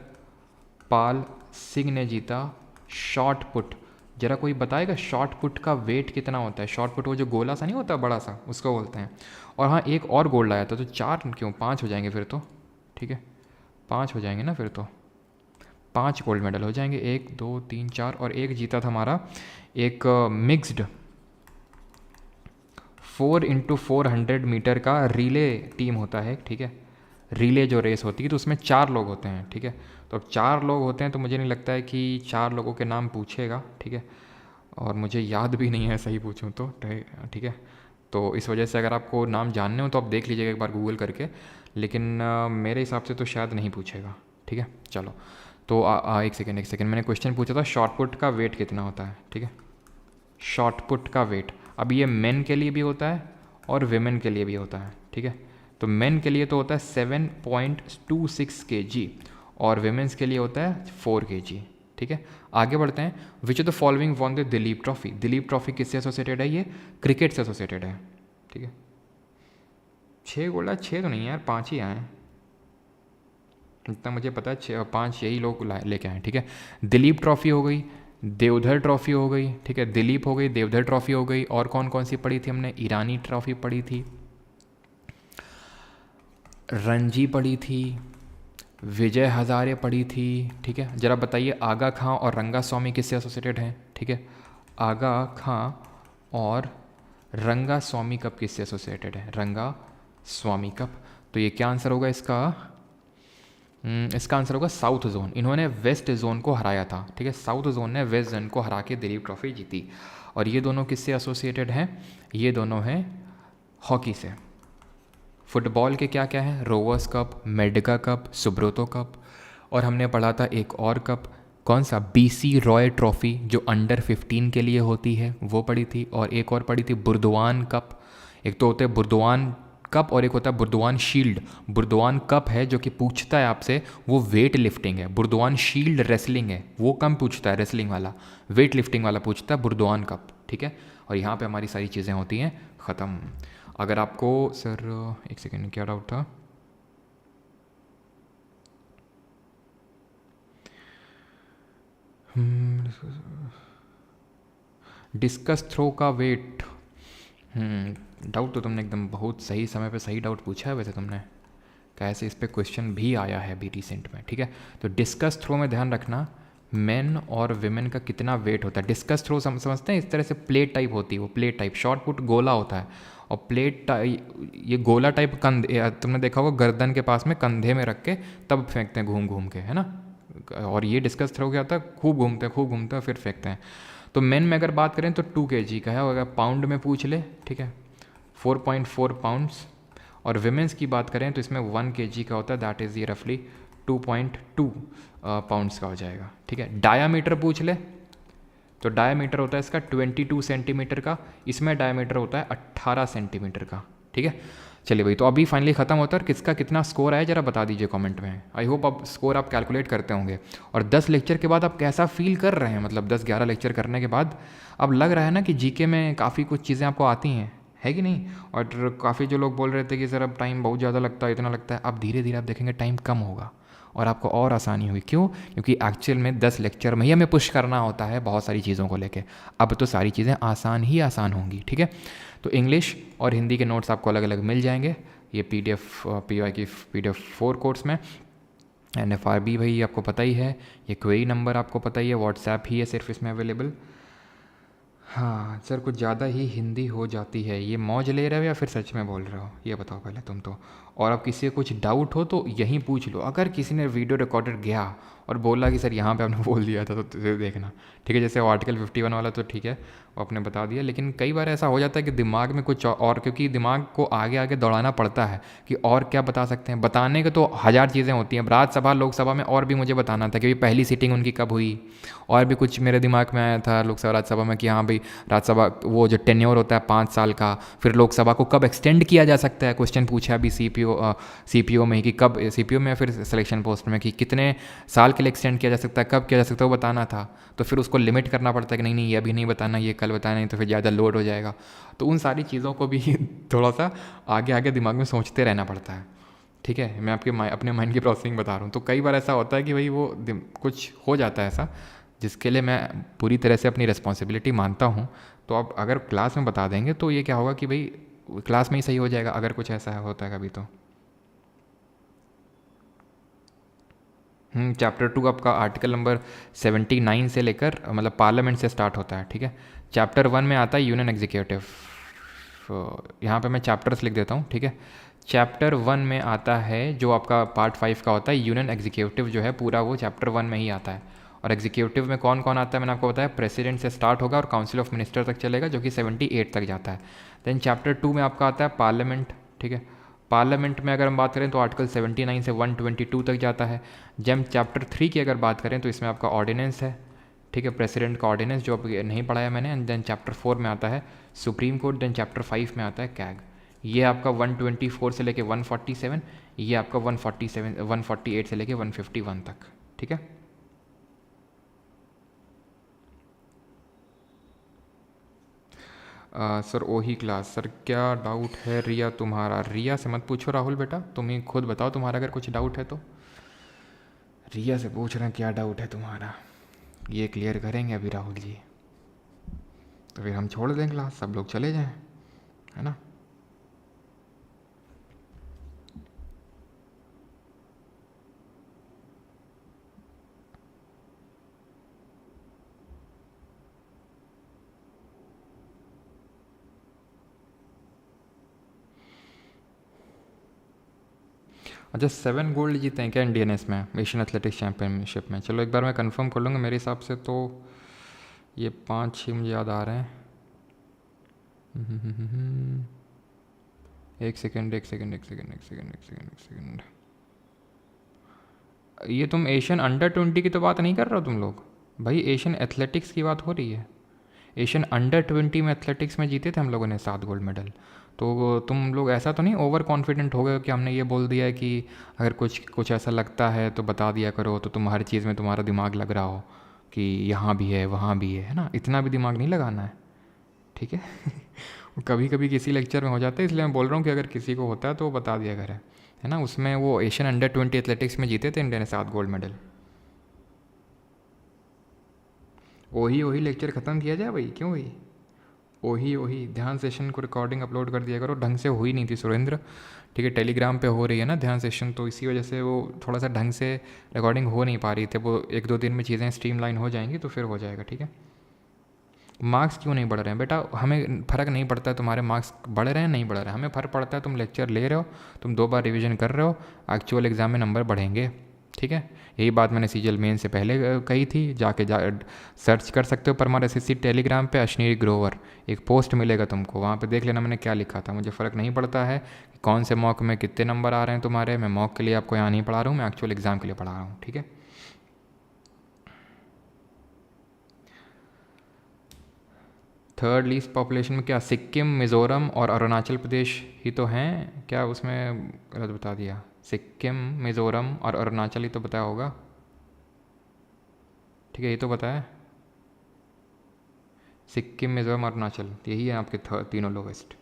पाल सिंह ने जीता शॉट पुट ज़रा कोई बताएगा शॉर्ट पुट का वेट कितना होता है? शॉर्ट पुट वो जो गोला सा नहीं होता बड़ा सा, उसको बोलते हैं। और हाँ, एक और गोल्ड आया था, तो 4 क्यों 5 हो जाएंगे फिर तो, ठीक है 5 हो जाएंगे ना फिर तो, 5 गोल्ड मेडल हो जाएंगे, 1 2 3 4, और एक जीता था हमारा एक मिक्स्ड 4x400 मीटर का रिले टीम होता है, ठीक है। रिले जो रेस होती है तो उसमें 4 लोग होते हैं, ठीक है। तो अब 4 लोग होते हैं तो मुझे नहीं लगता है कि 4 लोगों के नाम पूछेगा, ठीक है। और मुझे याद भी नहीं है सही पूछूं तो, ठीक है। तो इस वजह से अगर आपको नाम जानने हो तो आप देख लीजिएगा एक बार गूगल करके, लेकिन मेरे हिसाब से तो शायद नहीं पूछेगा, ठीक है। चलो तो एक सेकेंड, मैंने क्वेश्चन पूछा था शॉर्ट पुट का वेट कितना होता है, ठीक है। शॉर्ट पुट का वेट, अब ये मेन के लिए भी होता है और वेमेन के लिए भी होता है, ठीक है। तो मेन के लिए तो होता है 7.26 kg और वेमेंस के लिए होता है 4 kg, ठीक है। आगे बढ़ते हैं। Which of the following won the Dilip trophy? Dilip trophy किससे एसोसिएटेड है? ये क्रिकेट से एसोसिएटेड है, ठीक है। 6 गोल्ड है, 6 तो नहीं है यार, 5 ही आए हैं, इतना मुझे पता है, 5 यही लोग लेके आए, ठीक है। दिलीप ट्रॉफी हो गई, देवधर ट्रॉफी हो गई, ठीक है। दिलीप हो गई, देवधर ट्रॉफी हो गई, और कौन कौन सी पढ़ी थी हमने? ईरानी ट्रॉफी पढ़ी थी, रणजी पढ़ी थी, विजय हजारे पढ़ी थी, ठीक है। ज़रा बताइए आगा खां और रंगा स्वामी किससे एसोसिएटेड हैं, ठीक है। आगा खां और रंगा स्वामी कप किससे एसोसिएटेड है? रंगा स्वामी कप। तो ये क्या आंसर होगा इसका? इसका आंसर होगा साउथ जोन। इन्होंने वेस्ट जोन को हराया था, ठीक है। साउथ जोन ने वेस्ट जोन को हरा के दिलीप ट्रॉफी जीती। और ये दोनों किससे एसोसिएटेड हैं? ये दोनों हैं हॉकी से। फुटबॉल के क्या क्या हैं? Rovers cup, medical cup, Subroto cup, और हमने पढ़ा था एक और कप, कौन सा? BC रॉय ट्रॉफी जो अंडर 15 के लिए होती है, वो पढ़ी थी। और एक और पढ़ी थी बुर्दवान कप। एक तो होता है बुर्दवान कप और एक होता है बुर्दवान शील्ड। बुर्दवान कप है जो कि पूछता है आपसे, वो वेट लिफ्टिंग है। बुर्दवान शील्ड रेसलिंग है, वो कम पूछता है रेसलिंग वाला, वेट लिफ्टिंग वाला पूछता है बुर्दवान कप, ठीक है। और यहाँ पे हमारी सारी चीज़ें होती हैं ख़त्म। अगर आपको सर एक सेकेंड, क्या डाउट था? डिस्कस थ्रो का वेट, डाउट तो तुमने एकदम बहुत सही समय पे सही डाउट पूछा है वैसे तुमने, कैसे इस पे क्वेश्चन भी आया है अभी रिसेंट में, ठीक है। तो डिस्कस थ्रो में ध्यान रखना मेन और विमेन का कितना वेट होता है। डिस्कस थ्रो समझते हैं, इस तरह से प्लेट टाइप होती है वो, प्लेट टाइप। शॉर्ट पुट गोला होता है और प्लेट ये गोला टाइप कंधे, तुमने देखा होगा गर्दन के पास में कंधे में रख के तब फेंकते हैं घूम घूम के, है ना। और ये डिस्कस थ्रो क्या होता है? खूब घूमते हैं फिर फेंकते हैं। तो मेन में अगर बात करें तो 2 kg का है, और अगर पाउंड में पूछ ले, ठीक है, 4.4 पाउंड्स। और विमेंस की बात करें तो इसमें 1 kg का होता है, दैट इज़ ये रफली 2.2 पाउंड्स का हो जाएगा, ठीक है। डायामीटर पूछ ले तो डायामीटर होता है इसका 22 सेंटीमीटर का, इसमें डायामीटर होता है 18 सेंटीमीटर का, ठीक है। चलिए भाई, तो अभी फाइनली ख़त्म होता है। और किसका कितना स्कोर आया ज़रा बता दीजिए कमेंट में। आई होप अब स्कोर आप कैलकुलेट करते होंगे। और 10 लेक्चर के बाद आप कैसा फील कर रहे हैं? मतलब 10-11 लेक्चर करने के बाद अब लग रहा है ना कि जीके में काफ़ी कुछ चीज़ें आपको आती हैं, है कि नहीं? और काफ़ी जो लोग बोल रहे थे कि सर अब टाइम बहुत ज़्यादा लगता है, इतना लगता है, अब धीरे धीरे आप देखेंगे टाइम कम होगा और आपको और आसानी होगी। क्यों? क्योंकि एक्चुअल में 10 लेक्चर में ही हमें पुश करना होता है बहुत सारी चीज़ों को लेके। अब तो सारी चीज़ें आसान ही आसान होंगी, ठीक है। तो इंग्लिश और हिंदी के नोट्स आपको अलग अलग मिल जाएंगे, ये PDF PY की PDF 4 कोर्स में। NFRB भाई आपको पता ही है, ये क्वेरी नंबर आपको पता ही है, व्हाट्सएप ही है सिर्फ इसमें अवेलेबल। हाँ सर, कुछ ज़्यादा ही हिंदी हो जाती है, ये मौज ले रहे हो या फिर सच में बोल रहे हो, ये बताओ पहले तुम तो। और अब किसी को कुछ डाउट हो तो यहीं पूछ लो। अगर किसी ने वीडियो रिकॉर्डेड गया और बोला कि सर यहाँ पे आपने बोल दिया था, तो देखना, ठीक है। जैसे वो आर्टिकल 51 वाला तो ठीक है, वो आपने बता दिया, लेकिन कई बार ऐसा हो जाता है कि दिमाग में कुछ और, क्योंकि दिमाग को आगे आगे दौड़ाना पड़ता है कि और क्या बता सकते हैं। बताने के तो 1000 चीज़ें होती हैं। राज्यसभा लोकसभा में और भी मुझे बताना था कि पहली सीटिंग उनकी कब हुई, और भी कुछ मेरे दिमाग में आया था लोकसभा राज्यसभा में कि हाँ भाई राज्यसभा वो जो टेन्योर होता है 5 साल का, फिर लोकसभा को कब एक्सटेंड किया जा सकता है। क्वेश्चन पूछा अभी CPO में ही कि कब, CPO में या फिर सिलेक्शन पोस्ट में, कि कितने साल के लिए एक्सटेंड किया जा सकता है, कब किया जा सकता है, वो बताना था। तो फिर उसको लिमिट करना पड़ता है कि नहीं ये अभी नहीं बताना, ये कल बताना, नहीं तो फिर ज़्यादा लोड हो जाएगा। तो उन सारी चीज़ों को भी थोड़ा सा आगे आगे दिमाग में सोचते रहना पड़ता है, ठीक है। मैं अपने माइंड की प्रोसेसिंग बता रहा हूँ। तो कई बार ऐसा होता है कि भाई वो कुछ हो जाता है ऐसा, जिसके लिए मैं पूरी तरह से अपनी रिस्पॉन्सिबिलिटी मानता हूँ। तो आप अगर क्लास में बता देंगे तो ये क्या होगा कि भाई क्लास में ही सही हो जाएगा, अगर कुछ ऐसा होता है कभी तो। चैप्टर 2 आपका आर्टिकल नंबर 79 से लेकर मतलब पार्लियामेंट से स्टार्ट होता है, ठीक है। चैप्टर 1 में आता है यूनियन एग्जीक्यूटिव। यहाँ पे मैं चैप्टर्स लिख देता हूँ, ठीक है। चैप्टर 1 में आता है जो आपका पार्ट 5 का होता है यूनियन एग्जीक्यूटिव, जो है पूरा वो चैप्टर 1 में ही आता है। और एग्जीक्यूटिव में कौन कौन आता है मैंने आपको बताया, प्रेसिडेंट से स्टार्ट होगा और काउंसिल ऑफ मिनिस्टर तक चलेगा जो कि 78 तक जाता है। देन चैप्टर 2 में आपका आता है पार्लियामेंट, ठीक है। पार्लियामेंट में अगर हम बात करें तो आर्टिकल 79 से 122 तक जाता है। जब चैप्टर 3 की अगर बात करें तो इसमें आपका ऑर्डिनेंस है, ठीक है, प्रेसिडेंट का ऑर्डिनेंस जो अब नहीं पढ़ाया मैंने। एंड देन चैप्टर 4 में आता है सुप्रीम कोर्ट। देन चैप्टर 5 में आता है कैग। ये आपका 124 से लेके 147, ये आपका 147 148 से लेके 151 तक, ठीक है। सर वही क्लास सर, क्या डाउट है रिया तुम्हारा? रिया से मत पूछो राहुल बेटा, तुम ही खुद बताओ तुम्हारा अगर कुछ डाउट है तो। रिया से पूछ रहे हैं क्या डाउट है तुम्हारा, ये क्लियर करेंगे अभी राहुल जी, तो फिर हम छोड़ दें क्लास, सब लोग चले जाएं, है ना। अच्छा 7 गोल्ड जीते हैं क्या इंडियन में एशियन एथलेटिक्स चैम्पियनशिप में? चलो एक बार मैं कंफर्म कर लूँगा, मेरे हिसाब से तो ये 5-6 मुझे याद आ रहे हैं। एक सेकेंड एक सेकेंड एक सेकेंड एक सेकेंड एक सेकेंड एक सेकेंड, ये तुम एशियन अंडर 20 की तो बात नहीं कर रहे हो तुम लोग भाई, एशियन एथलेटिक्स की बात हो रही है। एशियन अंडर 20 में एथलेटिक्स में जीते थे हम लोगों ने 7 गोल्ड मेडल। तो तुम लोग ऐसा तो नहीं ओवर कॉन्फिडेंट हो गए कि हमने ये बोल दिया है कि अगर कुछ कुछ ऐसा लगता है तो बता दिया करो, तो तुम हर चीज़ में तुम्हारा दिमाग लग रहा हो कि यहाँ भी है वहाँ भी है ना, इतना भी दिमाग नहीं लगाना है, ठीक है। कभी कभी किसी लेक्चर में हो जाता है, इसलिए मैं बोल रहा हूँ कि अगर किसी को होता है तो वो बता दिया करे, है ना। उसमें वो एशियन अंडर 20 एथलेटिक्स में जीते थे इंडिया ने 7 गोल्ड मेडल। वही वही लेक्चर ख़त्म किया जाए भाई, क्यों भाई, वही वही ध्यान सेशन को रिकॉर्डिंग अपलोड कर दिया करो। ढंग से हुई नहीं थी सुरेंद्र, ठीक है, टेलीग्राम पे हो रही है ना ध्यान सेशन, तो इसी वजह से वो थोड़ा सा ढंग से रिकॉर्डिंग हो नहीं पा रही थी। वो 1-2 दिन में चीज़ें स्ट्रीमलाइन हो जाएंगी तो फिर हो जाएगा, ठीक है। मार्क्स क्यों नहीं बढ़ रहे हैं बेटा? हमें फ़र्क नहीं पड़ता है तुम्हारे मार्क्स बढ़ रहे हैं नहीं बढ़ रहे हैं, हमें फ़र्क पड़ता है तुम लेक्चर ले रहे हो, तुम 2 बार रिवीजन कर रहे हो, एक्चुअल एग्ज़ाम में नंबर बढ़ेंगे, ठीक है। यही बात मैंने सीजीएल मेन से पहले कही थी, जाके सर्च कर सकते हो परमार एसएससी टेलीग्राम पे, अश्नीरी ग्रोवर एक पोस्ट मिलेगा तुमको, वहाँ पे देख लेना मैंने क्या लिखा था। मुझे फ़र्क नहीं पड़ता है कि कौन से मॉक में कितने नंबर आ रहे हैं तुम्हारे, मैं मॉक के लिए आपको यहाँ नहीं पढ़ा रहा हूँ, मैं एक्चुअल एग्ज़ाम के लिए पढ़ा रहा हूँ, ठीक है। थर्ड लीस्ट पॉपुलेशन में क्या सिक्किम, मिज़ोरम और अरुणाचल प्रदेश ही तो हैं क्या? उसमें गलत बता दिया, सिक्किम, मिज़ोरम और अरुणाचल ही तो बताया होगा, ठीक है, ये तो बताया सिक्किम, मिज़ोरम, अरुणाचल, यही है आपके तीनों लोवेस्ट।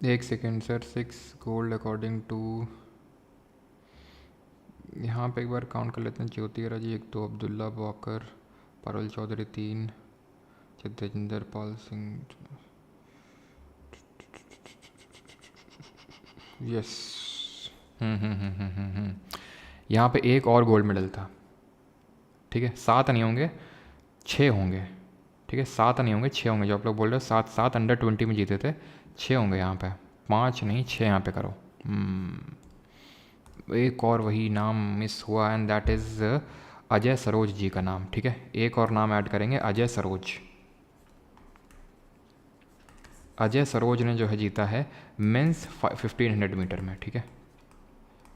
एक second sir, 6 gold according to, यहाँ पे एक बार काउंट कर लेते हैं। ज्योति राजी 1, 2, अब्दुल्ला बॉकर, पारुल चौधरी 3, जितेंद्र पाल सिंह, यस। यहाँ पे एक और गोल्ड मेडल था, ठीक है, 7 नहीं होंगे 6 होंगे, ठीक है, 7 नहीं होंगे 6 होंगे, जो आप लोग बोल रहे हो 7 अंडर 20 में जीते थे, 6 होंगे यहाँ पे, 5 नहीं 6 यहाँ पे करो। एक और वही नाम मिस हुआ and that is Ajay Saroj ji का नाम। ठीक है, एक और नाम ऐड करेंगे, अजय सरोज। अजय सरोज ने जो है जीता है मेंस 1500 मीटर में। ठीक है,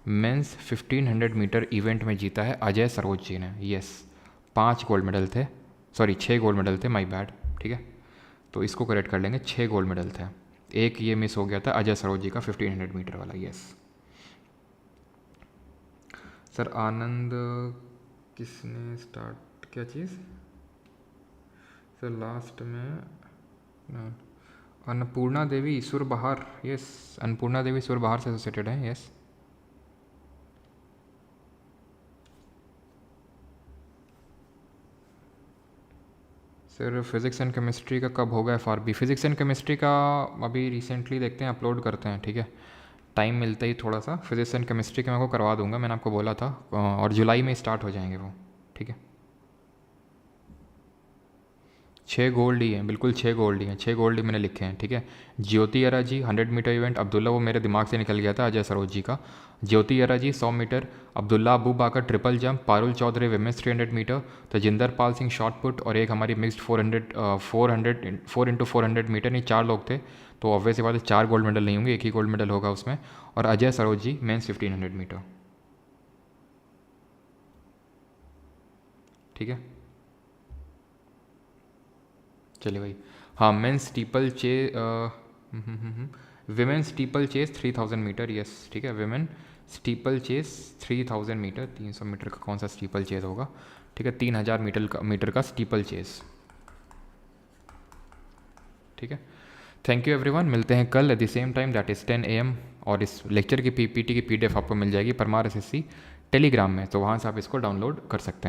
मेंस 1500 मीटर इवेंट में जीता है अजय सरोज जी ने। यस, 5 गोल्ड मेडल थे, सॉरी 6 गोल्ड मेडल थे, माय बैड। ठीक है, तो इसको करेक्ट कर लेंगे, 6 गोल्ड मेडल थे, एक ये मिस हो गया था अजय सरोज जी का 1500 मीटर वाला। Yes sir. आनंद किसने स्टार्ट, क्या चीज़ सर लास्ट में? अन्नपूर्णा देवी ईश्वर बहार। यस, अन्नपूर्णा देवी ईश्वर बहार से एसोसिएटेड है। Yes sir. Physics and chemistry का कब होगा FRB? फिज़िक्स एंड केमिस्ट्री का अभी रिसेंटली देखते हैं, अपलोड करते हैं। ठीक है, टाइम मिलता ही थोड़ा सा फिज़िक्स एंड केमिस्ट्री के मैं आपको करवा दूंगा, मैंने आपको बोला था, और जुलाई में स्टार्ट हो जाएंगे वो। ठीक है, 6 गोल्ड ही हैं, बिल्कुल 6 गोल्ड ही हैं, 6 गोल्ड ही मैंने लिखे हैं। ठीक है, ज्योति Yarraji 100 metre event, Abdullah वो मेरे दिमाग से निकल गया था, अजय सरोज जी का। Jyothi Yarraji 100 metre, Abdulla Aboobacker triple jump, Parul Chaudhary women's 300 metre, Tajinder Pal Singh shot put, और एक हमारी मिक्स्ड 4 इंटू 400 मीटर। नहीं, 4 लोग थे, तो ऑब्वियस सी बात है 4 गोल्ड मेडल नहीं होंगे, एक ही गोल्ड मेडल होगा उसमें। और अजय सरोज जी मेंस 1500 मीटर। ठीक है, चलिए भाई। हाँ, men's steeplechase women steeplechase 3000 metre. Yes ठीक है, women steeplechase 3000 metre. 300 metre का कौन सा स्टीपल चेस होगा? ठीक है, 3000 मीटर का स्टीपल चेस। ठीक है, थैंक यू एवरीवन, मिलते हैं कल at the same time, that is 10 AM। और इस लेक्चर की PPT की PDF आपको मिल जाएगी परमार SSC टेलीग्राम में, तो वहाँ से आप इसको डाउनलोड कर सकते हैं।